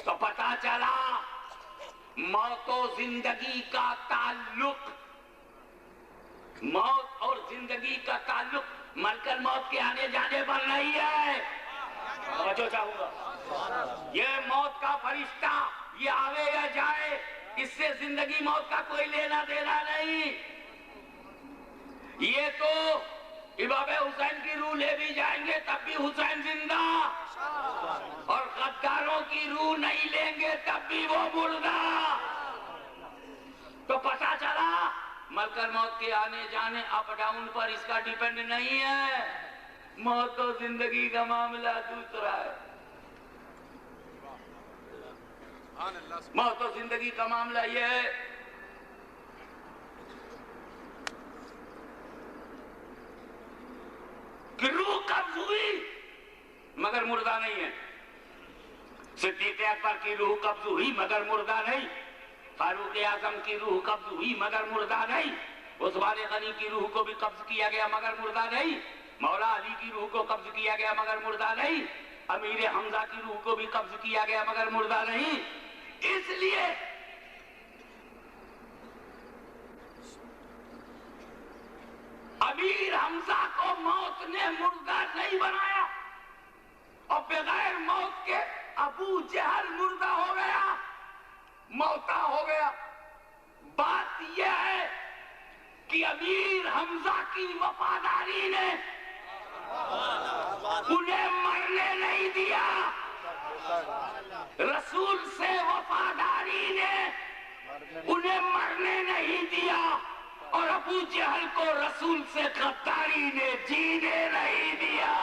تو پتا چلا موت و زندگی کا تعلق، موت اور زندگی کا تعلق ملک الموت کے آنے جانے پر نہیں ہے۔ توجہ چاہوں گا، یہ موت کا فرشتہ یہ آوے یا جائے، اس سے زندگی موت کا کوئی لینا دینا نہیں. یہ تو امام حسین کی روح لے بھی جائیں گے تب بھی حسین زندہ، اور غداروں کی روح نہیں لیں گے تب بھی وہ مردہ. تو پتہ چلا ملکل موت کے آنے جانے اپ ڈاؤن پر اس کا ڈیپینڈ نہیں ہے. موت و زندگی کا معاملہ دوسرا ہے. موت و زندگی کا معاملہ یہ ہے کہ روح قبض ہوئی مگر مردہ نہیں ہے. صدیق اکبر کی روح قبض ہوئی مگر مردہ نہیں. فاروق اعظم کی روح قبض ہوئی مگر مردہ نہیں. عثمان غنی کی روح کو بھی قبض کیا گیا مگر مردہ نہیں. مولا علی کی روح کو قبض کیا گیا مگر مردہ نہیں. امیر حمزہ کی روح کو بھی قبض کیا گیا مگر مردہ نہیں. اس لیے امیر حمزہ کو موت نے مردہ نہیں بنایا، اور بغیر موت کے ابو جہل مردہ ہو گیا، موتا ہو گیا. بات یہ ہے کہ امیر حمزہ کی وفاداری نے انہیں مرنے نہیں دیا، رسول سے وفاداری نے انہیں مرنے نہیں دیا، اور ابو جہل کو رسول سے غداری نے جینے نہیں دیا.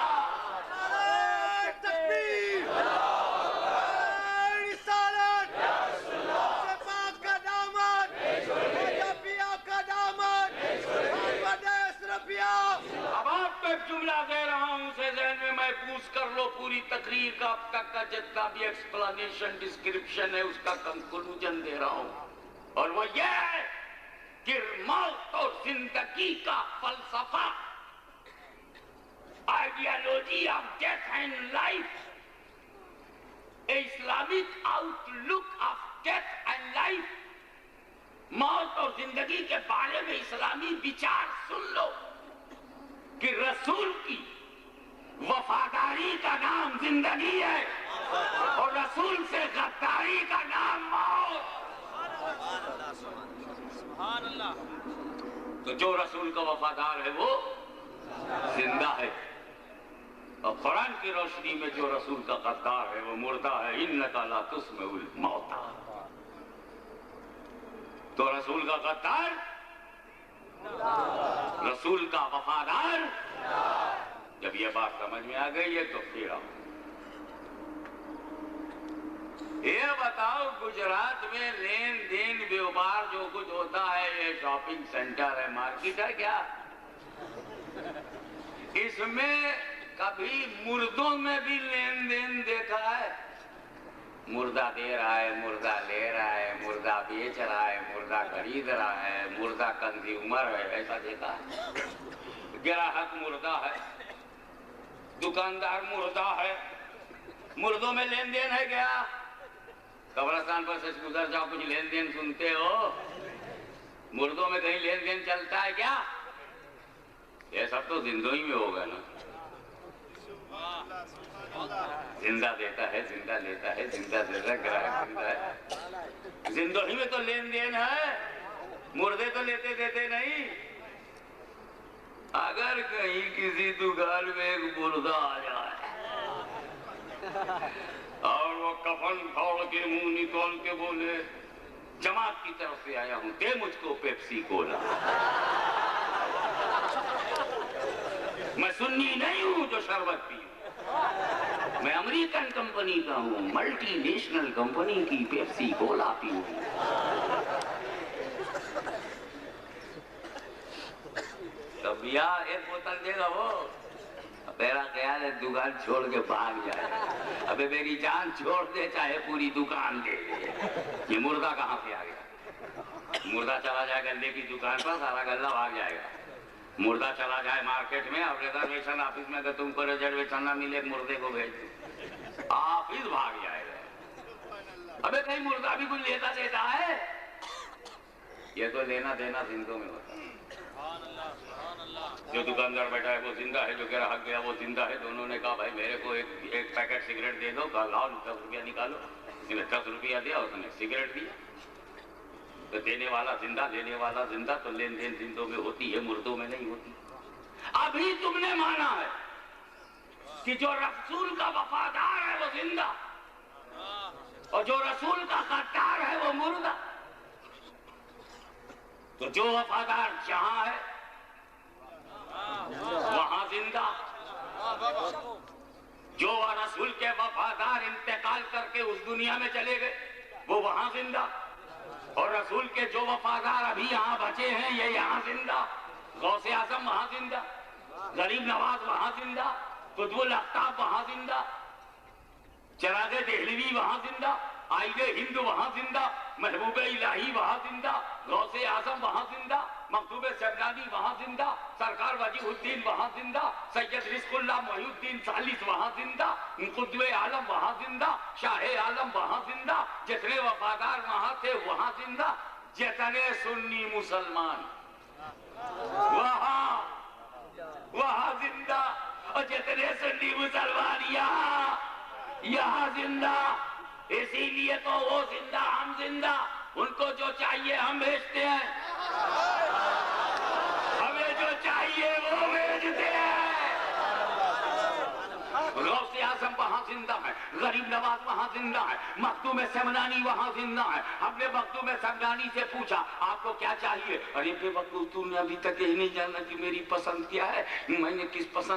اب آپ کو ایک جملہ دے رہا ہوں، اسے ذہن میں محفوظ کر لو. پوری تقریر کا اب تک کا جتنا بھی ایکسپلانیشن ڈسکرپشن ہے اس کا کنکلوژن دے رہا ہوں، اور وہ یہ ہے کہ موت اور زندگی کا فلسفہ، ideology of death and life, Islamic outlook of death and life, موت اور زندگی کے بارے میں اسلامی وچار سن لو کہ رسول کی وفاداری کا نام زندگی ہے، اور رسول سے غداری کا نام موت. تو جو رسول کا وفادار ہے وہ زندہ ہے، اور قرآن کی روشنی میں جو رسول کا غدار ہے وہ مردہ ہے. اِنَّكَ لَا تُسْمِعُ الْمَوْتَى. تو رسول کا غدار، رسول کا وفادار. جب یہ بات سمجھ میں آ گئی ہے تو پھر یہ بتاؤ، گجرات میں لین دین بیوپار جو کچھ ہوتا ہے، یہ شاپنگ سینٹر ہے، مارکیٹ ہے کیا؟ اس میں کبھی مردوں میں بھی لین دین دیکھا ہے؟ مردہ دے رہا ہے، مردہ لے رہا ہے، مردہ بیچ رہا ہے، مردہ خرید رہا ہے، مردہ کنزیومر ہے، ایسا دیکھا ہے؟ گراہک مردہ ہے، دکاندار مردہ ہے. مردوں میں لین دین ہے کیا؟ قبرستان پر سے گزر جاؤ، کچھ لین دین سنتے ہو؟ مردوں میں کہیں لین دین چلتا ہے کیا؟ یہ سب تو زندوں میں ہوگا نا. زندہ دیتا ہے، زندہ لیتا ہے، زندہ دیتا ہے، گراہک زندہ ہے. زندوں ہی میں تو لین دین ہے، مردے تو لیتے دیتے نہیں. اگر کہیں کسی دکان میں ایک مردہ آ جائے اور وہ کفن پھاڑ کے منہ نکال کے بولے، جماعت کی طرف سے آیا ہوں، دے مجھ کو پیپسی کولا. میں سنی نہیں ہوں جو شربت پی، میں امریکن کمپنی کا ہوں، ملٹی نیشنل کمپنی کی پیپسی کولا پی ہوں. تو بھیا ایک بوتل دے گا وہ؟ میرا خیال ہے دکان چھوڑ کے بھاگ جائے. ابے میری جان چھوڑ دے، چاہے پوری دکان دے دے. یہ مردہ کہاں سے آ گیا؟ مردہ چلا جائے گلے کی دکان پر، سارا گلہ بھاگ جائے گا. مردہ چلا جائے مارکیٹ میں، اب ریزرویشن آفس میں کہ تم کو ریزرویشن نہ ملے، مردے کو بھیج دو، آفس بھاگ جائے گا. ابے کہیں مردہ بھی کچھ لیتا دیتا ہے؟ یہ تو لینا دینا زندوں میں ہوتا ہے. جو دکاندار بیٹھا ہے وہ زندہ ہے, جو گراہک گیا وہ زندہ ہے. دونوں نے کہا بھائی میرے کو ایک پیکٹ سگریٹ دے دو. کہا لاؤ 10 روپیہ نکالو. اس نے 10 روپیہ دیا, اس نے سگریٹ دیا. تو دینے والا زندہ, لینے والا زندہ. تو لین دین زندوں میں ہوتی ہے, مردوں میں نہیں ہوتی. ابھی تم نے مانا ہے کہ جو رسول کا وفادار ہے وہ زندہ, اور جو رسول کا غدار ہے وہ مردہ. تو جو وفادار جہاں ہے وہاں زندہ, جو رسول کے وفادار انتقال کر کے اس دنیا میں چلے گئے وہ وہاں زندہ, اور رسول کے جو وفادار ابھی یہاں بچے ہیں یہ یہاں زندہ. غوث اعظم وہاں زندہ, غریب نواز وہاں زندہ, قطب الاقطاب وہاں زندہ, چراغ دہلوی وہاں زندہ, آئین ہند وہاں زندہ, محبوب الہی وہاں زندہ, غوث اعظم وہاں زندہ, مکتوب سمنانی وہاں زندہ, سرکار وجیہ الدین وہاں زندہ, سید رزق اللہ محی الدین ثالث وہاں زندہ, قطب عالم وہاں زندہ, شاہ عالم وہاں زندہ. جتنے وفادار وہاں تھے وہاں زندہ, جتنے سنی مسلمان وہاں زندہ, اور جتنے سنی مسلمان یہاں زندہ. اسی لیے تو وہ زندہ ہم زندہ. ان کو جو چاہیے ہم بھیجتے ہیں, ہمیں جو چاہیے وہ بھیجتے ہیں. غوث اعظم وہاں زندہ ہے, غریب نواز وہاں زندہ ہے, مخدوم سمنانی وہاں زندہ ہے. ہم نے مخدوم سمنانی سے پوچھا آپ کو کیا چاہیے؟ ارے بے وقوف, تو نے ابھی تک یہی نہیں جانا کہ میری پسند کیا ہے. میں نے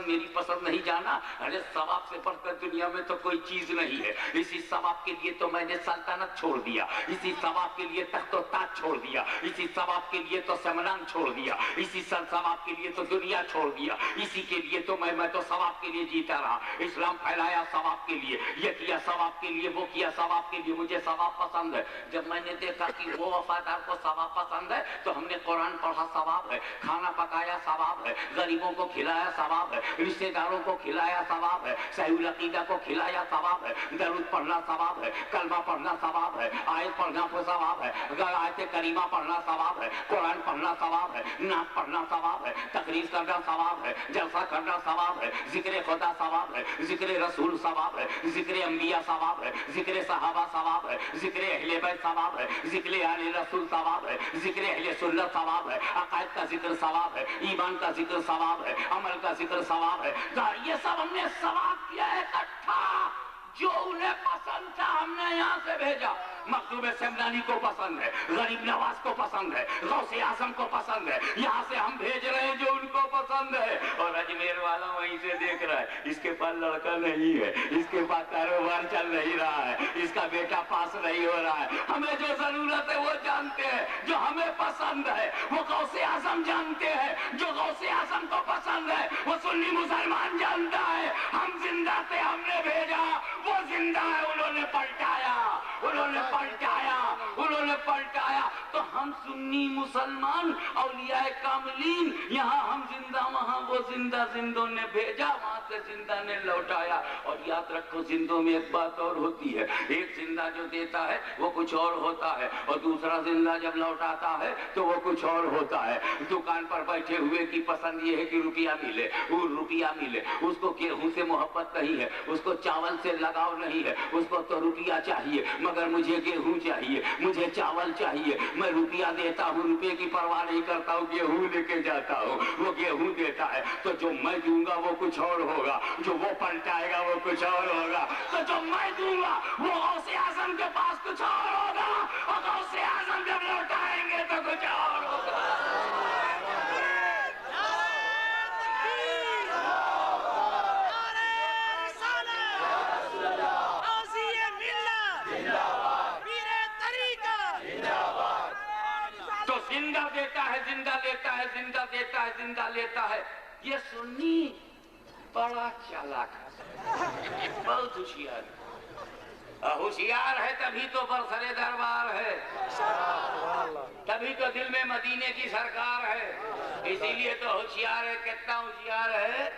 میری پسند نہیں جانا. ارے ثواب سے بڑھ کر دنیا میں تو کوئی چیز نہیں ہے. اسی ثواب کے لیے تو میں نے سلطنت چھوڑ دیا, اسی ثواب کے لیے تخت و تاج چھوڑ دیا, اسی ثواب کے لیے تو سمنان چھوڑ دیا, اسی ثواب کے لیے تو دنیا چھوڑ دیا. اسی کے لیے تو میں تو ثواب کے لیے جیتا رہا. اسلام پھیلایا ثواب کے لیے, یہ کیا ثواب کے لیے, وہ کیا ثواب کے لیے. مجھے ثواب پسند ہے. جب میں نے دیکھا کہ وہ وفادار کو ثواب پسند ہے تو ہم نے قرآن پڑھا ثواب ہے, کھانا پکایا ثواب ہے, غریبوں کو کھلایا ثواب ہے, رشتے داروں کو کھلایا ثواب ہے, صحیح العقیدہ کو کھلایا ثواب ہے, درود پڑھنا ثواب ہے, کلمہ پڑھنا ثواب ہے, آیت پڑھنا ثواب ہے, آیت کریمہ پڑھنا ثواب ہے, قرآن پڑھنا ثواب ہے, نعت پڑھنا ثواب ہے, تقریر کرنا ثواب ہے, جلسہ کرنا ثواب ہے, ذکر خدا ثواب ہے, ذکر رسول ثواب ہے, ذکر انبیاء ثواب ہے, ذکر صحابہ ثواب ہے, ذکر اہل بیت ثواب ہے, ذکر آل رسول ثواب ہے, ذکر اہل سنت ثواب ہے, عقائد کا ذکر ثواب ہے, ایمان کا ذکر ثواب ہے, عمل کا ذکر ثواب ہے. یہ سب ہم نے ثواب کیا ہے اکٹھا. جو انہیں پسند تھا ہم نے یہاں سے بھیجا. مکتوب سمنانی کو پسند ہے, غریب نواز کو پسند ہے, غوث اعظم کو پسند ہے. یہاں سے ہم بھیج رہے ہیں جو ان کو پسند ہے. اور اجمیر والا وہیں سے دیکھ رہا ہے, اس کے پاس لڑکا نہیں ہے, اس کے پاس کاروبار چل نہیں رہا ہے, اس کا بیٹا پاس نہیں ہو رہا ہے. ہمیں جو ضرورت ہے وہ جانتے ہیں, جو ہمیں پسند ہے وہ غوث اعظم جانتے ہیں, جو غوث اعظم کو پسند ہے وہ سنی مسلمان جانتا ہے. ہم زندہ تھے, ہم نے بھیجا, وہ زندہ ہے, انہوں نے پلٹایا, انہوں نے پلٹایا, انہوں نے پلٹایا. تو ہم سنی مسلمان اولیاء کاملین, یہاں ہم زندہ, وہاں وہ زندہ. زندوں نے بھیجا, وہاں سے زندہ نے لوٹایا. اور یاد رکھو زندوں میں ایک بات اور ہوتی ہے, ایک زندہ جو دیتا ہے وہ کچھ اور ہوتا ہے, اور دوسرا زندہ جب لوٹاتا ہے تو وہ کچھ اور ہوتا ہے. دکان پر بیٹھے ہوئے کی پسند یہ ہے کہ روپیہ ملے, وہ روپیہ ملے. اس کو گیہوں سے محبت نہیں ہے, اس کو چاول سے لگاؤ نہیں ہے, اس کو تو روپیہ چاہیے, مگر مجھے گیہوں چاہیے, مجھے چاول چاہیے. میں روپیہ دیتا ہوں, روپے کی پرواہ نہیں کرتا ہوں, گیہوں لے کے جاتا ہوں, وہ گیہوں دیتا ہے. تو جو میں دوں گا وہ کچھ اور ہوگا, جو وہ پلٹائے گا وہ کچھ اور ہوگا. تو جو میں دوں گا وہ غوث اعظم کے پاس کچھ اور ہوگا, اور غوث اعظم جب لوٹائیں گے تو کچھ اور ہوگا. زندہ دیتا ہے, زندہ لیتا ہے, زندہ دیتا ہے, زندہ لیتا ہے. یہ سنی بڑا چالاک ہے, بہت ہوشیار ہے. ہوشیار ہے تبھی تو برسر دربار ہے, تبھی تو دل میں مدینے کی سرکار ہے. اسی لیے تو ہوشیار ہے. کتنا ہوشیار ہے,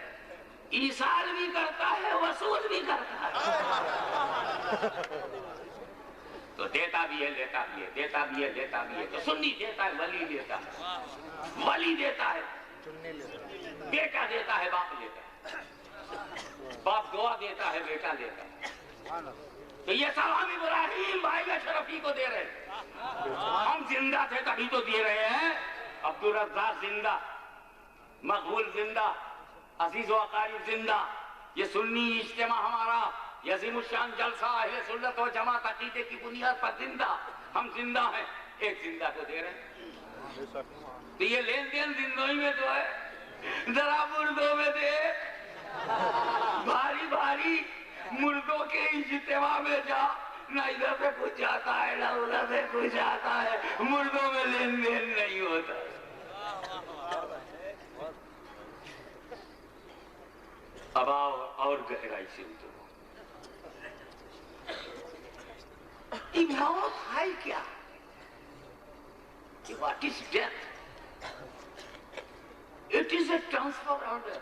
ایصال بھی کرتا ہے, وصول بھی کرتا ہے. تو دیتا بھی ہے, لیتا بھی ہے, دیتا بھی ہے, لیتا بھی ہے. تو سنی دیتا ہے, ولی دیتا ہے, ولی دیتا ہے, بیٹا دیتا ہے باپ لیتا ہے، باپ دعا دیتا ہے بیٹا لیتا ہے. تو یہ سب ہم ابراہیم بھائی اشرفی کو دے رہے ہیں. ہم زندہ تھے تبھی تو دے رہے ہیں. عبدالرزاق زندہ، مقبول زندہ، عزیز و اقارب زندہ. یہ سنی اجتماع ہمارا، یہ عظیم الشان جلسہ اہل سنت و جماعت عقیدے کی بنیاد پر زندہ. ہم زندہ ہیں، ایک زندہ کو دے رہے ہیں. تو یہ لین دین زندوں میں تو ہے، ذرا مردوں میں دے. بھاری بھاری مردوں کے اجتماع میں جا، نہ ادھر سے کچھ جاتا ہے نہ ادھر سے کچھ آتا ہے. مردوں میں لین دین نہیں ہوتا. اب آؤ اور گہرائی سے اترو. یہ موت ہے کیا؟ What is death? It is a transfer order.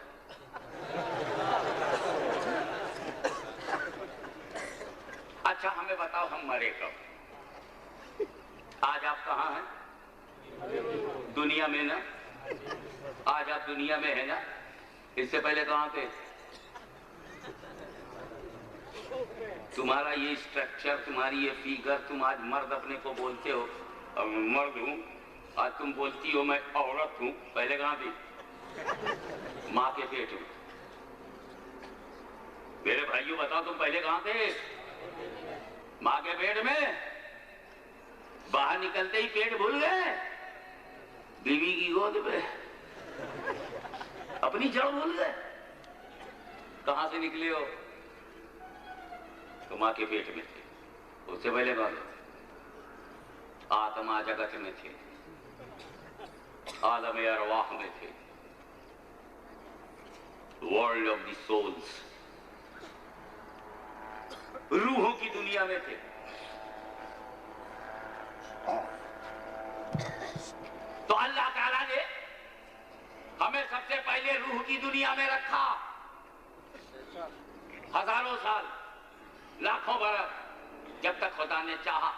اچھا ہمیں بتاؤ ہم مرے کب؟ آج آپ کہاں ہیں؟ دنیا میں نا. آج آپ دنیا میں ہیں نا. اس سے پہلے کہاں تھے؟ تمہارا یہ سٹرکچر، تمہاری یہ فیگر، تم آج مرد اپنے کو بولتے ہو مرد ہوں. آج تم بولتی ہو میں عورت ہوں. پہلے کہاں تھی؟ ماں کے پیٹ میں. میرے بھائیوں بتاؤ تم پہلے کہاں تھے؟ ماں کے پیٹ میں. باہر نکلتے ہی پیٹ بھول گئے؟ بیوی کی گود میں اپنی جڑ بھول گئے؟ کہاں سے نکلے ہو؟ تو ماں کے پیٹ میں تھے. اس سے پہلے کہاں تھے؟ آتما جگت میں تھے، عالم ارواح میں تھے، ورلڈ آف دی سولز، روحوں کی دنیا میں تھے. تو اللہ تعالیٰ نے ہمیں سب سے پہلے روح کی دنیا میں رکھا. ہزاروں سال، لاکھوں برس، جب تک خدا نے چاہا.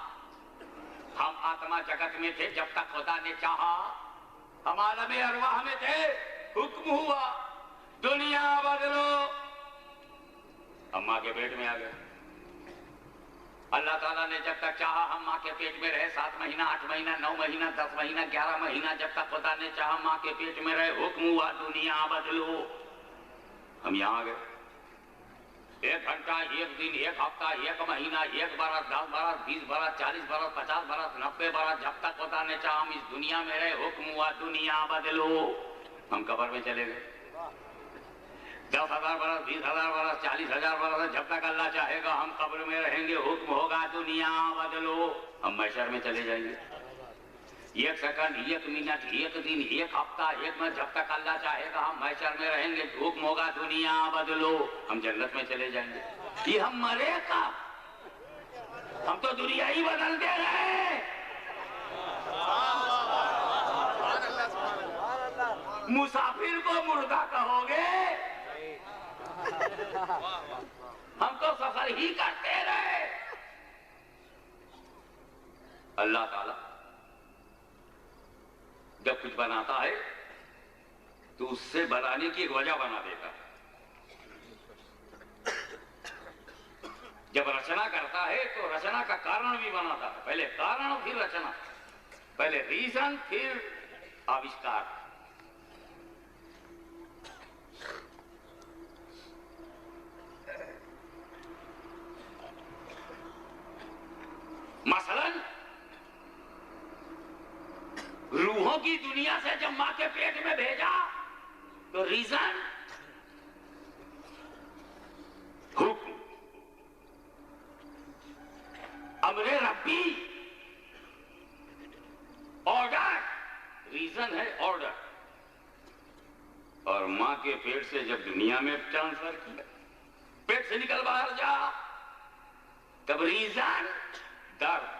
ہم آتما جگت میں تھے جب تک خدا نے چاہا. ہم عالم ارواح میں تھے، حکم ہوا دنیا بدلو. ہم ماں کے پیٹ میں آ گئے. اللہ تعالیٰ نے جب تک چاہا ہم ماں کے پیٹ میں رہے. 7 مہینہ، 8 مہینہ، 9 مہینہ، 10 مہینہ، 11 مہینہ، جب تک خدا نے چاہا ماں کے پیٹ میں رہے. حکم ہوا دنیا بدلو. ہم یہاں آ گئے. 1 گھنٹہ، 1 دن، 1 ہفتہ، 1 مہینہ، 1 برس، 10 برس، 20 برس، 40 برس، 50 برس، 90 برس، جب تک خدا نے چاہا ہم اس دنیا میں رہے. حکم ہوا دنیا بدلو. ہم قبر میں چلے گئے. 10,000 برس، 20,000 برس، 40,000 برس، جب تک اللہ چاہے گا ہم قبر میں رہیں گے. حکم ہوگا دنیا بدلو. ہم محشر میں چلے جائیں گے. 1 سیکنڈ، 1 منٹ، 1 دن، 1 ہفتہ، 1 ماہ، جب تک اللہ چاہے گا ہم محشر میں رہیں گے. حکم ہوگا دنیا بدلو. ہم جنت میں چلے جائیں گے. یہ ہم مرے کا، ہم تو دنیا ہی بدل دے رہے. مسافر کو مردہ کہو گے؟ ہم تو سفر ہی کرتے رہے. اللہ تعالی جب کچھ بناتا ہے تو اس سے بنانے کی ایک وجہ بنا دیتا ہے. جب رچنا کرتا ہے تو رچنا کا کارن بھی بناتا ہے. پہلے کارن پھر رچنا، پہلے ریزن پھر آوشکار. مثلا روحوں کی دنیا سے جب ماں کے پیٹ میں بھیجا تو ریزن حکم، امر ربی، آرڈر. ریزن ہے آرڈر. اور ماں کے پیٹ سے جب دنیا میں ٹرانسفر کیا، پیٹ سے نکل باہر جا، تب ریزن درد،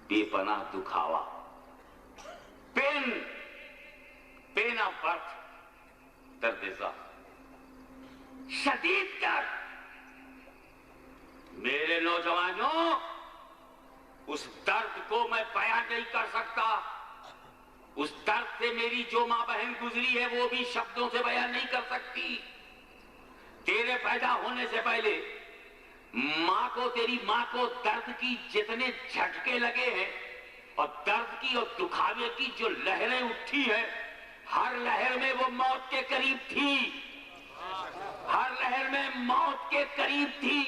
بے پناہ دکھاوا، پین آف برتھ، درد ذات، شدید درد. میرے نوجوانوں، اس درد کو میں بیان نہیں کر سکتا. اس درد سے میری جو ماں بہن گزری ہے وہ بھی شبدوں سے بیان نہیں کر سکتی. تیرے پیدا ہونے سے پہلے تیری ماں کو درد کی جتنے جھٹکے لگے ہیں اور درد کی اور دکھاوے کی جو لہریں اٹھی ہیں، ہر لہر میں وہ موت کے قریب تھی. ہر لہر میں موت کے قریب تھی.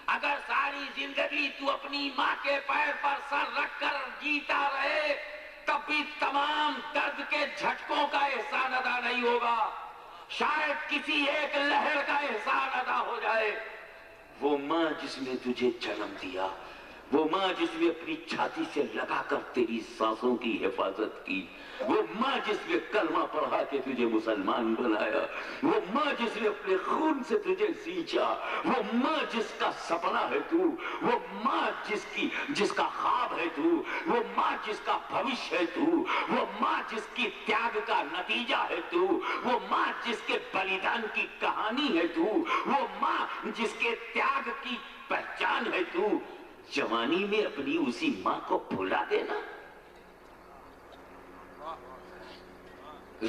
اگر ساری زندگی تو اپنی ماں کے پیر پر سر رکھ کر جیتا رہے تب بھی تمام درد کے جھٹکوں کا احسان ادا نہیں ہوگا. شاید کسی ایک لہر کا احسان ادا ہو جائے. وہ ماں جس نے تجھے جنم دیا، وہ ماں جس نے اپنی چھاتی سے لگا کر تیری سانسوں کی حفاظت کی، وہ ماں جس نے کلمہ پڑھا کے تجھے مسلمان بنایا، وہ ماں جس نے اپنے خون سے تجھے سینچا، وہ ماں جس کا سپنا ہے تو، وہ ماں جس کا خواب ہے تو، وہ ماں جس کا بھوشیہ ہے تو، وہ ماں جس کی تیاگ کا نتیجہ ہے تو، وہ ماں جس کے بلیدان کی کہانی ہے تو، وہ ماں جس کے تیاگ کی پہچان ہے تو، جوانی میں اپنی اسی ماں کو بھلا دینا.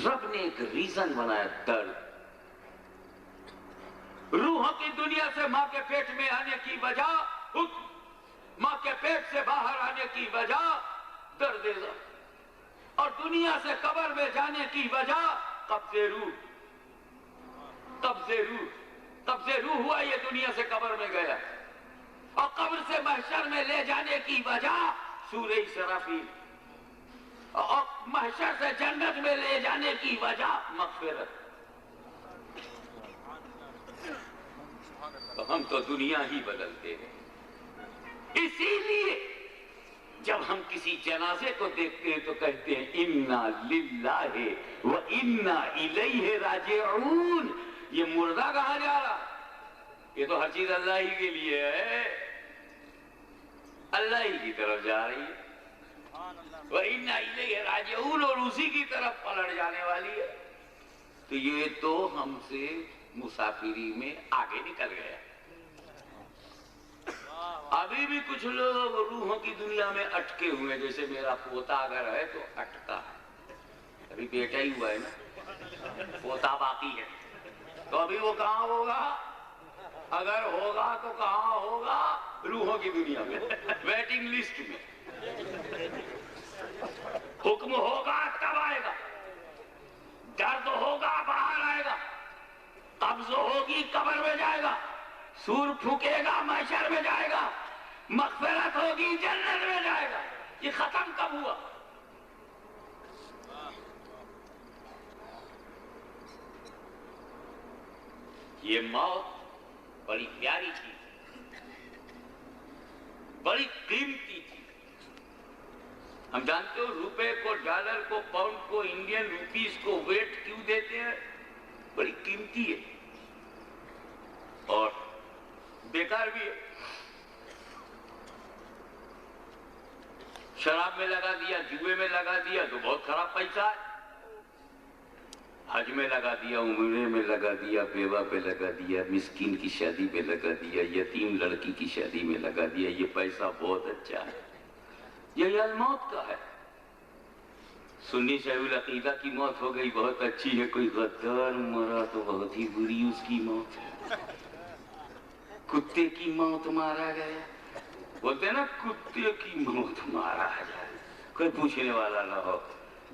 رب نے ایک ریزن بنایا، درد. روحوں کی دنیا سے ماں کے پیٹ میں آنے کی وجہ، ماں کے پیٹ سے باہر آنے کی وجہ درد ذات، اور دنیا سے قبر میں جانے کی وجہ قبض روح. قبض روح ہوا، یہ دنیا سے قبر میں گیا. اور قبر سے محشر میں لے جانے کی وجہ سورہ اسرافیل، اور محشر سے جنت میں لے جانے کی وجہ مغفرت. تو ہم تو دنیا ہی بدلتے ہیں. اسی لیے جب ہم کسی جنازے کو دیکھتے ہیں تو کہتے ہیں انا للہ و انا الیہ راجعون. یہ مردہ کہاں جا رہا؟ یہ تو ہر چیز اللہ ہی کے لیے ہے، اللہ ہی کی طرف جا رہی ہے. وَإِنَّا إِلَيْهِ رَاجِعُونَ، اور اسی کی طرف پلٹ جانے والی ہے. تو یہ تو ہم سے مسافری میں آگے نکل گیا. ابھی بھی کچھ لوگ روحوں کی دنیا میں اٹکے ہوئے، جیسے میرا پوتا اگر ہے تو اٹکا ہے. ابھی بیٹا ہی ہوا ہے نا، پوتا باقی ہے. تو ابھی وہ کہاں ہوگا؟ اگر ہوگا تو کہاں ہوگا؟ روحوں کی دنیا میں، ویٹنگ لسٹ میں. حکم ہوگا تب آئے گا، درد ہوگا باہر آئے گا، قبض ہوگی قبر میں جائے گا، سور پھونکے گا محشر میں جائے گا، مغفرت ہوگی جنت میں جائے گا. یہ ختم کب ہوا؟ یہ موت بڑی پیاری چیز، بڑی قیمتی تھی. ہم جانتے ہو روپے کو، ڈالر کو، پاؤنڈ کو، انڈین روپیز کو ویٹ کیوں دیتے ہیں؟ بڑی قیمتی ہے اور بیکار بھی ہے. شراب میں لگا دیا، جوئے میں لگا دیا تو بہت خراب پیسہ ہے. حج میں لگا دیا، عمرے میں لگا دیا، بیوہ پہ لگا دیا، مسکین کی شادی پہ لگا دیا، یتیم لڑکی کی شادی میں لگا دیا. یہ پیسہ بہت اچھا ہے، یہ الموت کا ہے. سنی شیخ العقیدہ کی موت ہو گئی بہت اچھی ہے، کوئی غدار مرا تو بہت ہی بری اس کی موت ہے. کتے کی موت مارا گیا، بولتے ہیں نا کتے کی موت مارا جائے، کوئی پوچھنے والا نہ ہو.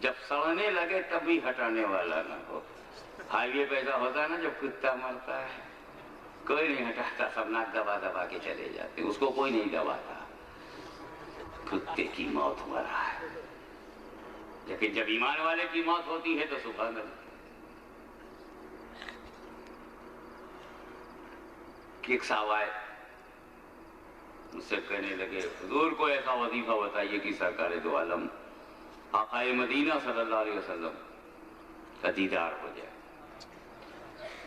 جب سڑنے لگے تب بھی ہٹانے والا نہ ہو. ہائی وے پہ ایسا ہوتا ہے نا، جب کتا مرتا ہے کوئی نہیں ہٹاتا، سب ناک دبا دبا کے چلے جاتے، اس کو کوئی نہیں دباتا. کتے کی موت مرا ہے. لیکن جب ایمان والے کی موت ہوتی ہے تو سبحان اللہ. ایک صاحب آئے مجھ سے کہنے لگے حضور کو ایسا وظیفہ بتائیے کہ سرکار دو عالم آقا مدینہ صلی اللہ علیہ وسلم کا دیدار ہو جائے.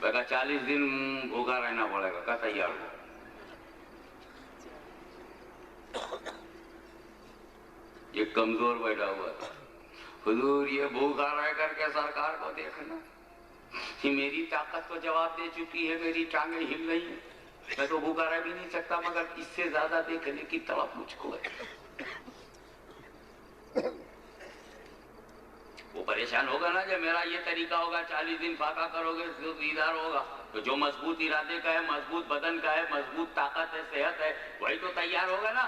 میں کہا 40 دن بھوکا رہنا پڑے گا. کہا تیار ہو. یہ کمزور بیٹھا ہوا تھا. حضور یہ بھوکا رہ کر کے سرکار کو دیکھنا، کہ میری طاقت تو جواب دے چکی ہے، میری ٹانگیں ہل رہی ہیں، میں تو بھوکا رہ بھی نہیں سکتا، مگر اس سے زیادہ دیکھنے کی طلب مجھ کو ہے. وہ پریشان ہوگا نا جب میرا یہ طریقہ ہوگا 40 دن فاقہ کرو گے تو دیدار ہوگا. تو جو مضبوط ارادے کا ہے، مضبوط بدن کا ہے، مضبوط طاقت ہے، صحت ہے، وہی تو تیار ہوگا نا.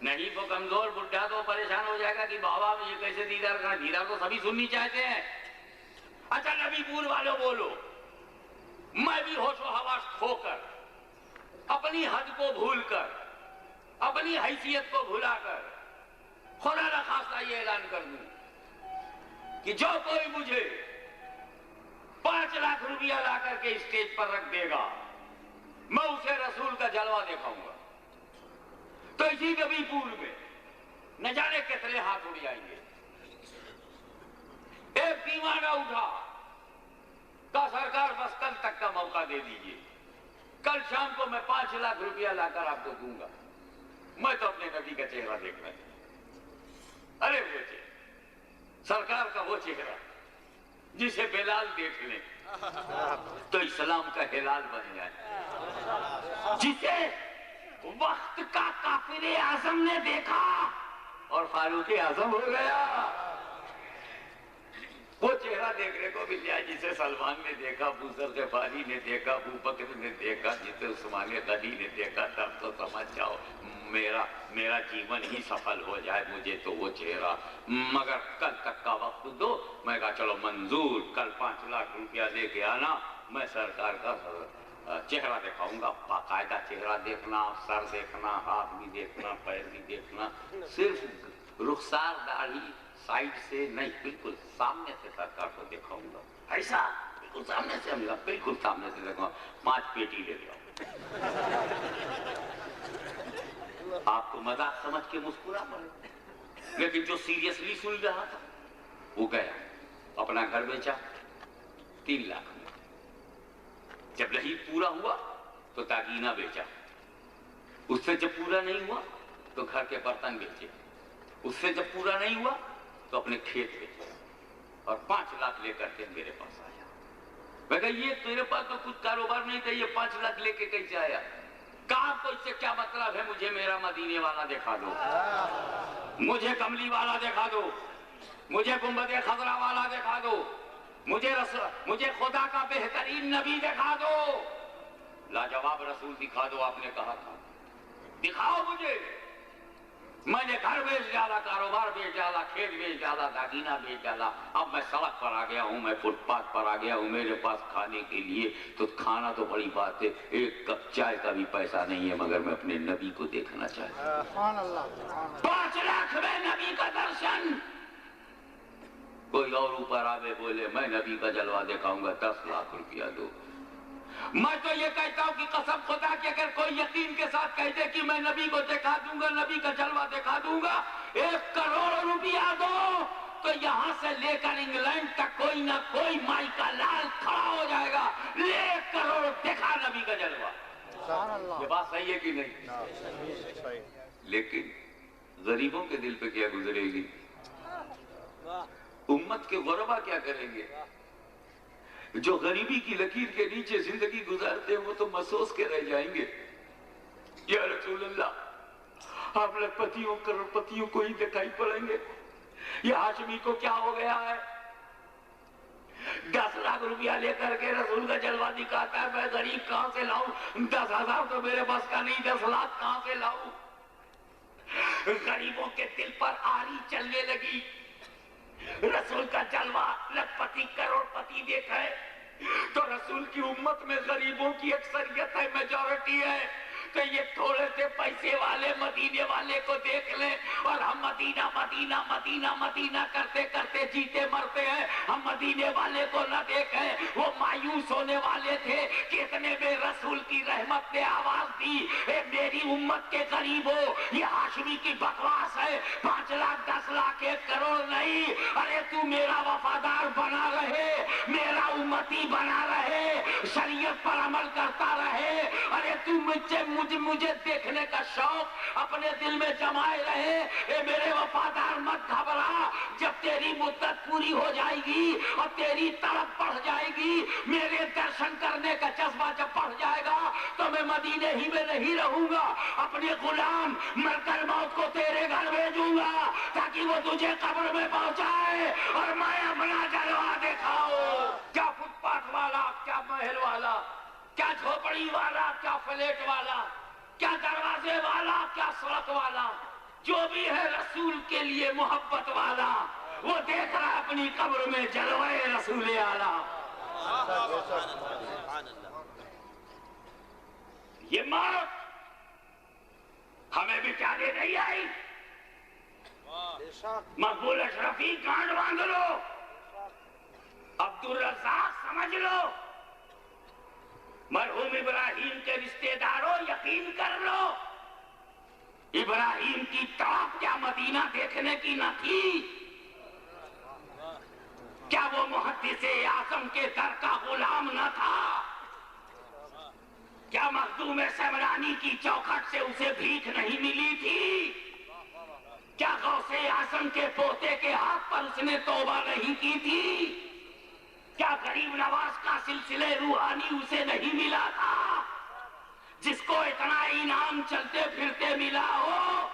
نہیں وہ کمزور بڈھا تو پریشان ہو جائے گا کہ بابا یہ کیسے دیدار کرنا. دیدار تو سبھی سننی چاہتے ہیں. اچھا نبی پور والوں بولو، میں بھی ہوش و حواس کھو کر، اپنی حد کو بھول کر، اپنی حیثیت کو بھلا کر خدا نخواستہ یہ اعلان کر دوں کہ جو کوئی مجھے 5 لاکھ روپیہ لا کر کے اسٹیج پر رکھ دے گا، میں اسے رسول کا جلوہ دکھاؤں گا. تو اسی نبی پور میں نہ جانے کتنے ہاتھ اڑ جائیں گے. ایک دیوانہ اٹھا کہ سرکار بس کل تک کا موقع دے دیجئے، کل شام کو میں 5 لاکھ روپیہ لا کر آپ کو دوں گا، میں تو اپنے نبی کا چہرہ دیکھنا ہے. ارے وہ چہرہ، سرکار کا وہ چہرہ جسے بلال دیکھ لیں تو اسلام کا ہلال بن جائے، جسے وقت کا کافر اعظم نے دیکھا اور فاروق اعظم ہو گیا. وہ چہرہ دیکھنے کو مل جائے جسے سلمان نے دیکھا، ابو ذر غفاری نے دیکھا، ابو بکر نے دیکھا، جسے عثمان غنی نے دیکھا. تب تو سمجھ جاؤ میرا جیون ہی سفل ہو جائے. مجھے تو وہ چہرہ، مگر کل تک کا وقت دو. میں کہا چلو منظور، کل 5 لاکھ روپیہ لے کے آنا، میں سرکار کا چہرہ دکھاؤں گا. باقاعدہ چہرہ دیکھنا، سر دیکھنا، ہاتھ بھی دیکھنا، پیر بھی دیکھنا، صرف رخسار داڑھی سائیڈ سے نہیں، بالکل سامنے سے سرکار کو دکھاؤں گا. ایسا بالکل سامنے سے، ہم بالکل سامنے سے دکھاؤں. 5 پیٹی لے لیا. آپ کو مذاق سمجھ کے مسکرا پڑے، لیکن جو سیریسلی سن رہا تھا وہ گیا، اپنا گھر بیچا 3 لاکھ میں. جب نہیں پورا ہوا تو داگینہ بیچا، اس سے جب پورا نہیں ہوا تو گھر کے برتن بیچے، اس سے جب پورا نہیں ہوا تو اپنے کھیت بیچے، اور 5 لاکھ لے کر کے میرے پاس آیا. میں کہا یہ تیرے پاس تو کچھ کاروبار نہیں تھا، یہ 5 لاکھ لے کے کیسے آیا؟ کہا آپ کو اس سے کیا مطلب ہے؟ مجھے میرا مدینے والا دکھا دو، مجھے کملی والا دکھا دو، مجھے گنبد خضرا والا دکھا دو، مجھے خدا کا بہترین نبی دکھا دو. لاجواب رسول دکھا دو آپ نے کہا تھا، دکھاؤ مجھے. میں نے گھر بیچ ڈالا، کاروبار بیچ ڈالا، کھیت بیچ ڈالا، داگینہ بیچ ڈالا. اب میں سڑک پر آ گیا ہوں، میں فٹ پاتھ پر آ گیا ہوں. میرے پاس کھانے کے لیے تو کھانا تو بڑی بات ہے، 1 کپ چائے کا بھی پیسہ نہیں ہے، مگر میں اپنے نبی کو دیکھنا چاہتا ہوں. 5 لاکھ میں نبی کا درشن. کوئی اور اوپر آوے بولے میں نبی کا جلوہ دکھاؤں گا، 10 لاکھ روپیہ دو. میں تو یہ کہتا ہوں کہ قسم خدا کہ اگر کوئی یقین کے ساتھ کہہ دے کہ میں نبی کو دکھا دوں گا، نبی کا جلوہ دکھا دوں گا، 1 کروڑ روپیہ دو، تو یہاں سے لے کر انگلینڈ تک کوئی نہ کوئی مائی کا لال کھڑا ہو جائے گا. لے 1 کروڑ دکھا نبی کا جلوہ. یہ بات صحیح ہے کہ نہیں؟ لیکن غریبوں کے دل پہ کیا گزرے گی؟ امت کے غربا کیا کریں گے؟ جو غریبی کی لکیر کے نیچے زندگی گزارتے ہیں وہ تو محسوس کے رہ جائیں گے. یا رسول اللہ، آپ لکھپتیوں کروڑپتیوں کو ہی دکھائی پڑیں گے. یہ ہاشمی کو کیا ہو گیا ہے؟ 10 لاکھ روپیہ لے کر کے رسول کا جلوہ دکھاتا ہے. میں غریب کہاں سے لاؤں؟ 10,000 تو میرے پاس کا نہیں، 10 لاکھ کہاں سے لاؤں؟ غریبوں کے دل پر آری چلنے لگی. رسول کا جلوہ لکھپتی کروڑپتی دیکھا ہے تو رسول کی امت میں غریبوں کی اکثریت ہے، میجورٹی ہے. کہ یہ تھوڑے سے پیسے والے مدینے والے کو دیکھ لیں اور ہم مدینہ مدینہ مدینہ مدینہ کرتے کرتے جیتے مرتے ہیں. ہم مدینے والے کو نہ دیکھیں. وہ مایوس ہونے والے تھے کہ اتنے میں رسول کی رحمت نے آواز دی، اے میری امت کے غریبو، یہ ہاشمی کی بکواس ہے. 5 لاکھ 10 لاکھ 1 کروڑ نہیں. ارے تو میرا وفادار بنا رہے، میرا امتی بنا رہے، شریعت پر عمل کرتا رہے. ارے تو مجھے دیکھنے کا شوق اپنے دل میں جمائے رہے. اے میرے وفادار مت گھبرا. جب تیری مدت پوری ہو جائے گی اور تیری طلب بڑھ جائے گی، میرے درشن کرنے کا جذبہ جب بڑھ جائے گا تو میں مدینے ہی میں نہیں رہوں گا، اپنے غلام ملکل موت کو تیرے گھر بھیجوں گا تاکہ وہ تجھے قبر میں پہنچائے اور میں اپنا جلوہ دکھاؤں۔ کیا فٹ پاتھ والا، کیا محل والا، کیا جھوپڑی والا، کیا فلیٹ والا، کیا دروازے والا، کیا سڑک والا، جو بھی ہے رسول کے لیے محبت والا، وہ دیکھ رہا ہے اپنی قبر میں جلوہ رسول اعلیٰ۔ یہ موت ہمیں بھی پیارے نہیں آئی، مقبول اشرفی کانڈ باندھ لو، عبدالرزاق سمجھ لو، مرحوم ابراہیم کے رشتہ داروں یقین کر لو، ابراہیم کی طاق کیا مدینہ دیکھنے کی نہ تھی؟ کیا وہ محدث اعظم کے در کا غلام نہ تھا؟ کیا مخدوم سمرانی کی چوکھٹ سے اسے بھیک نہیں ملی تھی؟ کیا غوث اعظم کے پوتے کے ہاتھ پر اس نے توبہ نہیں کی تھی؟ کیا غریب نواز کا سلسلے روحانی اسے نہیں ملا تھا؟ جس کو اتنا انعام چلتے پھرتے ملا ہو،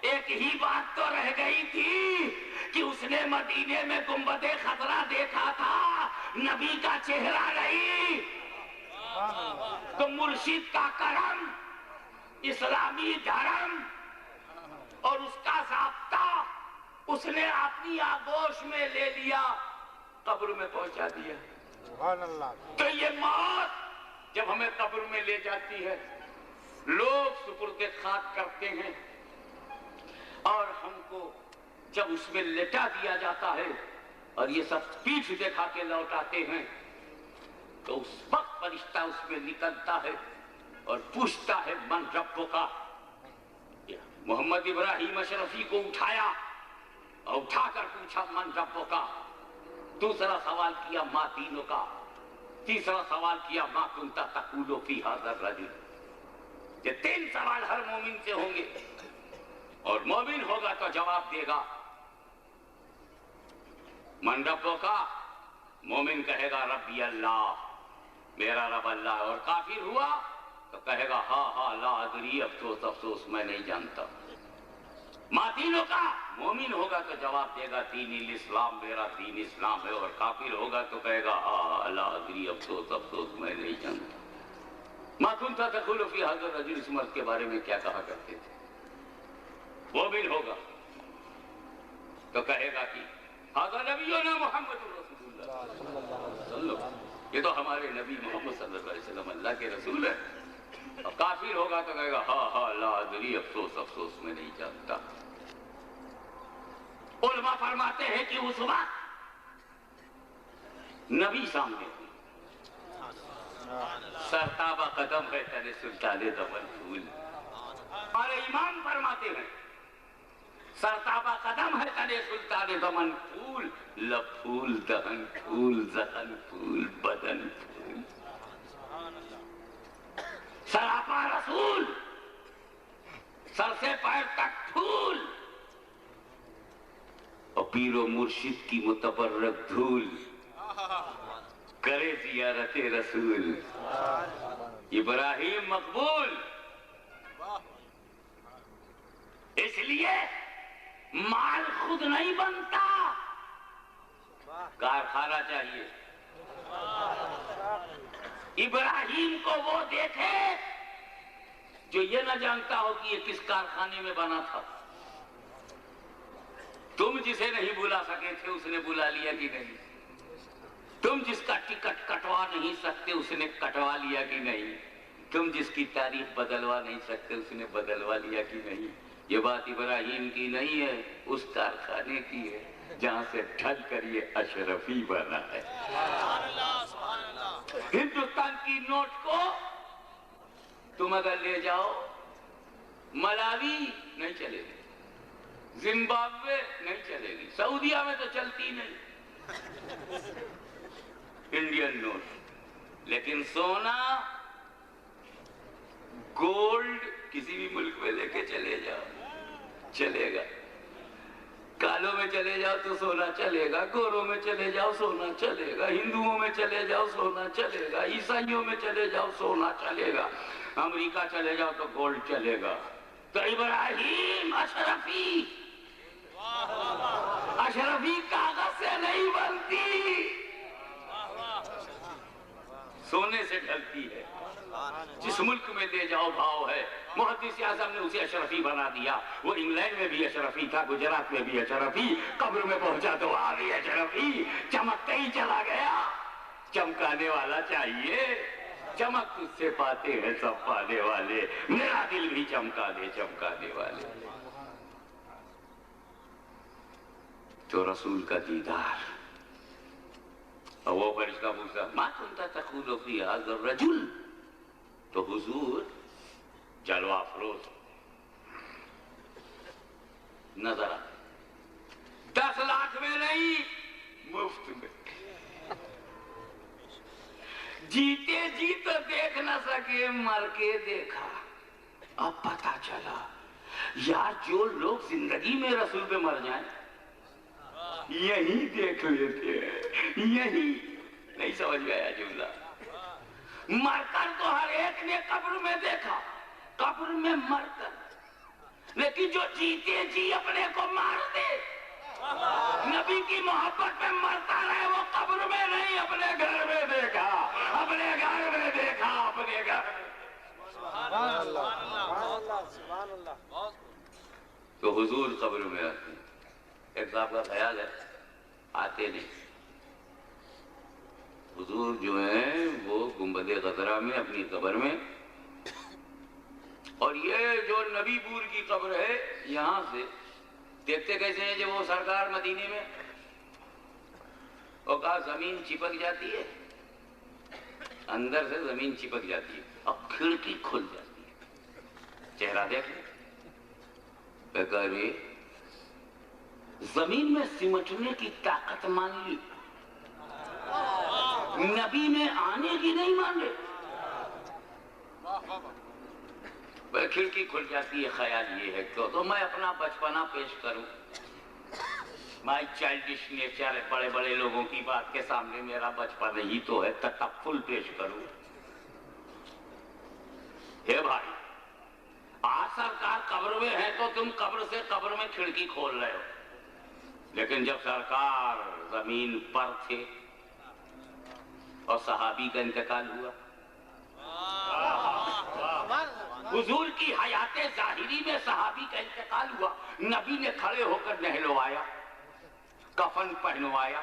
ایک ہی بات تو رہ گئی تھی کہ اس نے مدینے میں گنبد خضرا دیکھا تھا، نبی کا چہرہ نہیں۔ تو مرشد کا کرم، اسلامی دھرم اور اس کا ضابطہ اس نے اپنی آغوش میں لے لیا، قبر میں پہنچا دیا۔ سبحان اللہ۔ تو یہ موت جب ہمیں قبر میں لے جاتی ہے، لوگ سپرد خاک کرتے ہیں اور ہم کو جب اس میں لٹا دیا جاتا ہے اور یہ سب پیٹھ دکھا کے لوٹاتے ہیں، تو اس وقت فرشتہ اس میں نکلتا ہے اور پوچھتا ہے من رب کا۔ محمد ابراہیم اشرفی کو اٹھایا اور اٹھا کر پوچھا من رب کا، دوسرا سوال کیا ما دینو کا، تیسرا سوال کیا ما کنت تقول فی ھذا الرجل۔ یہ 3 سوال ہر مومن سے ہوں گے، اور مومن ہوگا تو جواب دے گا من ربو کا، مومن کہے گا ربی اللہ، میرا رب اللہ، اور کافر ہوا تو کہے گا ہاں ہاں لا ادری، افسوس افسوس میں نہیں جانتا۔ ما دینوں کا، مومن ہوگا تو جواب دے گا دین الاسلام، میرا دین اسلام ہے، اور کافر ہوگا تو کہے گا ہاں لا ادری، افسوس افسوس میں نہیں جانتا۔ ما کنت تقول فی ھذا الرجل، اس مرد کے بارے میں کیا کہا کرتے تھے؟ مومن ہوگا تو کہے گا کہ ھذا نبینا محمد رسول اللہ صلی اللہ علیہ وسلم، یہ تو ہمارے نبی محمد صلی اللہ علیہ وسلم اللہ کے رسول ہے۔ اور کافر ہوگا تو کہے گا ہاں ہاں لا ادری، افسوس افسوس میں نہیں جانتا۔ علماء فرماتے ہیں کہ اس وقت نبی سامنے تھے، سرتابہ قدم ہے تن سلطان دمن پھول، ہمارے امام فرماتے ہیں سرتابہ قدم ہے تن سلطان دمن پھول، لب پھول دہن پھول ذہن پھول بدن پھول، سراپا رسول، سر سے پیر تک پھول، اور پیر و مرشد کی متبرک دھول، کرے زیارت رسول، ابراہیم مقبول۔ اس لیے مال خود نہیں بنتا، کارخانہ چاہیے۔ ابراہیم کو وہ دیکھے جو یہ نہ جانتا ہو کہ یہ کس کارخانے میں بنا تھا۔ تم جسے نہیں بلا سکے تھے اس نے بلا لیا کہ نہیں؟ تم جس کا ٹکٹ کٹوا نہیں سکتے اس نے کٹوا لیا کہ نہیں؟ تم جس کی تاریخ بدلوا نہیں سکتے اس نے بدلوا لیا کہ نہیں؟ یہ بات ابراہیم کی نہیں ہے، اس کارخانے کی ہے جہاں سے ڈھل کر یہ اشرفی بنا ہے۔ ہندوستان کی نوٹ کو تم اگر لے جاؤ، ملاوی نہیں چلے گی، زمبابوے نہیں چلے گی، سعودیہ میں تو چلتی نہیں انڈین نوٹ، لیکن سونا گولڈ کسی بھی ملک میں لے کے چلے جاؤ چلے گا۔ کالوں میں چلے جاؤ تو سونا چلے گا، گوروں میں چلے جاؤ سونا چلے گا، ہندوؤں میں چلے جاؤ سونا چلے گا، عیسائیوں میں چلے جاؤ سونا چلے گا، امریکہ چلے جاؤ تو گولڈ چلے گا۔ تو ابراہیم اشرفی کاغذ سے نہیں بنتی، سونے سے ڈھلتی ہے۔ جس ملک میں لے جاؤ بھاؤ ہے۔ محدث اعظم نے اسے اشرفی بنا دیا، وہ انگلینڈ میں بھی اشرفی تھا، گجرات میں بھی اشرفی، قبر میں پہنچا تو وہاں بھی اشرفی، چمکتے ہی چلا گیا۔ چمکانے والا چاہیے، چمک تجھ سے پاتے ہیں سب پانے والے، میرا دل بھی چمکا دے چمکانے والے۔ تو رسول کا دیدار، اور وہ فرشتہ پوچھتا ما کنت تقول فی ھذا الرجل، تو حضور جلوہ افروز نظر آ 10 لاکھ میں نہیں، مفت میں۔ جیتے جی تو دیکھ نہ سکے، مر کے دیکھا۔ اب پتا چلا یار جو لوگ زندگی میں رسول پہ مر جائیں یہی دیکھ لیتے ہیں، یہی نہیں سمجھ میں آیا جملہ۔ مر کر تو ہر ایک نے قبر میں دیکھا، قبر میں مر کر، لیکن جو جیتے جی اپنے کو مار دے، نبی کی محبت میں مرتا رہے، وہ قبر میں نہیں اپنے گھر میں دیکھا، اپنے گھر میں دیکھا، اپنے گھر میں۔ سبحان اللہ۔ تو حضور قبر میں آتے ہیں۔ ایک صاحب کا خیال ہے آتے نہیں، حضور جو ہیں وہ گنبد خضرا میں اپنی قبر میں، اور یہ جو نبی پور کی قبر ہے یہاں سے دیکھتے کیسے ہیں جب وہ سرکار مدینے میں، اور کہا زمین چپک جاتی ہے، اندر سے زمین چپک جاتی ہے، اب کھڑکی کھل جاتی ہے، چہرہ دیکھ لیں، کہا رے زمین میں سمٹنے کی طاقت مان لی، نبی میں آنے کی نہیں مان لے۔ کھڑکی کھل جاتی ہے، خیال یہ ہے تو میں اپنا بچپنا پیش کروں، مائی چائلڈش نیچر، بڑے بڑے لوگوں کی بات کے سامنے میرا بچپن ہی تو ہے، تطفل پیش کروں۔ ہے بھائی آج سرکار قبر میں ہے تو تم قبر سے قبر میں کھڑکی کھول رہے ہو، لیکن جب سرکار زمین پر تھے اور صحابی کا انتقال ہوا، حضور کی حیات ظاہری میں صحابی کا انتقال ہوا، نبی نے کھڑے ہو کر نہلوایا، کفن پہنوایا،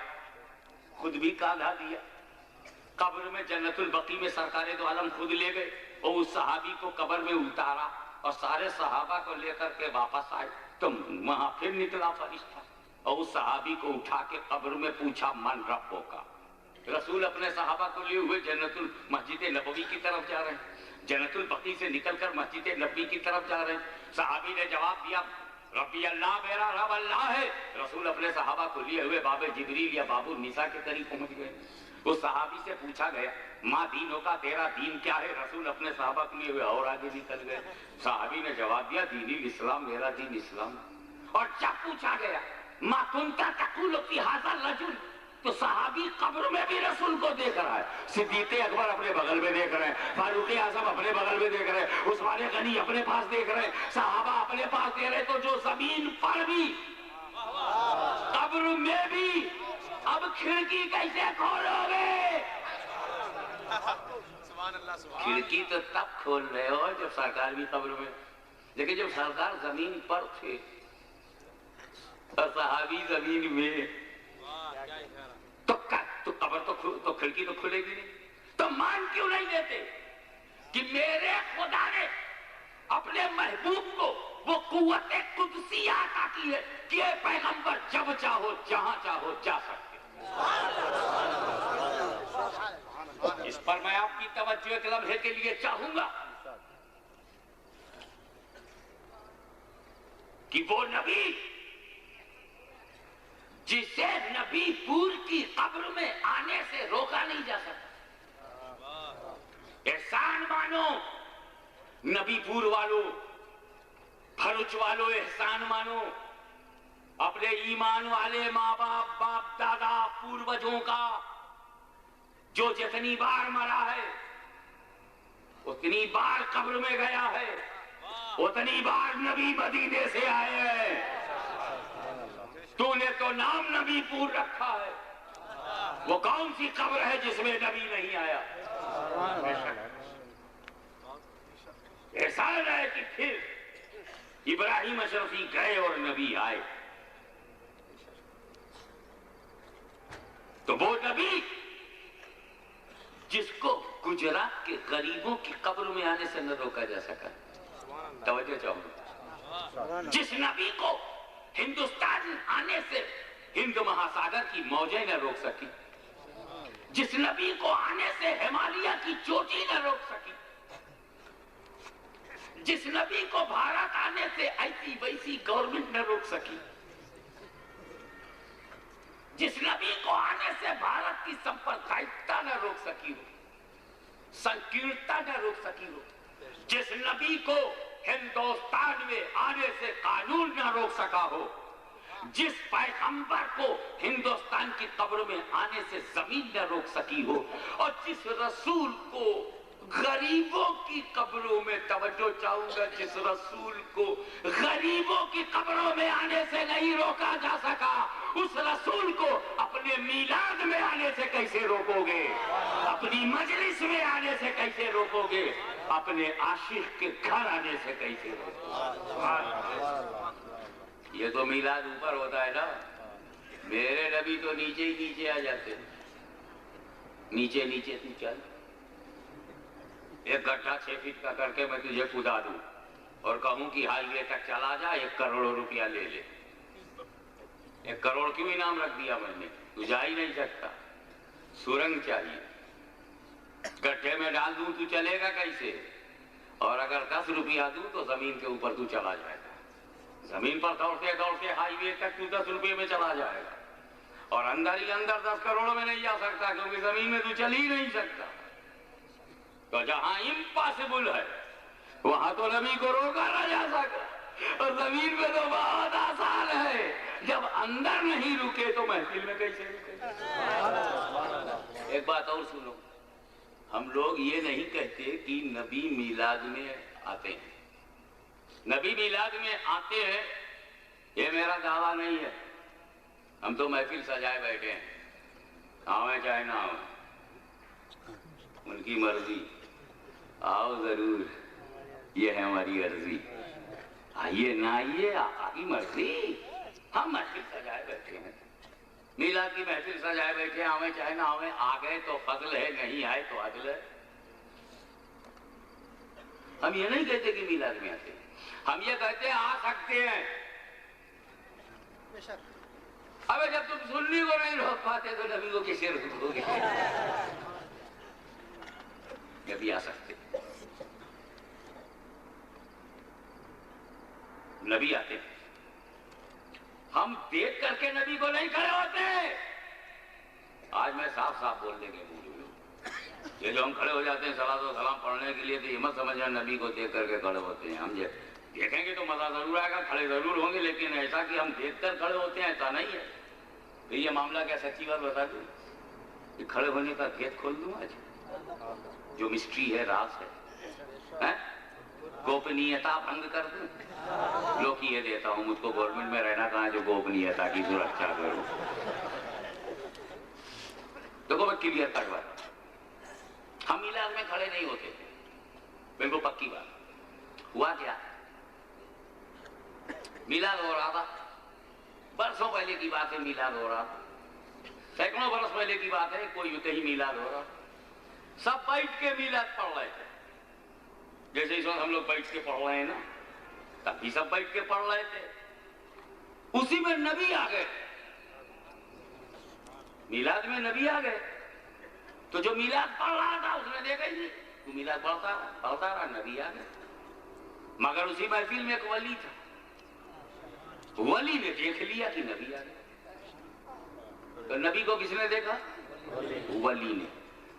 خود بھی کاندھا دیا، قبر میں جنت البقیع میں سرکار دو عالم خود لے گئے اور اس صحابی کو قبر میں اتارا اور سارے صحابہ کو لے کر کے واپس آئے، تو وہاں پھر نکلا فرشتہ اور اس صحابی کو اٹھا کے قبر میں پوچھا من ربو کا۔ رسول اپنے صحابہ کو لیے ہوئے جنت المسجد نبوی کی طرف جا رہے ہیں، جنت البقیع سے نکل کر مسجد نبوی کی طرف جا رہے ہیں، صحابی نے جواب دیا ربی اللہ، میرا رب اللہ ہے۔ رسول اپنے صحابہ کو لیے ہوئے باب جبریل یا باب النساء کے قریب پہنچ گئے، اس صحابی سے پوچھا گیا ماں دینوں کا، تیرا دین کیا ہے؟ رسول اپنے صحابہ کو لیے ہوئے اور آگے نکل گئے، صحابی نے جواب دیا دین الاسلام، میرا دین اسلام۔ اور جب پوچھا گیا ما کنت تقول فی ھذا الرجل، تو صحابی قبر میں بھی رسول کو دیکھ رہا ہے، صدیق اکبر اپنے بغل میں دیکھ رہے ہیں، فاروق اعظم اپنے بغل میں دیکھ رہے ہیں، عثمان غنی اپنے پاس دیکھ رہے ہیں، صحابہ اپنے پاس دیکھ رہے ہیں، تو جو زمین پر بھی قبر میں بھی، اب کھڑکی کیسے کھولو گے؟ کھڑکی تو تب کھول رہے ہو جب سرکار بھی قبر میں، لیکن جب سرکار زمین پر تھے اور صحابی زمین میں، تو قبر تو کھڑکی تو کھلے گی نہیں، تو مان کیوں نہیں دیتے کہ میرے خدا نے اپنے محبوب کو وہ قوت قدسی عطا کی ہے کہ اے پیغمبر جب چاہو جہاں چاہو جا سکتے۔ اس پر میں آپ کی توجہ ایک لمحے کے لیے چاہوں گا کہ وہ نبی جسے نبی پور کی قبر میں آنے سے روکا نہیں جا سکتا، احسان مانو نبی پور والو، بھروچ والو احسان مانو، اپنے ایمان والے ماں باپ باپ دادا پوروجوں کا جو جتنی بار مرا ہے اتنی بار قبر میں گیا ہے، اتنی بار نبی مدینے سے آئے ہیں، تو نے تو نام نبی پور رکھا ہے، وہ کون سی قبر ہے جس میں نبی نہیں آیا؟ احسان ہے کہ پھر ابراہیم اشرفی گئے اور نبی آئے، تو وہ نبی جس کو گجرات کے غریبوں کی قبروں میں آنے سے نہ روکا جا سکا، توجہ چاہوں، جس نبی کو ہندوستان آنے سے ہند مہاساگر کی موجیں نہ روک سکی، جس نبی کو آنے سے ہمالیہ کی چوٹی نہ روک سکی، جس نبی کو بھارت آنے سے ایسی ویسی گورنمنٹ نہ روک سکی، جس نبی کو آنے سے بھارت کی سمپردائکتا نہ روک سکی ہو، سنکیرتا نہ روک سکی ہو، جس نبی کو ہندوستان میں آنے سے قانون نہ روک سکا ہو، جس پیغمبر کو ہندوستان کی قبروں میں آنے سے زمین نہ روک سکی ہو، اور جس رسول کو غریبوں کی قبروں میں، توجہ چاہوں گا، جس رسول کو غریبوں کی قبروں میں آنے سے نہیں روکا جا سکا، اس رسول کو اپنے میلاد میں آنے سے کیسے روکو گے؟ اپنی مجلس میں آنے سے کیسے روکو گے؟ اپنے عاشق کے گھر آنے سے کیسے روکو گے؟ یہ تو میلاد اوپر ہوتا ہے نا، میرے نبی تو نیچے ہی نیچے آ جاتے ہیں، نیچے نیچے تو چل، ایک گڈھا 6 فٹ کا کر کے میں تجھے کدا دوں اور کہوں کہ ہائی وے تک چلا جا، 1 کروڑ روپیہ لے لے، 1 کروڑ کیوں انعام رکھ دیا میں نے؟ تو جا ہی نہیں سکتا، سرنگ چاہیے، گڈھے میں ڈال دوں تو چلے گا کیسے؟ اور اگر 10 روپیہ دوں تو زمین کے اوپر تو چلا جائے گا، زمین پر دوڑتے دوڑتے ہائی وے تک تو 10 روپے میں چلا جائے گا، اور اندر ہی اندر 10 کروڑ میں نہیں جا سکتا، کیونکہ زمین میں تو چل ہی نہیں سکتا۔ تو جہاں امپاسبل ہے وہاں تو نبی کو روکا نہ جا سکا، اور زمین میں تو بہت آسان ہے، جب اندر نہیں رکے تو محفل میں کیسے رکے؟ ایک بات اور سنو، ہم لوگ یہ نہیں کہتے کہ نبی میلاد میں آتے ہیں، نبی میلاد میں آتے ہیں، یہ میرا دعویٰ نہیں ہے، ہم تو محفل سجائے بیٹھے ہیں، آویں چاہے نہ آویں، ان کی مرضی، آؤ ضرور، یہ ہے ہماری عرضی، آئیے نہ آئیے، آقا کی مرضی، ہم محفل سجائے بیٹھے ہیں، میلاد کی محفل سجائے بیٹھے ہیں، آویں چاہے نہ آویں، آ گئے تو فضل ہے، نہیں آئے تو عدل ہے۔ ہم یہ نہیں کہتے کہ میلاد میں آتے ہیں، ہم یہ کہتے ہیں آ سکتے ہیں۔ اب جب تم سنی کو نہیں روک پاتے تو نبی کو کسے روکو گے؟ نبی آ سکتے، نبی آتے، ہم دیکھ کر کے نبی کو نہیں کھڑے ہوتے۔ آج میں صاف صاف بول دیں گے، یہ جو ہم کھڑے ہو جاتے ہیں صلاۃ و سلام پڑھنے کے لیے، تو یہ مت سمجھنا نبی کو دیکھ کر کے کھڑے ہوتے ہیں، ہم دیکھیں گے تو مزہ ضرور آئے گا، کھڑے ضرور ہوں گے، لیکن ایسا کہ ہم دیکھ کر کھڑے ہوتے ہیں ایسا نہیں ہے۔ تو یہ معاملہ کیا سچی بات بتا دوں، کہ کھڑے ہونے کا بھید کھول دوں آج، جو مسٹری ہے، راز ہے، گوپنیتا بھنگ کر دوں، لوگ یہ دیتا ہوں، مجھ کو گورنمنٹ میں رہنا کہاں جو گوپنیتا کی سرکشا کروں۔ دیکھو میں کلیئر کٹ بات، ہم میلاد میں کھڑے نہیں ہوتے تھے، بالکل پکی بات۔ ہوا کیا، میلاد ہو رہا تھا، برسوں پہلے کی بات ہے، میلاد ہو رہا تھا، سینکڑوں برس پہلے کی بات ہے، کوئی کہیں میلاد ہو رہا، سب بیٹھ کے میلاد پڑھ رہے تھے، جیسے اس وقت ہم لوگ بیٹھ کے پڑھ رہے ہیں نا، تب بھی سب بیٹھ کے پڑھ رہے تھے۔ اسی میں نبی آ گئے، میلاد میں نبی آ گئے، تو جو میلاد پڑھ رہا تھا اس نے دیکھا ہی نہیں، تو میلاد پڑھتا رہا، نبی آ گئے۔ مگر اسی محفل میں ایک ولی تھا، ولی نے دیکھ لیا کہ نبی آ گئے، تو نبی کو کس نے دیکھا؟ ولی نے،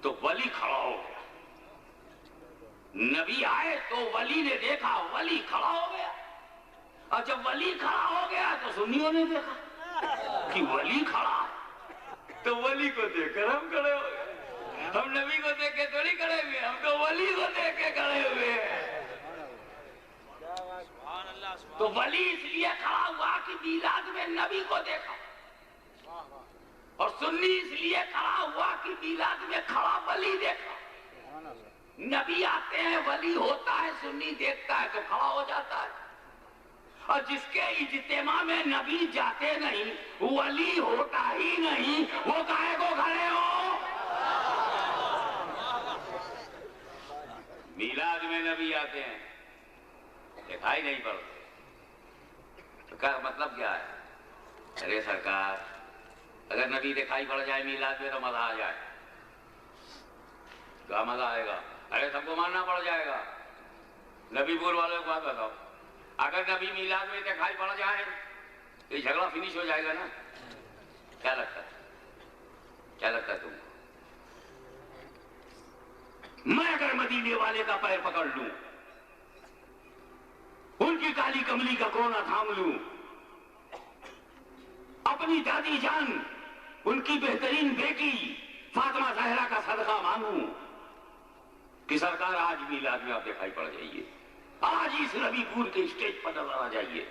تو ولی کھڑا ہو گیا، نبی آئے تو ولی نے دیکھا، ولی کھڑا ہو گیا۔ اور جب ولی کھڑا ہو گیا تو سنیوں نے دیکھا کہ ولی کھڑا ہے، تو ولی کو دیکھ کر ہم کھڑے ہو گئے۔ ہم نبی کو دیکھ کے تھوڑی کھڑے ہوئے، ہم تو ولی کو دیکھ کے کھڑے ہوئے ہیں۔ تو ولی اس لیے کھڑا ہوا کہ میلاد میں نبی کو دیکھا، اور سنی اس لیے کھڑا ہوا کہ میلاد میں کھڑا ولی دیکھا۔ نبی آتے ہیں، ولی ہوتا ہے، سنی دیکھتا ہے تو کھڑا ہو جاتا ہے۔ اور جس کے اجتماع میں نبی جاتے نہیں، ولی ہوتا ہی نہیں، وہ کاہے کو کھڑے ہو؟ میلاد میں نبی آتے ہیں، دکھائی نہیں پڑتے، تو کیا مطلب کیا ہے؟ ارے سرکار، اگر نبی دکھائی پڑ جائے میلاد میں تو مزہ آ جائے، کیا مزہ آئے گا؟ ارے سب کو ماننا پڑ جائے گا۔ نبی پور والوں کو بات بتاؤ، اگر نبی میلاد میں دکھائی پڑ جائے تو جھگڑا فنش ہو جائے گا نا؟ کیا لگتا ہے؟ کیا لگتا ہے تم کو؟ میں اگر مدینے والے کا پیر پکڑ لوں، ان کی کالی کملی کا کونا تھام لوں، اپنی دادی جان، ان کی بہترین بیٹی فاطمہ زہرا کا صدقہ مانگوں کہ سرکار آج میلاد میں آپ دکھائی پڑ جائیے، آج اس ربی پور کے اسٹیج پر نظر آ جائیے،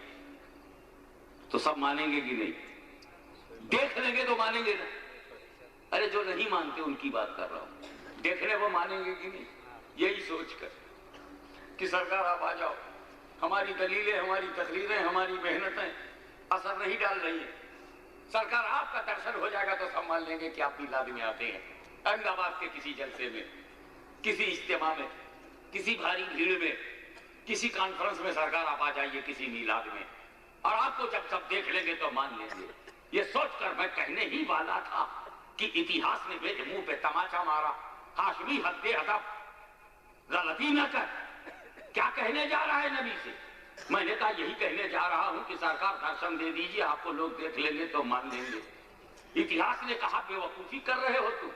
تو سب مانیں گے کہ نہیں؟ دیکھ لیں گے تو مانیں گے نا؟ ارے جو نہیں مانتے ان کی بات کر رہا ہوں، دیکھنے وہ مانیں گے کہ نہیں؟ یہی سوچ کر کہ سرکار آپ آ جاؤ، ہماری دلیلیں، ہماری تقریریں، ہماری محنتیں اثر نہیں ڈال رہی ہیں، سرکار آپ کا درشن ہو جائے گا تو سب مان لیں گے کہ آپ میلاد میں آتے ہیں۔ احمد آباد کے کسی جلسے میں، کسی اجتماع میں، کسی بھاری بھیڑ میں، کسی کانفرنس میں سرکار آپ آ جائیے کسی میلاد میں، اور آپ کو جب سب دیکھ لیں گے تو مان لیں گے۔ یہ سوچ کر میں کہنے ہی والا تھا کہ اتہاس نے میرے منہ پہ تماچا مارا، ہاشمی حد ادب، غلطی نہ کر، کیا کہنے جا رہا ہے نبی سے؟ میں نے کہا یہی کہنے جا رہا ہوں کہ سرکار درشن دے دیجئے، آپ کو لوگ دیکھ لیں گے تو مان لیں گے۔ اتہاس نے کہا بے وقوفی کر رہے ہو تم،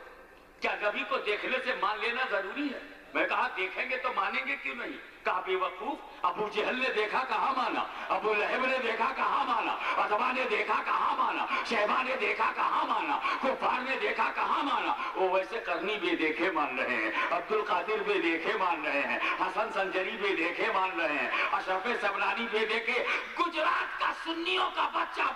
کیا نبی کو دیکھنے سے مان لینا ضروری ہے؟ میں کہا دیکھیں گے تو مانیں گے کیوں نہیں؟ کہا بے وقوف، ابو جہل نے دیکھا کہاں مانا، ابو لہب نے دیکھا کہاں مانا، عتبہ نے دیکھا کہاں مانا، شیبہ نے دیکھا کہاں مانا، کفار نے دیکھا کہاں مانا۔ وہ ویسے قرنی بے دیکھے مان رہے ہیں، عبد القادر بے دیکھے مان رہے ہیں، حسن سنجری بے دیکھے مان رہے ہیں، اشرف سبرانی بے دیکھے، گجرات کا سنیوں کا بچہ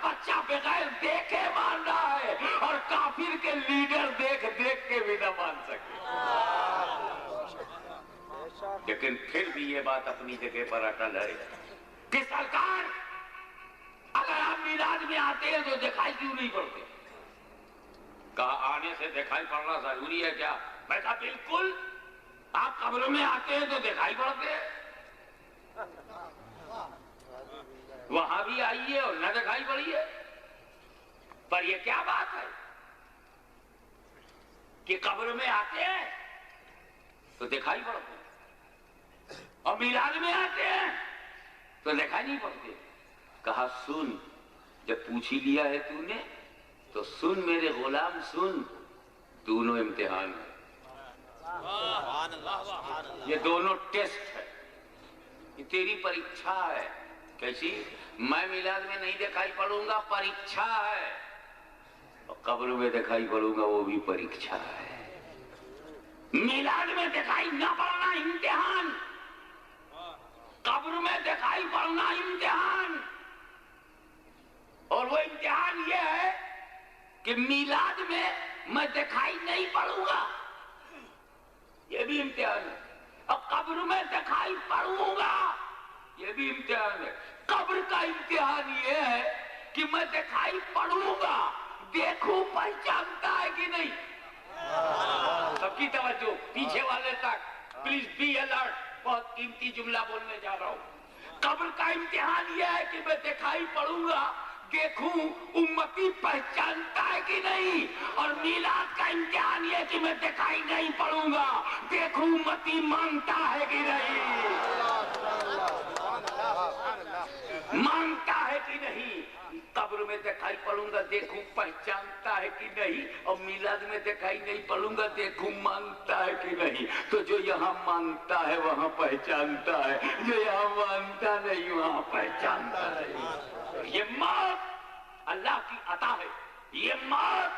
بغیر دیکھے مان رہا ہے، اور کافر کے لیڈر دیکھ دیکھ کے بھی نہ مان سکے۔ لیکن پھر بھی یہ بات اپنی جگہ پر اٹل ہے کہ سرکار اگر آپ میلاد میں آتے ہیں تو دکھائی کیوں نہیں پڑتے؟ کہا آنے سے دکھائی پڑنا ضروری ہے کیا؟ میں کہا بالکل، آپ قبر میں آتے ہیں تو دکھائی پڑتے ہیں، وہاں بھی آئیے اور نہ دکھائی پڑیے، پر یہ کیا بات ہے کہ قبر میں آتے ہیں تو دکھائی پڑتے ہیں اور میلاد میں آتے ہیں تو دکھائی نہیں پڑتے؟ کہا سن، جب پوچھ ہی لیا ہے تو نے تو سن میرے غلام سن، دونوں امتحان ہے، یہ دونوں ٹیسٹ ہے، یہ تیری پریچھا ہے۔ کیسی؟ میں میلاد میں نہیں دکھائی پڑوں گا، پریچھا ہے، اور قبر میں دکھائی پڑوں گا، وہ بھی پریچھا ہے۔ میلاد میں دکھائی نہ پڑنا امتحان، قبر میں دکھائی پڑنا امتحان، اور وہ امتحان یہ ہے کہ میلاد میں دکھائی نہیں پڑوں گا، یہ بھی امتحان ہے، اور قبر میں دکھائی پڑوں گا، یہ بھی امتحان ہے۔ قبر کا امتحان یہ ہے کہ میں دکھائی پڑوں گا، دیکھوں پہچانتا ہے کہ نہیں؟ سب کی توجہ پیچھے والے تک، پلیز بی الرٹ، بہت قیمتی جملہ بولنے جا رہا ہوں۔ قبر کا امتحان یہ ہے کہ میں دکھائی پڑوں گا، دیکھوں امتی پہچانتا ہے کہ نہیں، اور میلاد کا امتحان یہ ہے کہ میں دکھائی نہیں پڑوں گا، دیکھوں امتی مانتا ہے کہ نہیں، مانتا ہے کہ نہیں۔ قبر میں دکھائی پڑوں گا دیکھوں پہچانتا ہے کہ نہیں، اور میلاد میں دکھائی نہیں پڑوں گا دیکھوں مانگتا ہے کہ نہیں۔ تو جو یہاں مانگتا ہے وہاں پہچانتا ہے، جو یہاں مانگتا نہیں وہاں پہچانتا نہیں۔ یہ موت اللہ کی عطا ہے، یہ موت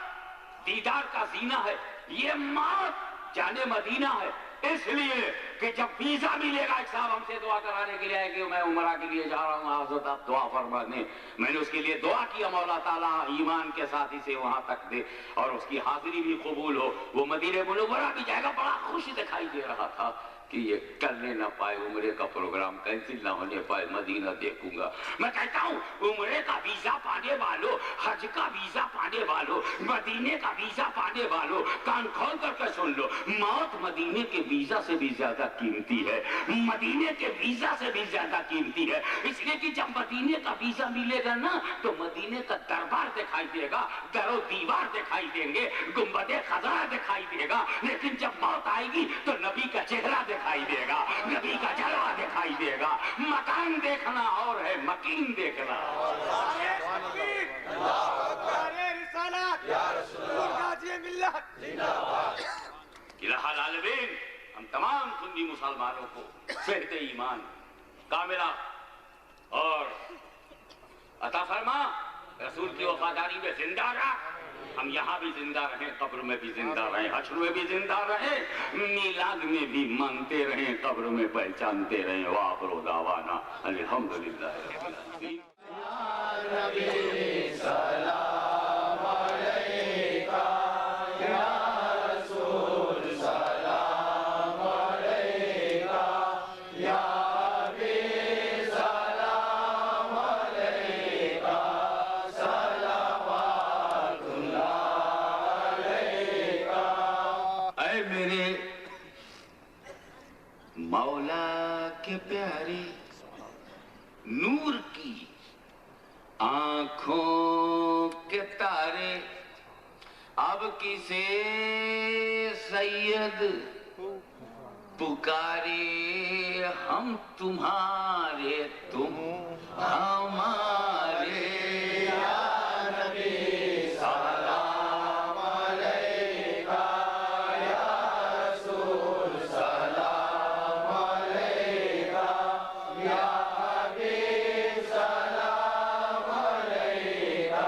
دیدار کا زینہ ہے، یہ موت جانے مدینہ ہے۔ اس لیے کہ جب ویزا ملے گا، ایک صاحب ہم سے دعا کرانے کے لیے آئے کہ میں عمرہ کے لیے جا رہا ہوں، حضرت آپ دعا فرمانے۔ میں نے اس کے لیے دعا کیا، مولا تعالیٰ ایمان کے ساتھ اسے وہاں تک دے اور اس کی حاضری بھی قبول ہو، وہ مدینہ منورہ بھی جائے گا۔ بڑا خوش دکھائی دے رہا تھا کہ یہ کرنے نہ پائے، عمرے کا پروگرام کینسل نہ ہونے پائے، مدینہ دیکھوں گا۔ میں کہتا ہوں عمرے کا ویزا پانے والوں، حج کا ویزا پانے والوں، مدینے کا ویزا پانے والوں، کان کھول کر کے سن لو، موت مدینے کے ویزا سے بھی زیادہ قیمتی ہے، مدینے کے ویزا سے بھی زیادہ قیمتی ہے۔ اس لیے کہ جب مدینے کا ویزا ملے گا نا تو مدینے کا دربار دکھائی دے گا، در و دیوار دکھائی دیں گے، گنبد خضرا دکھائی دے گا، لیکن جب موت آئے گی تو نبی کا چہرہ دکھائی دے گا، نبی کا جلوہ دکھائی دے گا۔ مکان دیکھنا اور ہے، مکین دیکھنا اور الہ العالمین ہم تمام سنی مسلمانوں کو صحت ایمان کاملہ اور عطا فرما، رسول کی وفاداری میں زندہ رکھ، ہم یہاں بھی زندہ رہیں، قبر میں بھی زندہ رہیں، حشر میں بھی زندہ رہیں، میلاد میں بھی مانگتے رہیں، قبر میں پہچانتے رہیں۔ وآخر دعوانا الحمدللہ رب العالمین۔ یا نبی سلام علیکہ، یا رسول سلام علیکہ، یا حبیب سلام علیکہ، صلوات اللہ علیکہ۔ اے میرے مولا کے پیارے نور کی آنکھوں کے تارے، اب کسے سید پکارے، ہم تمہارے تم ہمارے۔ یا نبی سلام علیکہ، یا رسول سلام علیکہ، یا حبیب سلام علیکہ،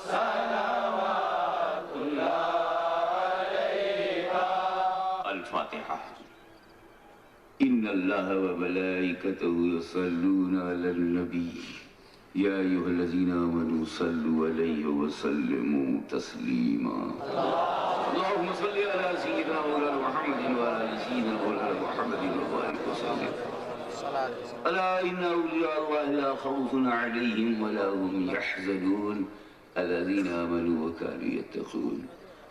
صلوات اللہ علیکہ۔ الفاتحہ۔ ان اللہ وملائکتہ یصلون علی النبی یا ایھا الذین آمنوا صلوا علیہ وسلموا تسلیما۔ اللہم صلی علی سیدنا مولانا محمد وعلی آل سیدنا مولانا محمد وبارک وسلم۔ الا ان اولیاء اللہ لا خوف علیہم ولا هم يحزنون الذین آمنوا وكانوا يتقون۔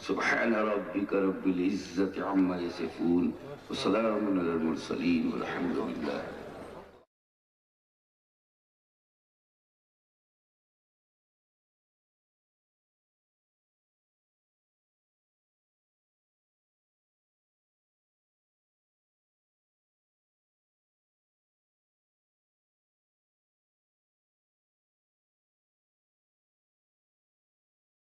سبحان ربك رب العزة عما يصفون وسلام على المرسلين والحمد لله